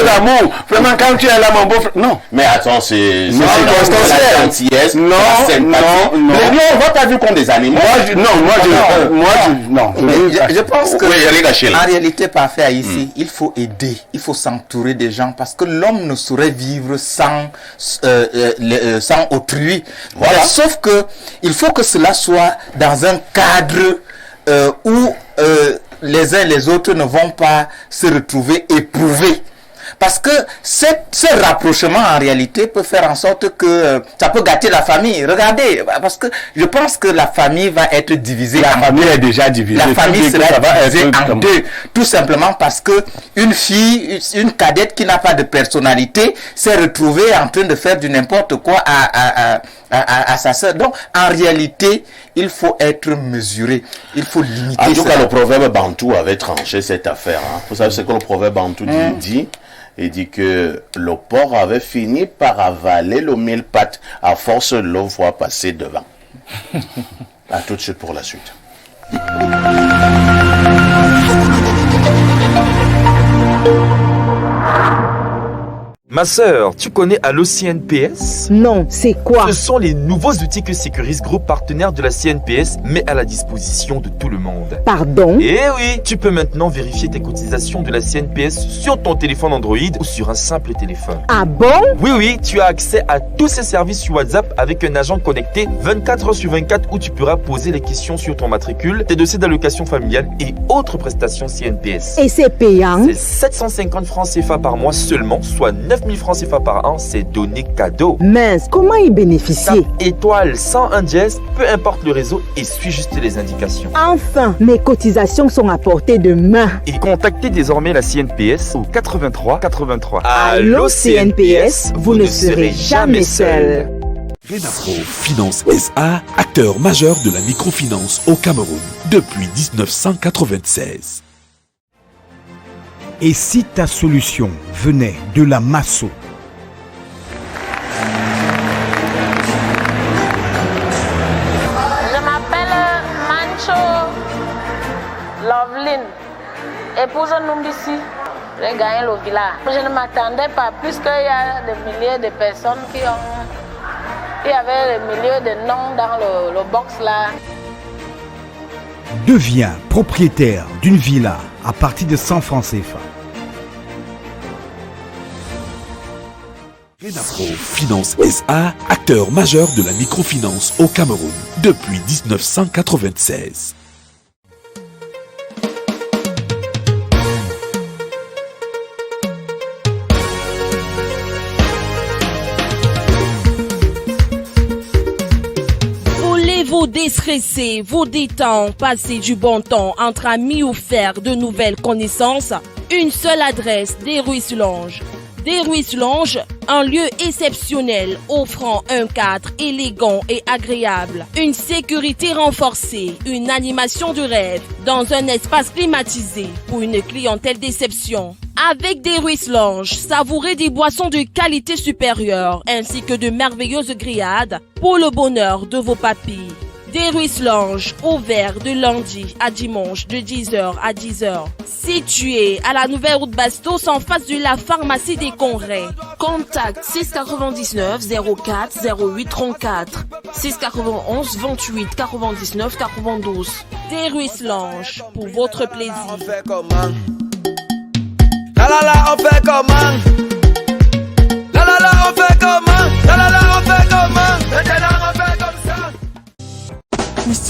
d'amour. Vraiment, quand tu es là, mon beau-frère. Non.
Mais attends, c'est
la
gentillesse.
Non.
Mais nous, on voit pas vu comme des animaux.
Je pense que,
oui,
en réalité, parfait ici, il faut aider, il faut s'entourer des gens parce que l'homme ne saurait vivre sans autrui. Voilà. Sauf que il faut que cela soit dans un cadre où les uns et les autres ne vont pas se retrouver éprouvés. Parce que ce rapprochement en réalité peut faire en sorte que ça peut gâter la famille. Regardez, parce que je pense que la famille va être divisée.
La famille est déjà divisée.
La famille sera divisée en deux. Tout simplement parce que une fille, une cadette qui n'a pas de personnalité s'est retrouvée en train de faire du n'importe quoi à sa sœur. Donc, en réalité, il faut être mesuré. Il faut limiter.
En tout cas, le proverbe bantou avait tranché cette affaire. Hein. Vous savez ce que le proverbe bantou dit? Il dit que le porc avait fini par avaler le mille pattes à force de le voir passer devant. À tout de suite pour la suite.
Ma sœur, tu connais Allo CNPS?
Non, c'est quoi?
Ce sont les nouveaux outils que Securis Group, partenaire de la CNPS, met à la disposition de tout le monde.
Pardon?
Eh oui, tu peux maintenant vérifier tes cotisations de la CNPS sur ton téléphone Android ou sur un simple téléphone.
Ah bon?
Oui, tu as accès à tous ces services sur WhatsApp avec un agent connecté 24 h sur 24 où tu pourras poser les questions sur ton matricule, tes dossiers d'allocation familiale et autres prestations CNPS.
Et c'est payant?
C'est 750 francs CFA par mois seulement, soit 9 000 francs CFA par an, c'est donné cadeau.
Mince, comment y bénéficier?
Étoile 101 dièse, peu importe le réseau et suis juste les indications.
Enfin, mes cotisations sont à portée de main.
Et contactez désormais la CNPS au 83 83.
Allô CNPS, vous ne serez jamais seul.
Renapro Finance SA, acteur majeur de la microfinance au Cameroun depuis 1996.
Et si ta solution venait de la Masso?
Je m'appelle Mancho Loveline, épouse Numbisi. J'ai gagné le village. Je ne m'attendais pas, puisqu'il y a des milliers de personnes qui avaient des milliers de noms dans le box là.
Deviens propriétaire d'une villa à partir de 100 francs CFA.
Renapro Finance SA, acteur majeur de la microfinance au Cameroun depuis 1996.
Vous déstresser, vous détendre, passer du bon temps entre amis ou faire de nouvelles connaissances, une seule adresse, Des Ruisses Lounge. Des Ruisses Lounge, un lieu exceptionnel offrant un cadre élégant et agréable, une sécurité renforcée, une animation de rêve dans un espace climatisé pour une clientèle d'exception. Avec Des Ruisses Lounge, savourez des boissons de qualité supérieure ainsi que de merveilleuses grillades pour le bonheur de vos papilles. Des Ruisses Lounge, ouvert de lundi à dimanche de 10h à 10h. Situé à la nouvelle route Bastos en face de la pharmacie des Congrès. Contact 699 04 08 34 691 28 99 92. Des Ruisses Lounge, pour votre plaisir.
La la la, on fait comment? La la la, on fait comment? La la la, on fait comment? Maintenant on fait comme ça.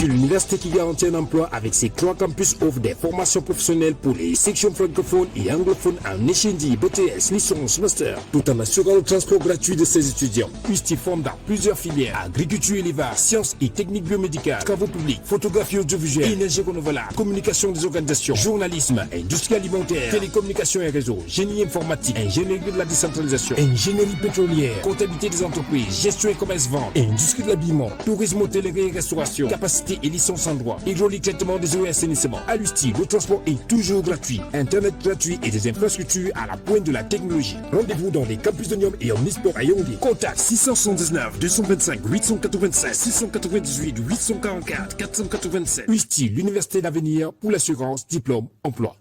USTI, l'université qui garantit un emploi avec ses 3 campus offre des formations professionnelles pour les sections francophones et anglophones en échindi, BTS, licence, master, tout en assurant le transport gratuit de ses étudiants. USTI forme dans plusieurs filières, agriculture et élevage, sciences et techniques biomédicales, travaux publics, photographie audiovisuelle, énergie renouvelable, communication des organisations, journalisme, industrie alimentaire, télécommunications et réseaux, génie informatique, ingénierie de la décentralisation, ingénierie pétrolière, comptabilité des entreprises, gestion et commerce-vente, industrie de l'habillement, tourisme, hôtellerie et restauration, capacité et licence en droit, hydraulique, traitement des eaux et assainissement. À l'USTI, le transport est toujours gratuit, internet gratuit et des infrastructures à la pointe de la technologie. Rendez-vous dans les campus de Niom et Omnisport à Yaoundé. Contact 679 225 896 698 844 487. USTI, l'université d'avenir pour l'assurance, diplôme, emploi.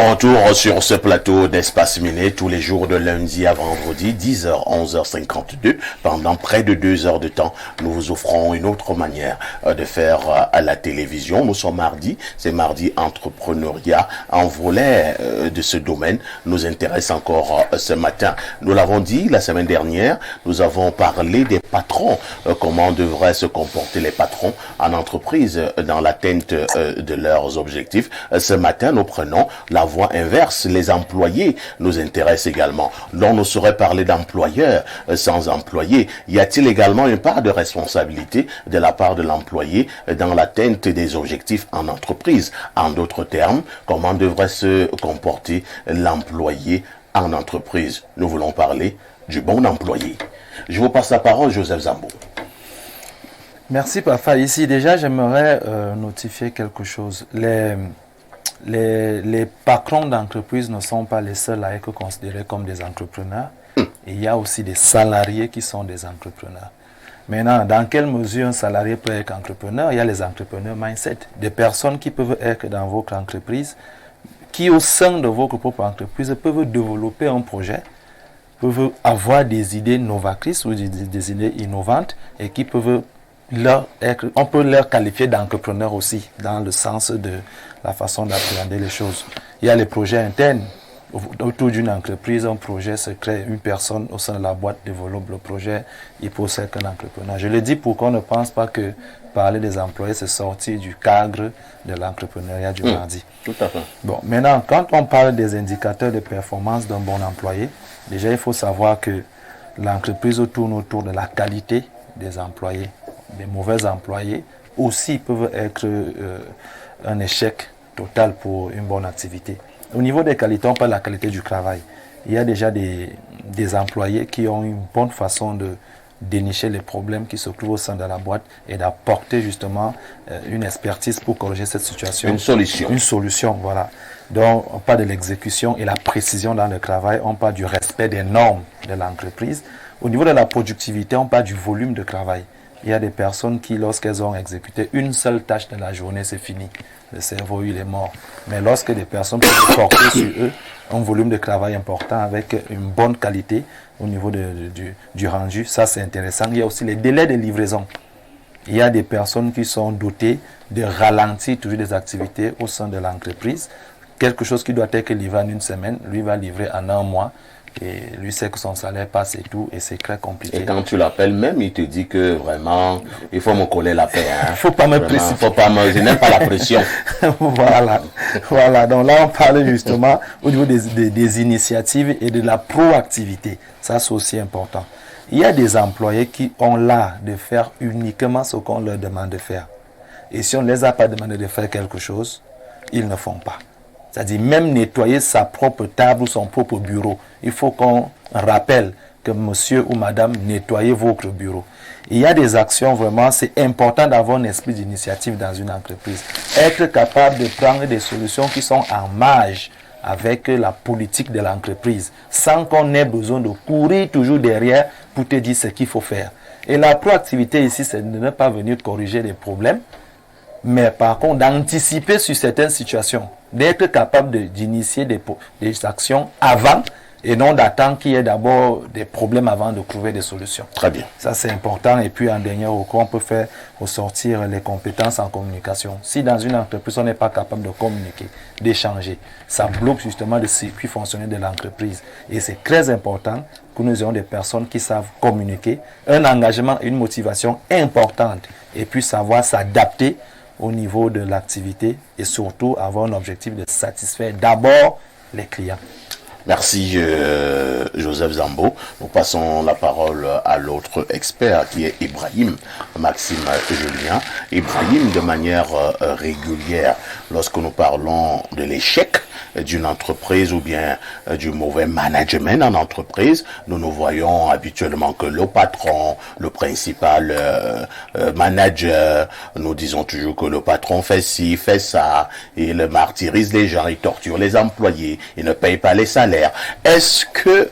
Retour sur ce plateau d'Espace Miné tous les jours de lundi à vendredi, 10h, 11h52. Pendant près de 2 heures de temps, nous vous offrons une autre manière de faire à la télévision. Nous sommes mardi, c'est mardi entrepreneuriat. Un volet de ce domaine nous intéresse encore ce matin. Nous l'avons dit la semaine dernière, nous avons parlé des patrons, comment devraient se comporter les patrons en entreprise dans l'atteinte de leurs objectifs. Ce matin, nous prenons la voie inverse, les employés nous intéressent également. Donc, nous saurait parler d'employeurs sans employés. Y a-t-il également une part de responsabilité de la part de l'employé dans l'atteinte des objectifs en entreprise? En d'autres termes, comment devrait se comporter l'employé en entreprise? Nous voulons parler du bon employé. Je vous passe la parole, Joseph Zambo.
Merci, Papa. Ici, déjà, j'aimerais notifier quelque chose. Les patrons d'entreprise ne sont pas les seuls à être considérés comme des entrepreneurs. Et il y a aussi des salariés qui sont des entrepreneurs. Maintenant, dans quelle mesure un salarié peut être entrepreneur? Il y a les entrepreneurs mindset, des personnes qui peuvent être dans votre entreprise, qui au sein de votre propre entreprise peuvent développer un projet, peuvent avoir des idées novatrices ou des idées innovantes et qui peuvent on peut leur qualifier d'entrepreneurs aussi, dans le sens de la façon d'appréhender les choses. Il y a les projets internes. Autour d'une entreprise, un projet se crée, une personne au sein de la boîte développe le projet, il peut être qu'un entrepreneur. Je le dis pour qu'on ne pense pas que parler des employés, c'est sortir du cadre de l'entrepreneuriat du mardi.
Tout à fait.
Bon, maintenant, quand on parle des indicateurs de performance d'un bon employé, déjà il faut savoir que l'entreprise tourne autour de la qualité des employés. Des mauvais employés aussi peuvent être un échec total pour une bonne activité. Au niveau des qualités, on parle de la qualité du travail. Il y a déjà des employés qui ont une bonne façon de dénicher les problèmes qui se trouvent au sein de la boîte et d'apporter justement une expertise pour corriger cette situation.
Une solution.
Une solution, voilà. Donc, on parle de l'exécution et la précision dans le travail, on parle du respect des normes de l'entreprise. Au niveau de la productivité, on parle du volume de travail. Il y a des personnes qui, lorsqu'elles ont exécuté une seule tâche de la journée, c'est fini. Le cerveau, il est mort. Mais lorsque des personnes peuvent porter sur eux un volume de travail important avec une bonne qualité au niveau du rendu, ça c'est intéressant. Il y a aussi les délais de livraison. il y a des personnes qui sont dotées de ralentir toujours des activités au sein de l'entreprise. Quelque chose qui doit être livré en une semaine, lui va livrer en un mois. Et lui sait que son salaire passe et tout, et c'est très compliqué.
Et quand tu l'appelles même, il te dit que vraiment, il faut me coller la paix. Il
ne faut pas me précipiter.
Je n'aime pas la pression.
Voilà. Donc là, on parle justement au niveau des initiatives et de la proactivité. Ça, c'est aussi important. Il y a des employés qui ont l'art de faire uniquement ce qu'on leur demande de faire. Et si on ne les a pas demandé de faire quelque chose, ils ne font pas. C'est-à-dire même nettoyer sa propre table ou son propre bureau. Il faut qu'on rappelle que monsieur ou madame, nettoyez votre bureau. Il y a des actions vraiment, c'est important d'avoir un esprit d'initiative dans une entreprise. Être capable de prendre des solutions qui sont en marge avec la politique de l'entreprise, sans qu'on ait besoin de courir toujours derrière pour te dire ce qu'il faut faire. Et la proactivité ici, c'est de ne pas venir corriger les problèmes, mais par contre d'anticiper sur certaines situations, d'être capable d'initier des actions avant et non d'attendre qu'il y ait d'abord des problèmes avant de trouver des solutions.
Très bien.
Ça c'est important. Et puis en dernier recours, on peut faire ressortir les compétences en communication. Si dans une entreprise on n'est pas capable de communiquer, d'échanger, ça bloque justement le circuit fonctionnel de l'entreprise. Et c'est très important que nous ayons des personnes qui savent communiquer, un engagement, une motivation importante et puis savoir s'adapter au niveau de l'activité et surtout avoir un objectif de satisfaire d'abord les clients.
Merci Joseph Zambo. Nous passons la parole à l'autre expert qui est Ibrahim Maxime Julien. Ibrahim, de manière régulière, lorsque nous parlons de l'échec d'une entreprise ou bien du mauvais management en entreprise, nous voyons habituellement que le patron, le principal manager, nous disons toujours que le patron fait ci, fait ça, il martyrise les gens, il torture les employés, il ne paye pas les salaires. Est-ce que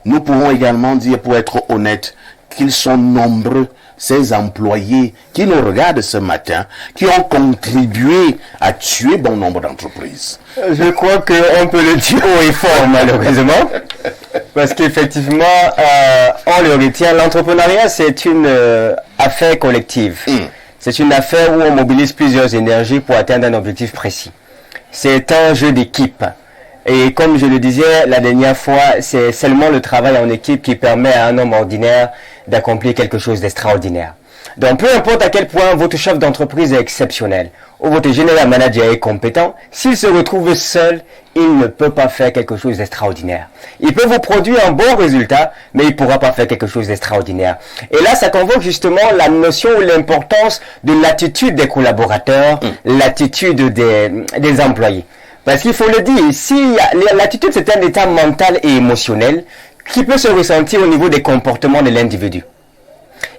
nous pouvons également dire, pour être honnête, qu'ils sont nombreux, ces employés qui nous regardent ce matin, qui ont contribué à tuer bon nombre d'entreprises?
Je crois qu'on peut le dire haut et fort, malheureusement, parce qu'effectivement, on le retient, l'entrepreneuriat, c'est une affaire collective. C'est une affaire où on mobilise plusieurs énergies pour atteindre un objectif précis. C'est un jeu d'équipe. Et comme je le disais la dernière fois, c'est seulement le travail en équipe qui permet à un homme ordinaire d'accomplir quelque chose d'extraordinaire. Donc peu importe à quel point votre chef d'entreprise est exceptionnel ou votre général manager est compétent, s'il se retrouve seul, il ne peut pas faire quelque chose d'extraordinaire. Il peut vous produire un bon résultat, mais il ne pourra pas faire quelque chose d'extraordinaire. Et là, ça convoque justement la notion ou l'importance de l'attitude des collaborateurs, l'attitude des employés. Parce qu'il faut le dire, si l'attitude c'est un état mental et émotionnel qui peut se ressentir au niveau des comportements de l'individu.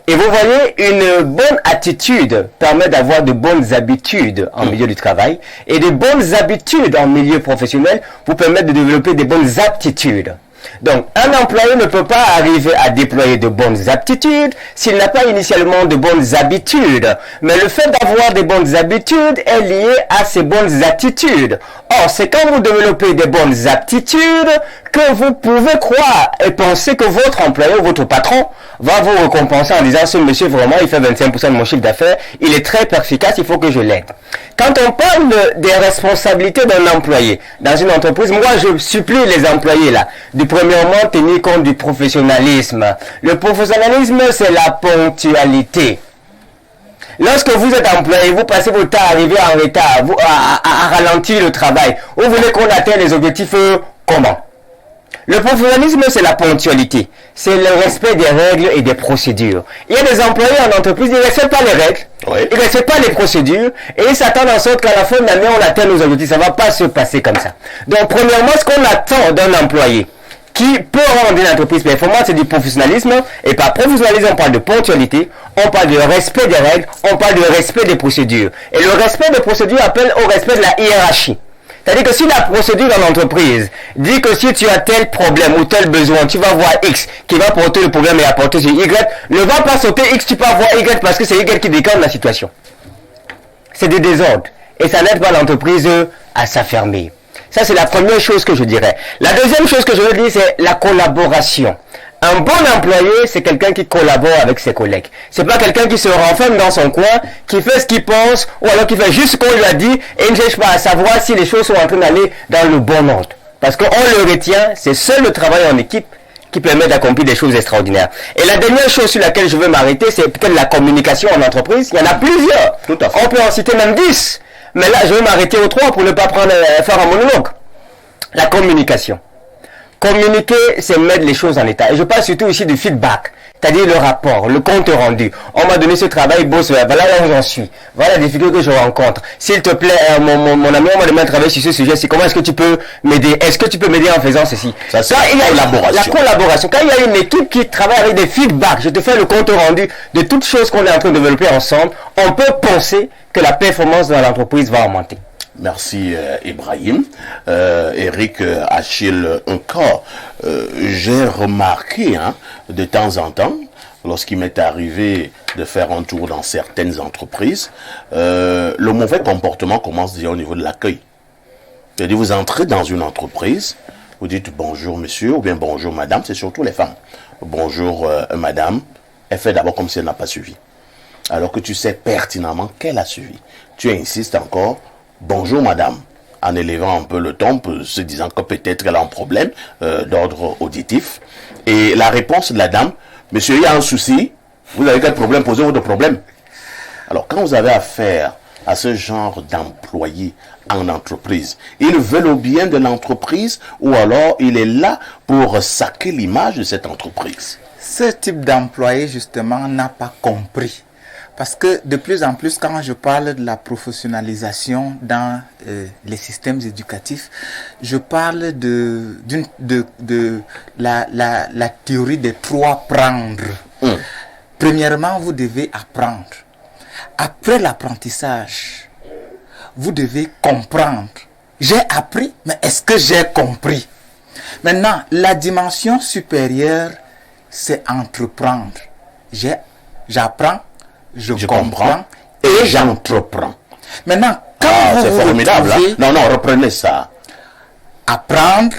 Et vous voyez, une bonne attitude permet d'avoir de bonnes habitudes en milieu du travail et de bonnes habitudes en milieu professionnel vous permettent de développer des bonnes aptitudes. Donc, un employé ne peut pas arriver à déployer de bonnes aptitudes s'il n'a pas initialement de bonnes habitudes. Mais le fait d'avoir des bonnes habitudes est lié à ces bonnes attitudes. Or, c'est quand vous développez des bonnes aptitudes que vous pouvez croire et penser que votre employé ou votre patron va vous récompenser en disant « Ce monsieur, vraiment, il fait 25% de mon chiffre d'affaires, il est très perspicace, il faut que je l'aide. » Quand on parle des responsabilités d'un employé dans une entreprise, moi, je supplie les employés là, de premièrement tenir compte du professionnalisme. Le professionnalisme, c'est la ponctualité. Lorsque vous êtes employé, vous passez votre temps à arriver en retard, à ralentir le travail. Vous voulez qu'on atteigne les objectifs comment? Le professionnalisme, c'est la ponctualité. C'est le respect des règles et des procédures. Il y a des employés en entreprise, ils ne respectent pas les règles, ils ne respectent pas les procédures, et ils s'attendent en sorte qu'à la fin de l'année, on atteigne nos objectifs. Ça ne va pas se passer comme ça. Donc, premièrement, ce qu'on attend d'un employé qui peut rendre une entreprise performante, c'est du professionnalisme. Et par professionnalisme, on parle de ponctualité, on parle de respect des règles, on parle de respect des procédures. Et le respect des procédures appelle au respect de la hiérarchie. C'est-à-dire que si la procédure dans l'entreprise dit que si tu as tel problème ou tel besoin, tu vas voir X qui va porter le problème et apporter sur Y, ne va pas sauter X, tu peux voir Y parce que c'est Y qui décante la situation. C'est des désordres. Et ça n'aide pas l'entreprise à s'affermir. Ça, c'est la première chose que je dirais. La deuxième chose que je veux dire, c'est la collaboration. Un bon employé, c'est quelqu'un qui collabore avec ses collègues. C'est pas quelqu'un qui se renferme dans son coin, qui fait ce qu'il pense, ou alors qui fait juste ce qu'on lui a dit et ne cherche pas à savoir si les choses sont en train d'aller dans le bon ordre. Parce qu'on le retient, c'est seul le travail en équipe qui permet d'accomplir des choses extraordinaires. Et la dernière chose sur laquelle je veux m'arrêter, c'est peut-être la communication en entreprise. Il y en a plusieurs.
Tout à fait.
On peut en citer même 10. Mais là, je vais m'arrêter aux 3 pour ne pas faire un monologue. La communication. Communiquer, c'est mettre les choses en état. Et je parle surtout ici du feedback, c'est-à-dire le rapport, le compte rendu. On m'a donné ce travail, boss, voilà là où j'en suis. Voilà les difficultés que je rencontre. S'il te plaît, mon ami, on m'a demandé de travailler sur ce sujet. C'est comment est-ce que tu peux m'aider? Est-ce que tu peux m'aider en faisant ceci?
Ça, il y a la
collaboration. Quand il y a une équipe qui travaille avec des feedbacks, je te fais le compte rendu de toutes choses qu'on est en train de développer ensemble, on peut penser que la performance dans l'entreprise va augmenter.
Merci Ibrahim. Eric Achille encore. J'ai remarqué de temps en temps, lorsqu'il m'est arrivé de faire un tour dans certaines entreprises, le mauvais comportement commence déjà au niveau de l'accueil. C'est-à-dire vous entrez dans une entreprise, vous dites bonjour monsieur ou bien bonjour madame, c'est surtout les femmes. Bonjour madame, elle fait d'abord comme si elle n'a pas suivi. Alors que tu sais pertinemment qu'elle a suivi. Tu insistes encore. Bonjour madame, en élevant un peu le ton, se disant que peut-être elle a un problème d'ordre auditif. Et la réponse de la dame, monsieur, il y a un souci, vous avez quel problème, posez votre problème. Alors quand vous avez affaire à ce genre d'employés en entreprise, ils veulent au bien de l'entreprise ou alors il est là pour saquer l'image de cette entreprise.
Ce type d'employé justement n'a pas compris. Parce que de plus en plus, quand je parle de la professionnalisation dans les systèmes éducatifs, je parle de la théorie des 3 prendre. Premièrement, vous devez apprendre. Après l'apprentissage, vous devez comprendre. J'ai appris, mais est-ce que j'ai compris? Maintenant, la dimension supérieure, c'est entreprendre. J'apprends. Je comprends
et j'entreprends.
Maintenant, quand vous
c'est formidable. Non, reprenez ça.
Apprendre,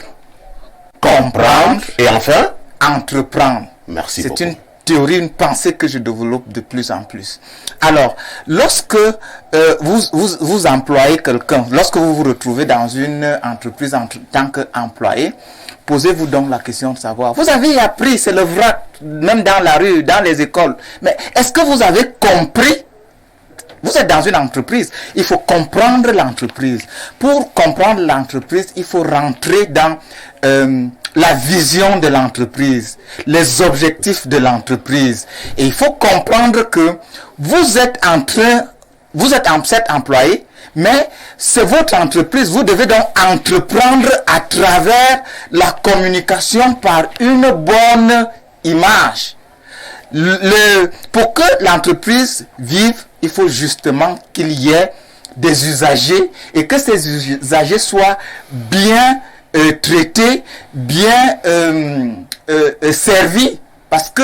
comprendre
et enfin
entreprendre.
Merci beaucoup.
C'est une théorie, une pensée que je développe de plus en plus. Alors, lorsque vous employez quelqu'un, lorsque vous vous retrouvez dans une entreprise en tant qu'employé, posez-vous donc la question de savoir, vous avez appris, c'est le vrac, même dans la rue, dans les écoles, mais est-ce que vous avez compris? Vous êtes dans une entreprise, il faut comprendre l'entreprise. Pour comprendre l'entreprise, il faut rentrer dans la vision de l'entreprise, les objectifs de l'entreprise. Et il faut comprendre que vous êtes cet employé, mais c'est votre entreprise. Vous devez donc entreprendre à travers la communication par une bonne image. Pour que l'entreprise vive, il faut justement qu'il y ait des usagers et que ces usagers soient bien traités, bien servis. Parce que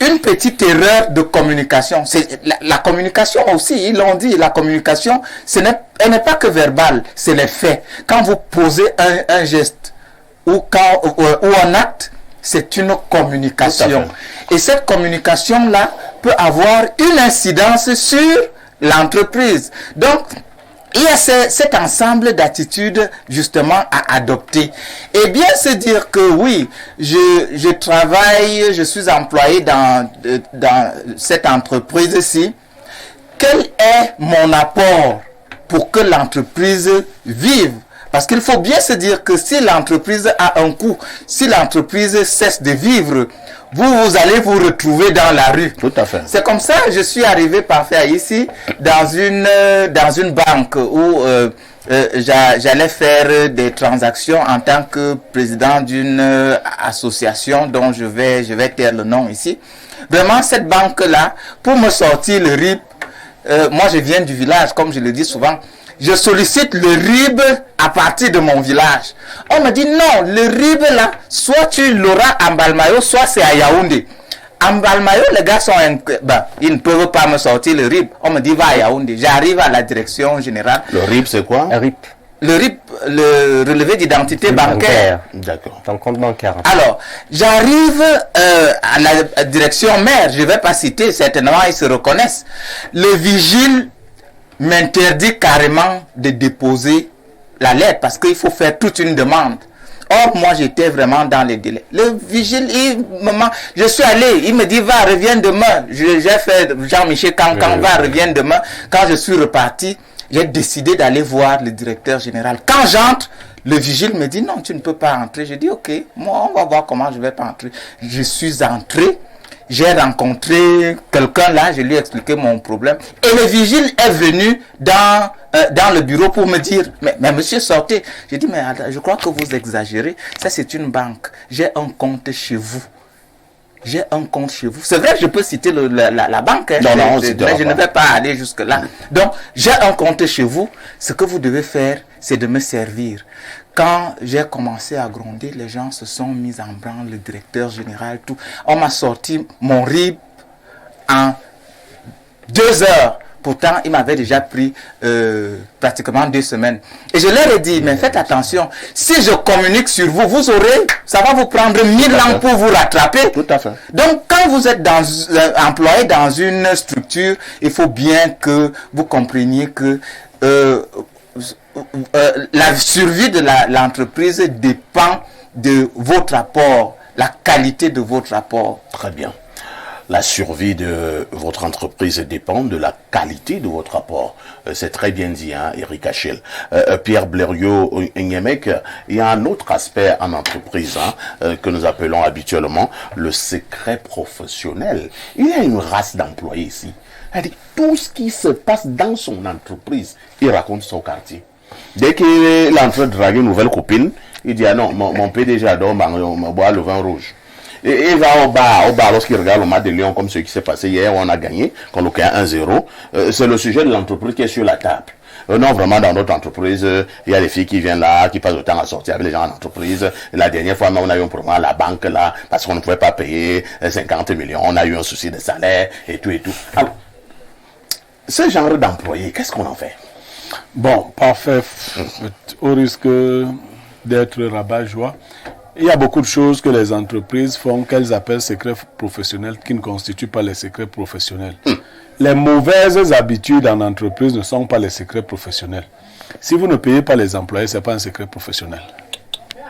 une petite erreur de communication, c'est la communication aussi, ils l'ont dit, la communication, elle n'est pas que verbale, c'est les faits. Quand vous posez un geste ou un acte, c'est une communication. Et cette communication-là peut avoir une incidence sur l'entreprise. Donc, il y a cet ensemble d'attitudes justement à adopter. Et bien se dire que oui, je travaille, je suis employé dans cette entreprise-ci. Quel est mon apport pour que l'entreprise vive? Parce qu'il faut bien se dire que si l'entreprise a un coût, si l'entreprise cesse de vivre, vous allez vous retrouver dans la rue.
Tout à fait.
C'est comme ça que je suis arrivé parfait ici, dans une banque où j'allais faire des transactions en tant que président d'une association dont je vais taire le nom ici. Vraiment, cette banque-là, pour me sortir le RIB, moi je viens du village, comme je le dis souvent, je sollicite le RIB à partir de mon village. On me dit non, le RIB là, soit tu l'auras à Mbalmayo, soit c'est à Yaoundé. À Mbalmayo, les gars ils ne peuvent pas me sortir le RIB. On me dit va à Yaoundé. J'arrive à la direction générale.
Le RIB c'est quoi?
RIB.
le RIB, le relevé d'identité bancaire.
D'accord. Ton compte bancaire.
Alors, j'arrive à la direction maire, je ne vais pas citer, certainement ils se reconnaissent. Le vigile m'interdit carrément de déposer la lettre parce qu'il faut faire toute une demande. Or, moi, j'étais vraiment dans les délais. Le vigile, je suis allé, il me dit, va, reviens demain. J'ai fait Jean-Michel Cancan, va, reviens demain. Quand je suis reparti, j'ai décidé d'aller voir le directeur général. Quand j'entre, le vigile me dit, non, tu ne peux pas entrer. Je dis, ok, moi, on va voir comment je vais pas entrer. Je suis entré. J'ai rencontré quelqu'un là, je lui ai expliqué mon problème. Et le vigile est venu dans le bureau pour me dire, mais monsieur, sortez. J'ai dit, mais je crois que vous exagérez. Ça, c'est une banque. J'ai un compte chez vous. J'ai un compte chez vous. C'est vrai que je peux citer la banque. Hein,
non,
mais je ne vais pas aller jusque-là. Donc, j'ai un compte chez vous. Ce que vous devez faire, c'est de me servir. Quand j'ai commencé à gronder, les gens se sont mis en branle, le directeur général, tout. On m'a sorti mon RIB en 2 heures. Pourtant, il m'avait déjà pris pratiquement 2 semaines. Et je leur ai dit, mais faites attention, si je communique sur vous, vous aurez, ça va vous prendre 1000 ans pour vous rattraper.
Tout à fait.
Donc, quand vous êtes employé dans une structure, il faut bien que vous compreniez que la survie de l'entreprise dépend de votre apport, la qualité de votre apport.
Très bien. La survie de votre entreprise dépend de la qualité de votre apport. C'est très bien dit, hein, Eric Achel. Pierre Blériot-Nyemek, il y a un autre aspect en entreprise que nous appelons habituellement le secret professionnel. Il y a une race d'employés ici. Tout ce qui se passe dans son entreprise, il raconte son quartier. Dès qu'il est en train de draguer une nouvelle copine, il dit, ah non, mon PDG adore boire le vin rouge. Et il va au bar lorsqu'il regarde le match de Lyon comme ce qui s'est passé hier, on a gagné, qu'on a 1-0. C'est le sujet de l'entreprise qui est sur la table. Non, vraiment, dans notre entreprise, il y a des filles qui viennent là, qui passent le temps à sortir avec les gens en entreprise. La dernière fois, on a eu un problème à la banque là, parce qu'on ne pouvait pas payer 50 millions. On a eu un souci de salaire et tout et tout. Alors, ce genre d'employé, qu'est-ce qu'on en fait?
Bon, parfait. Au risque d'être rabat-joie, il y a beaucoup de choses que les entreprises font qu'elles appellent secrets professionnels qui ne constituent pas les secrets professionnels. Les mauvaises habitudes en entreprise ne sont pas les secrets professionnels. Si vous ne payez pas les employés, ce n'est pas un secret professionnel.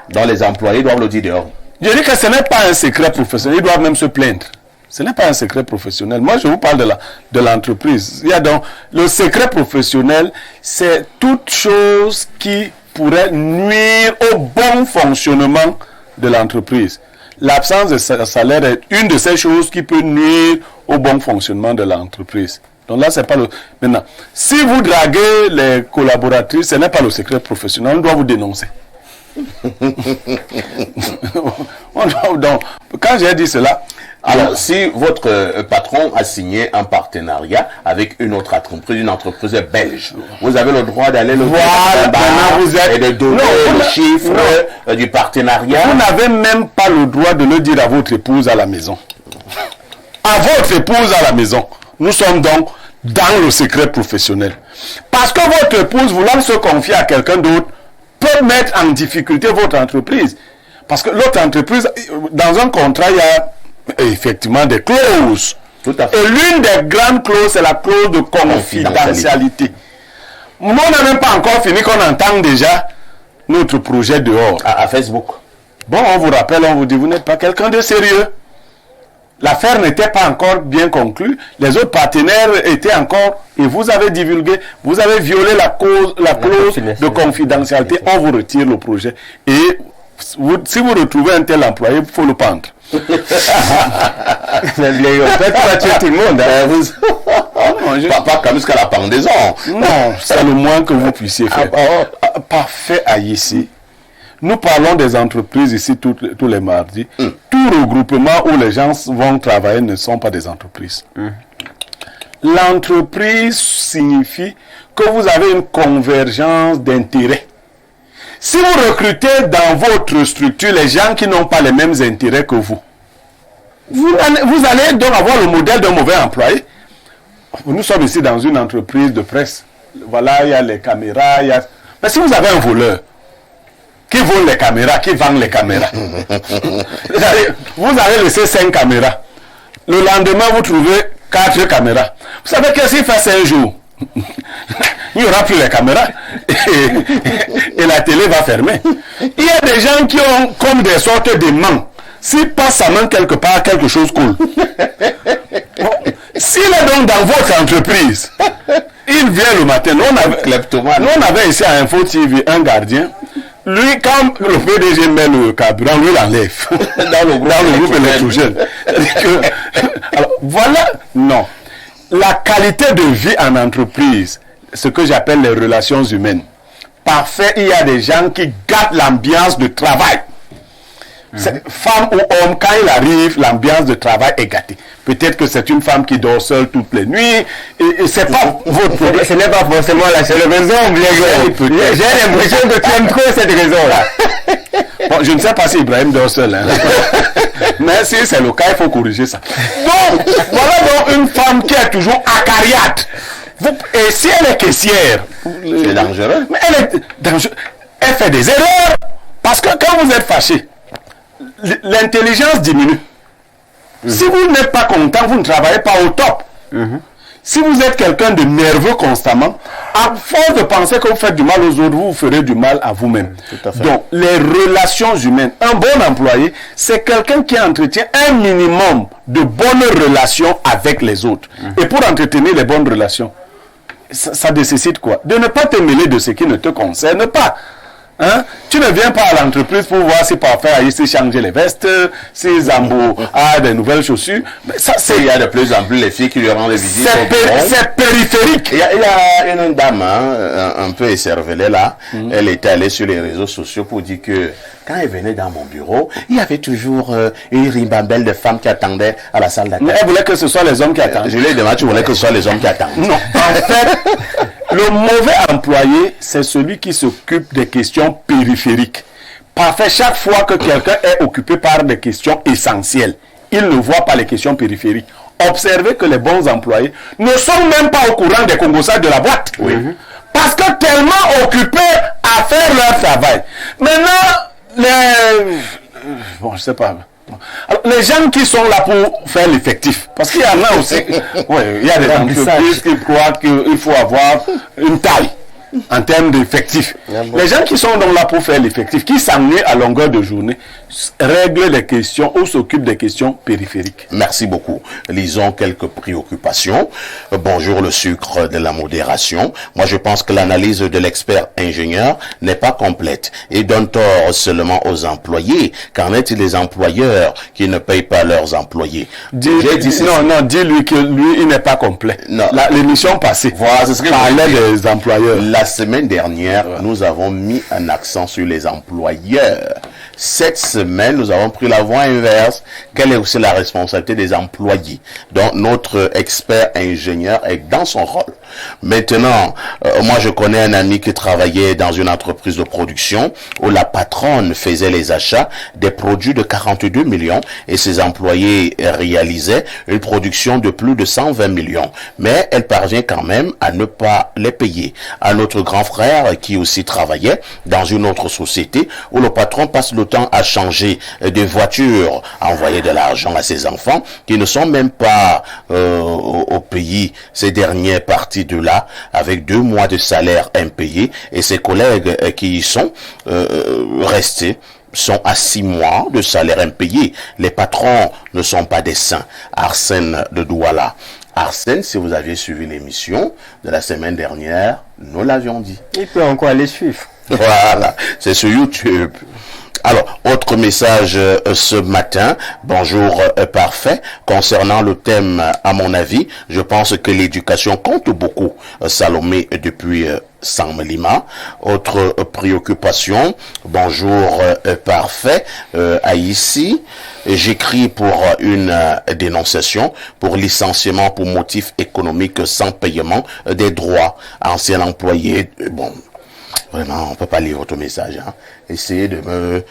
Donc les employés doivent le dire dehors.
Je dis que ce n'est pas un secret professionnel, ils doivent même se plaindre. Ce n'est pas un secret professionnel. Moi, je vous parle de l'entreprise. Il y a donc le secret professionnel, c'est toute chose qui pourrait nuire au bon fonctionnement de l'entreprise. L'absence de salaire est une de ces choses qui peut nuire au bon fonctionnement de l'entreprise. Donc là, c'est pas le... Maintenant, si vous draguez les collaboratrices, ce n'est pas le secret professionnel, on doit vous dénoncer. Donc, quand j'ai dit cela...
Alors, si votre patron a signé un partenariat avec une autre entreprise, une entreprise belge, vous avez le droit d'aller le voir et de donner le chiffre du partenariat.
Vous n'avez même pas le droit de le dire à votre épouse à la maison. À votre épouse à la maison. Nous sommes donc dans le secret professionnel. Parce que votre épouse, voulant se confier à quelqu'un d'autre, peut mettre en difficulté votre entreprise. Parce que l'autre entreprise, dans un contrat, il y a effectivement des clauses.
Tout à fait.
Et l'une des grandes clauses, c'est la clause de confidentialité. Nous, on n'a même pas encore fini qu'on entend déjà notre projet dehors.
À Facebook.
Bon, on vous rappelle, on vous dit, vous n'êtes pas quelqu'un de sérieux. L'affaire n'était pas encore bien conclue. Les autres partenaires étaient encore... Et vous avez divulgué, vous avez violé la clause de confidentialité. On vous retire le projet. Et si vous retrouvez un tel employé, il faut le pendre.
Tout le monde.
Pas comme jusqu'à la pendaison.
Non, c'est le moins que vous puissiez faire. Parfait à ici. Nous parlons des entreprises ici tous les mardis. Tout regroupement où les gens vont travailler ne sont pas des entreprises. L'entreprise signifie que vous avez une convergence d'intérêts. Si vous recrutez dans votre structure les gens qui n'ont pas les mêmes intérêts que vous, vous allez donc avoir le modèle d'un mauvais employé. Nous sommes ici dans une entreprise de presse. Voilà, il y a les caméras, Mais si vous avez un voleur qui vole les caméras, qui vend les caméras, vous avez laissé 5 caméras. Le lendemain, vous trouvez 4 caméras. Vous savez qu'est-ce qu'il fait 5 jours? Il n'y aura plus les caméras et la télé va fermer. Il y a des gens qui ont comme des sortes d'aimants. S'il passe sa main quelque part, quelque chose coule. S'il est donc dans votre entreprise, il vient le matin. Nous, on avait ici à Info TV un gardien. Lui, quand le PDG met le carburant, lui l'enlève dans le groupe électrogène. Alors, voilà, non. La qualité de vie en entreprise, ce que j'appelle les relations humaines. Parfait, il y a des gens qui gâtent l'ambiance de travail. Femme ou homme, quand il arrive, l'ambiance de travail est gâtée. Peut-être que c'est une femme qui dort seule toutes les nuits, et c'est pas votre problème.
Ce n'est pas forcément la seule raison. J'ai l'impression que tu aimes trop cette raison-là.
Bon, je ne sais pas si Ibrahim dort seul. Hein. Mais si c'est le cas, il faut corriger ça. Donc, voilà donc une femme qui est toujours acariate. Et si elle est caissière,
c'est dangereux.
Mais elle est dangereuse. Elle fait des erreurs. Parce que quand vous êtes fâché, l'intelligence diminue. Si vous n'êtes pas content, vous ne travaillez pas au top. Si vous êtes quelqu'un de nerveux constamment, à force de penser que vous faites du mal aux autres, vous ferez du mal à vous-même. Donc, les relations humaines, un bon employé, c'est quelqu'un qui entretient un minimum de bonnes relations avec les autres. Et pour entretenir les bonnes relations, ça nécessite quoi? De ne pas te mêler de ce qui ne te concerne pas. Hein? Tu ne viens pas à l'entreprise pour voir si Parfait a ici changer les vestes, si Zambo a des nouvelles chaussures. Mais ça, il y a de plus en plus les filles qui lui rendent des visites. C'est périphérique.
Il y a une dame un peu écervelée là. Elle était allée sur les réseaux sociaux pour dire que quand elle venait dans mon bureau, il y avait toujours une ribambelle de femmes qui attendaient à la salle d'attente.
Mais elle voulait que ce soit les hommes qui attendent.
Je lui ai demandé, tu voulais que ce soit les hommes qui attendent.
Non, en fait, le mauvais employé, c'est celui qui s'occupe des questions périphériques. Parfait, chaque fois que quelqu'un est occupé par des questions essentielles, il ne voit pas les questions périphériques. Observez que les bons employés ne sont même pas au courant des congossages de la boîte. Oui. Parce que tellement occupés à faire leur travail. Maintenant, bon, je sais pas. Alors, les gens qui sont là pour faire l'effectif, parce qu'il y en a aussi, il y a des entreprises qui croient qu'il faut avoir une taille en termes d'effectifs. Les gens qui sont donc là pour faire l'effectif, qui s'ennuient à longueur de journée, règlent les questions ou s'occupent des questions périphériques.
Merci beaucoup. Lisons quelques préoccupations. Bonjour le sucre de la modération. Moi je pense que l'analyse de l'expert ingénieur n'est pas complète et donne tort seulement aux employés. Qu'en est-il des employeurs qui ne payent pas leurs employés?
Dis-lui que lui il n'est pas complet. L'émission passée,
voilà, c'est ce que
parlait des employeurs.
La semaine dernière, nous avons mis un accent sur les employeurs. Cette semaine, nous avons pris la voie inverse. Quelle est aussi la responsabilité des employés? Donc, notre expert ingénieur est dans son rôle. Maintenant, moi, je connais un ami qui travaillait dans une entreprise de production où la patronne faisait les achats des produits de 42 millions et ses employés réalisaient une production de plus de 120 millions. Mais elle parvient quand même à ne pas les payer. Un autre grand frère qui aussi travaillait dans une autre société où le patron passe le temps à changer de voiture, à envoyer de l'argent à ses enfants qui ne sont même pas au pays. Ces derniers partis de là avec 2 mois de salaire impayé et ses collègues qui y sont restés sont à 6 mois de salaire impayé. Les patrons ne sont pas des saints. Arsène de Douala. Arsène, si vous aviez suivi l'émission de la semaine dernière, nous l'avions dit.
Il peut encore aller suivre.
Voilà, c'est sur YouTube. Alors, autre message ce matin. Bonjour, parfait. Concernant le thème, à mon avis, je pense que l'éducation compte beaucoup. Salomé depuis Sam Lima. Autre préoccupation. Bonjour, parfait. Ici, j'écris pour une dénonciation pour licenciement pour motif économique sans paiement des droits. Ancien employé. Bon. Vraiment, on ne peut pas lire votre message. Hein. Essayez de me...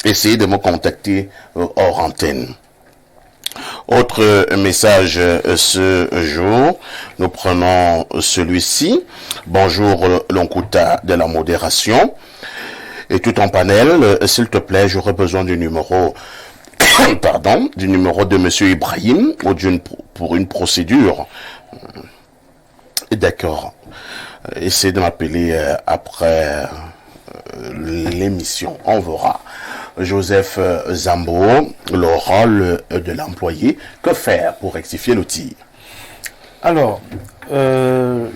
Essayez de me contacter hors antenne. Autre message ce jour, nous prenons celui-ci. Bonjour Lonkuta de la modération. Et tout en panel, s'il te plaît, j'aurais besoin du numéro, du numéro de Monsieur Ibrahim ou pour une procédure. D'accord. Essayez de m'appeler après l'émission. On verra. Joseph Zambo, le rôle de l'employé. Que faire pour rectifier le tir?
Alors, le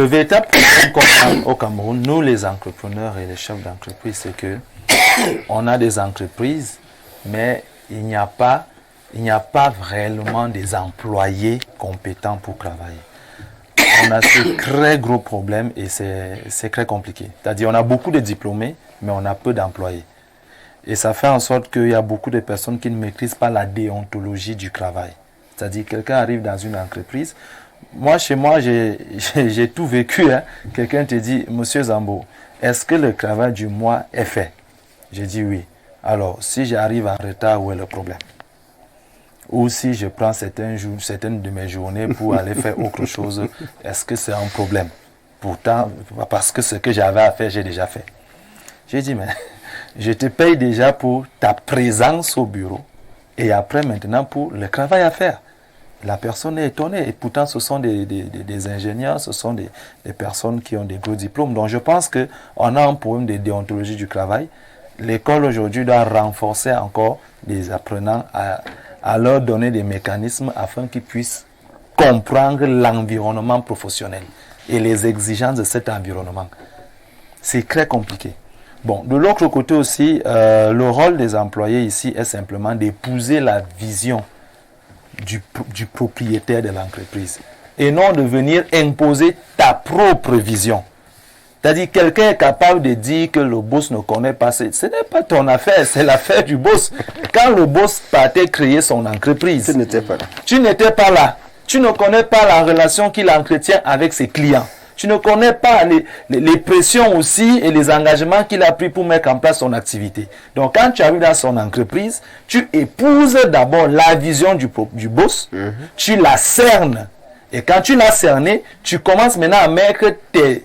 véritable problème au Cameroun, nous les entrepreneurs et les chefs d'entreprise, c'est que on a des entreprises, mais il n'y a pas réellement des employés compétents pour travailler. On a ce très gros problème et c'est très compliqué. C'est-à-dire on a beaucoup de diplômés, mais on a peu d'employés. Et ça fait en sorte qu'il y a beaucoup de personnes qui ne maîtrisent pas la déontologie du travail. C'est-à-dire quelqu'un arrive dans une entreprise. Moi, chez moi, j'ai tout vécu. Hein. Quelqu'un te dit, Monsieur Zambo, est-ce que le travail du mois est fait? J'ai dit oui. Alors, si j'arrive en retard, où est le problème? Ou si je prends certaines de mes journées pour aller faire autre chose, est-ce que c'est un problème? Pourtant, parce que ce que j'avais à faire, j'ai déjà fait. J'ai dit, mais je te paye déjà pour ta présence au bureau et après maintenant pour le travail à faire. La personne est étonnée et pourtant ce sont des ingénieurs, ce sont des personnes qui ont des gros diplômes. Donc je pense qu'on a un problème de déontologie du travail. L'école aujourd'hui doit renforcer encore les apprenants à leur donner des mécanismes afin qu'ils puissent comprendre l'environnement professionnel et les exigences de cet environnement. C'est très compliqué. Bon, de l'autre côté aussi, le rôle des employés ici est simplement d'épouser la vision du propriétaire de l'entreprise et non de venir imposer ta propre vision. C'est-à-dire quelqu'un est capable de dire que le boss ne connaît pas, ce n'est pas ton affaire, c'est l'affaire du boss. Quand le boss partait créer son entreprise, tu n'étais pas là. Tu n'étais pas là. Tu ne connais pas la relation qu'il entretient avec ses clients. Tu ne connais pas les pressions aussi et les engagements qu'il a pris pour mettre en place son activité. Donc quand tu arrives dans son entreprise, tu épouses d'abord la vision du boss, tu la cernes. Et quand tu l'as cerné, tu commences maintenant à mettre tes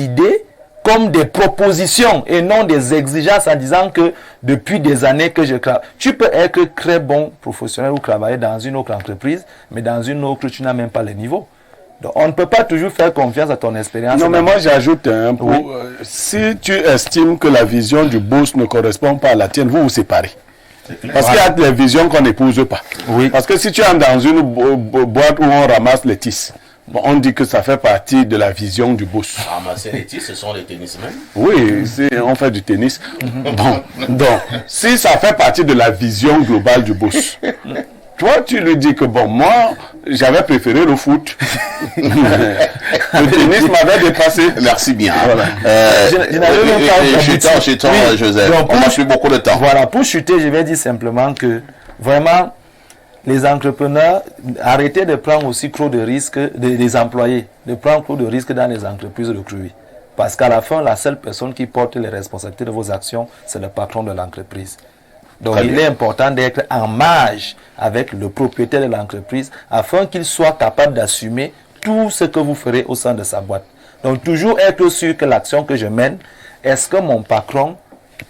idées comme des propositions et non des exigences en disant que depuis des années que je travaille. Tu peux être très bon professionnel ou travailler dans une autre entreprise, mais dans une autre, tu n'as même pas le niveau. Donc, on ne peut pas toujours faire confiance à ton expérience.
Non, mais moi j'ajoute un point. Oui. Si tu estimes que la vision du boss ne correspond pas à la tienne, vous vous séparez. Parce qu'il y a des visions qu'on n'épouse pas. Oui. Parce que si tu es dans une boîte où on ramasse les tisses, bon, on dit que ça fait partie de la vision du boss.
Ramasser les tisses, ce sont les tennismen?
Oui, on fait du tennis. Bon, donc, si ça fait partie de la vision globale du boss, toi, tu lui dis que bon, moi, j'avais préféré le foot. Le tennis m'avait dépassé.
Merci bien.
Voilà.
Chez toi, Joseph, on n'a plus beaucoup de temps.
Voilà, pour chuter, je vais dire simplement que vraiment, les entrepreneurs, arrêtez de prendre aussi trop de risques, des employés, de prendre trop de risques dans les entreprises recrues. Parce qu'à la fin, la seule personne qui porte les responsabilités de vos actions, c'est le patron de l'entreprise. Donc il est important d'être en marge avec le propriétaire de l'entreprise afin qu'il soit capable d'assumer tout ce que vous ferez au sein de sa boîte. Donc toujours être sûr que l'action que je mène, est-ce que mon patron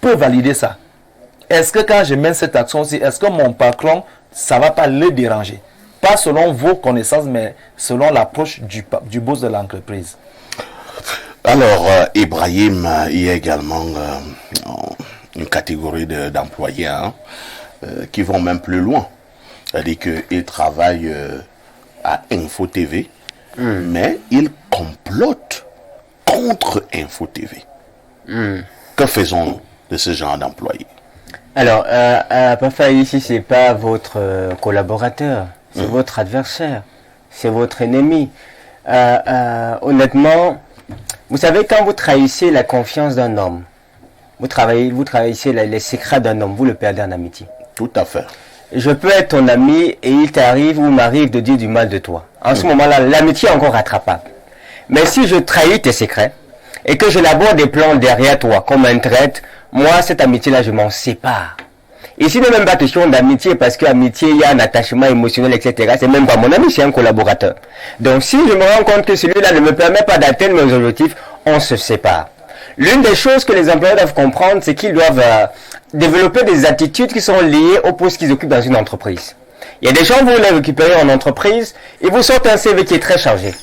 peut valider ça? Est-ce que quand je mène cette action-ci, est-ce que mon patron, ça ne va pas le déranger? Pas selon vos connaissances, mais selon l'approche du boss de l'entreprise.
Alors, Ibrahim, il y a également une catégorie d'employés qui vont même plus loin. C'est-à-dire qu'ils travaillent à Info TV, mais ils complotent contre Info TV. Que faisons-nous de ce genre d'employés?
Alors, parfois ici, ce n'est pas votre collaborateur, c'est votre adversaire, c'est votre ennemi. Honnêtement, vous savez, quand vous trahissez la confiance d'un homme, vous trahissez les secrets d'un homme, vous le perdez en amitié.
Tout à fait.
Je peux être ton ami et il t'arrive ou m'arrive de dire du mal de toi. En ce moment-là, l'amitié est encore rattrapable. Mais si je trahis tes secrets et que je l'aborde des plans derrière toi comme un traître, moi, cette amitié-là, je m'en sépare. Ici, il n'est même pas question d'amitié, parce qu'amitié, il y a un attachement émotionnel, etc. C'est même pas mon ami, c'est un collaborateur. Donc, si je me rends compte que celui-là ne me permet pas d'atteindre mes objectifs, on se sépare. L'une des choses que les employeurs doivent comprendre, c'est qu'ils doivent développer des attitudes qui sont liées au poste qu'ils occupent dans une entreprise. Il y a des gens, vous les récupérez en entreprise, et vous sortent un CV qui est très chargé.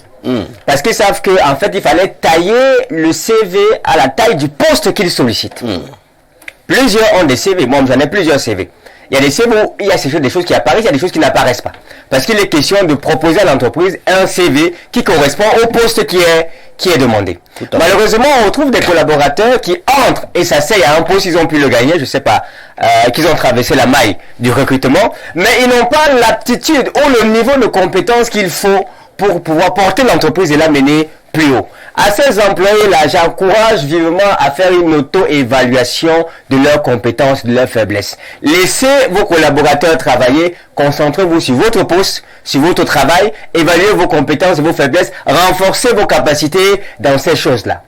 Parce qu'ils savent qu'en fait, il fallait tailler le CV à la taille du poste qu'ils sollicitent. Plusieurs ont des CV. Moi, j'en ai plusieurs CV. Il y a des CV où il y a des choses qui apparaissent, il y a des choses qui n'apparaissent pas. Parce qu'il est question de proposer à l'entreprise un CV qui correspond au poste qui est demandé. Malheureusement, on retrouve des collaborateurs qui entrent et s'asseyent à un poste, ils ont pu le gagner, je sais pas, qu'ils ont traversé la maille du recrutement, mais ils n'ont pas l'aptitude ou le niveau de compétence qu'il faut pour pouvoir porter l'entreprise et la mener plus haut. À ces employés-là, j'encourage vivement à faire une auto-évaluation de leurs compétences, de leurs faiblesses. Laissez vos collaborateurs travailler, concentrez-vous sur votre poste, sur votre travail, évaluez vos compétences et vos faiblesses, renforcez vos capacités dans ces choses-là.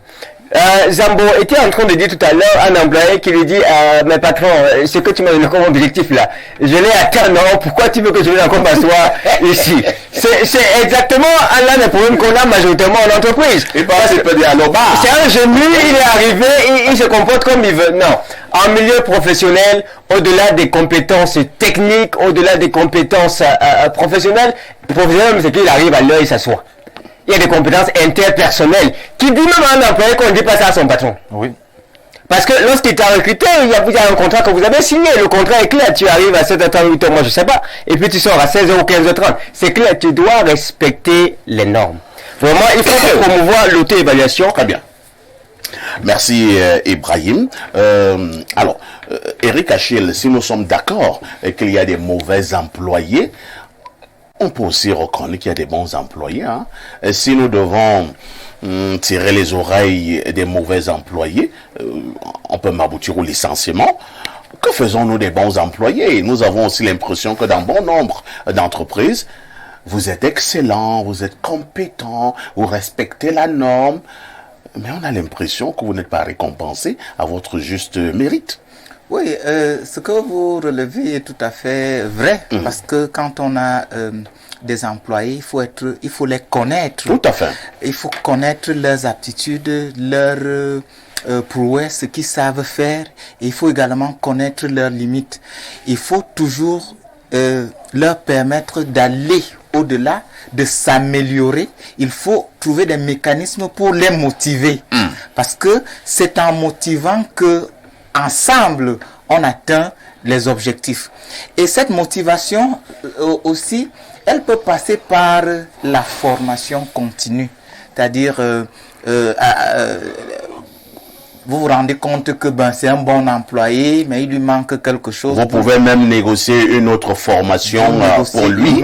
Zambo était en train de dire tout à l'heure un employé qui lui dit mais patron, ce que tu m'as donné comme objectif là, je l'ai atteint, non, pourquoi tu veux que je vienne encore m'asseoir ici? C'est exactement l'un des problèmes qu'on a majoritairement en entreprise. C'est un génie, il est arrivé, il se comporte comme il veut. Non, en milieu professionnel, au-delà des compétences techniques, au-delà des compétences professionnelles, c'est qu'il arrive à l'heure et s'assoit. Il y a des compétences interpersonnelles qui dit même à un employé qu'on ne dit pas ça à son patron.
Oui.
Parce que lorsqu'il t'a recruté, il y a un contrat que vous avez signé. Le contrat est clair. Tu arrives à 7h30, 8h, moi je sais pas. Et puis tu sors à 16h ou 15h30. C'est clair, tu dois respecter les normes. Vraiment, il faut promouvoir l'auto-évaluation.
Très bien. Merci Ibrahim. Alors, Eric Achille, si nous sommes d'accord qu'il y a des mauvais employés, on peut aussi reconnaître qu'il y a des bons employés. Hein. Si nous devons tirer les oreilles des mauvais employés, on peut m'aboutir au licenciement. Que faisons-nous des bons employés? Nous avons aussi l'impression que dans bon nombre d'entreprises, vous êtes excellent, vous êtes compétent, vous respectez la norme, mais on a l'impression que vous n'êtes pas récompensé à votre juste mérite.
Oui, ce que vous relevez est tout à fait vrai, parce que quand on a des employés, il faut les connaître.
Tout à fait.
Il faut connaître leurs aptitudes, leurs prouesses, ce qu'ils savent faire. Et il faut également connaître leurs limites. Il faut toujours leur permettre d'aller au-delà, de s'améliorer. Il faut trouver des mécanismes pour les motiver. Parce que c'est en motivant que ensemble, on atteint les objectifs. Et cette motivation aussi, elle peut passer par la formation continue. C'est-à-dire, vous vous rendez compte que c'est un bon employé, mais il lui manque quelque chose.
Vous pouvez même négocier une autre formation pour lui,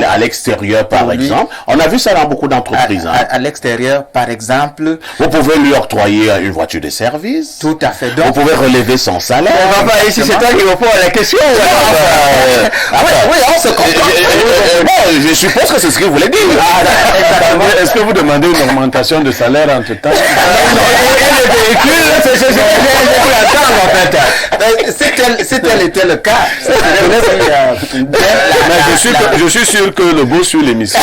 à l'extérieur par exemple. On a vu ça dans beaucoup d'entreprises.
À l'extérieur, par exemple.
Vous pouvez lui octroyer une voiture de service.
Tout à fait. Donc,
vous pouvez relever son salaire.
Ici, c'est toi qui réponds à la question.
Oui, on se comprend. Je suppose que c'est ce que vous voulez dire.
Est-ce que vous demandez une augmentation de salaire entre temps?
Si tel était le cas,
je suis sûr que le beau sur l'émission.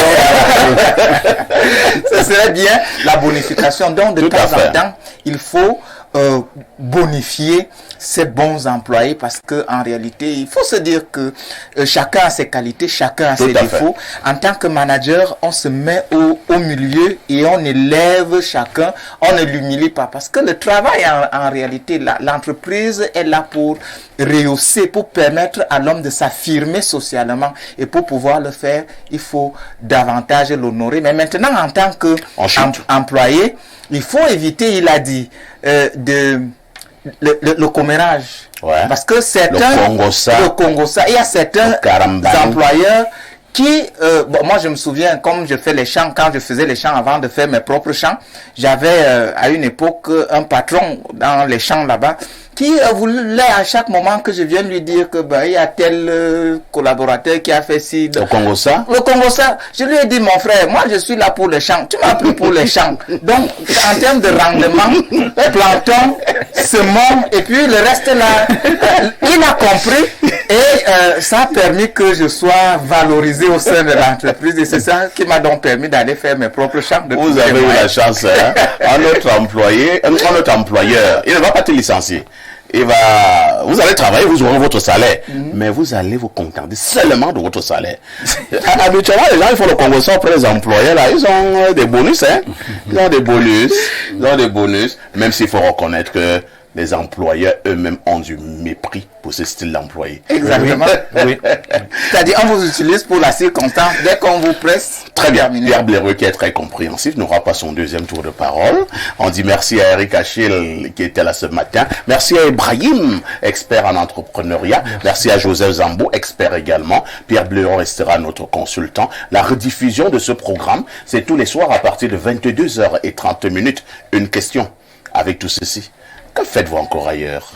Ce serait bien la bonification. Donc de temps en temps, il faut bonifier ces bons employés, parce que en réalité, il faut se dire que chacun a ses qualités, chacun a ses défauts. En tant que manager, on se met au milieu et on élève chacun, on ne l'humilie pas, parce que le travail en réalité, l'entreprise est là pour rehausser, pour permettre à l'homme de s'affirmer socialement, et pour pouvoir le faire, il faut davantage l'honorer. Mais maintenant, en tant qu'employé, il faut éviter, il a dit, le commérage.
Ouais.
Parce que certains,
le Congossa,
il y a certains employeurs qui, moi je me souviens, comme je fais les chants, quand je faisais les chants avant de faire mes propres chants, j'avais à une époque un patron dans les champs là-bas qui voulait à chaque moment que je vienne lui dire que il y a tel collaborateur qui a fait ci.
Le Congossa.
Je lui ai dit, mon frère, moi je suis là pour les champs, tu m'as pris pour les champs. Donc en termes de rendement, planton ce monde, et puis le reste là, il a compris, et ça a permis que je sois valorisé au sein de l'entreprise, et c'est ça qui m'a donc permis d'aller faire mes propres chambres de
Vous avez eu la chance, hein? Notre employeur, il ne va pas te licencier. Vous allez travailler, vous aurez votre salaire, mais vous allez vous contenter seulement de votre salaire. Habituellement, les gens, ils font le convention auprès des employés, là, ils ont des bonus, hein. Ils ont des bonus, même s'il faut reconnaître que les employeurs eux-mêmes ont du mépris pour ce style d'employé.
Exactement. Oui. C'est-à-dire, on vous utilise pour la circonstance dès qu'on vous presse.
Très bien. Pierre Blaireux, qui est très compréhensif, n'aura pas son deuxième tour de parole. On dit merci à Eric Achille, qui était là ce matin. Merci à Ibrahim, expert en entrepreneuriat. Merci à Joseph Zambo, expert également. Pierre Blaireux restera notre consultant. La rediffusion de ce programme, c'est tous les soirs à partir de 22h30. Une question avec tout ceci. Que faites-vous encore ailleurs?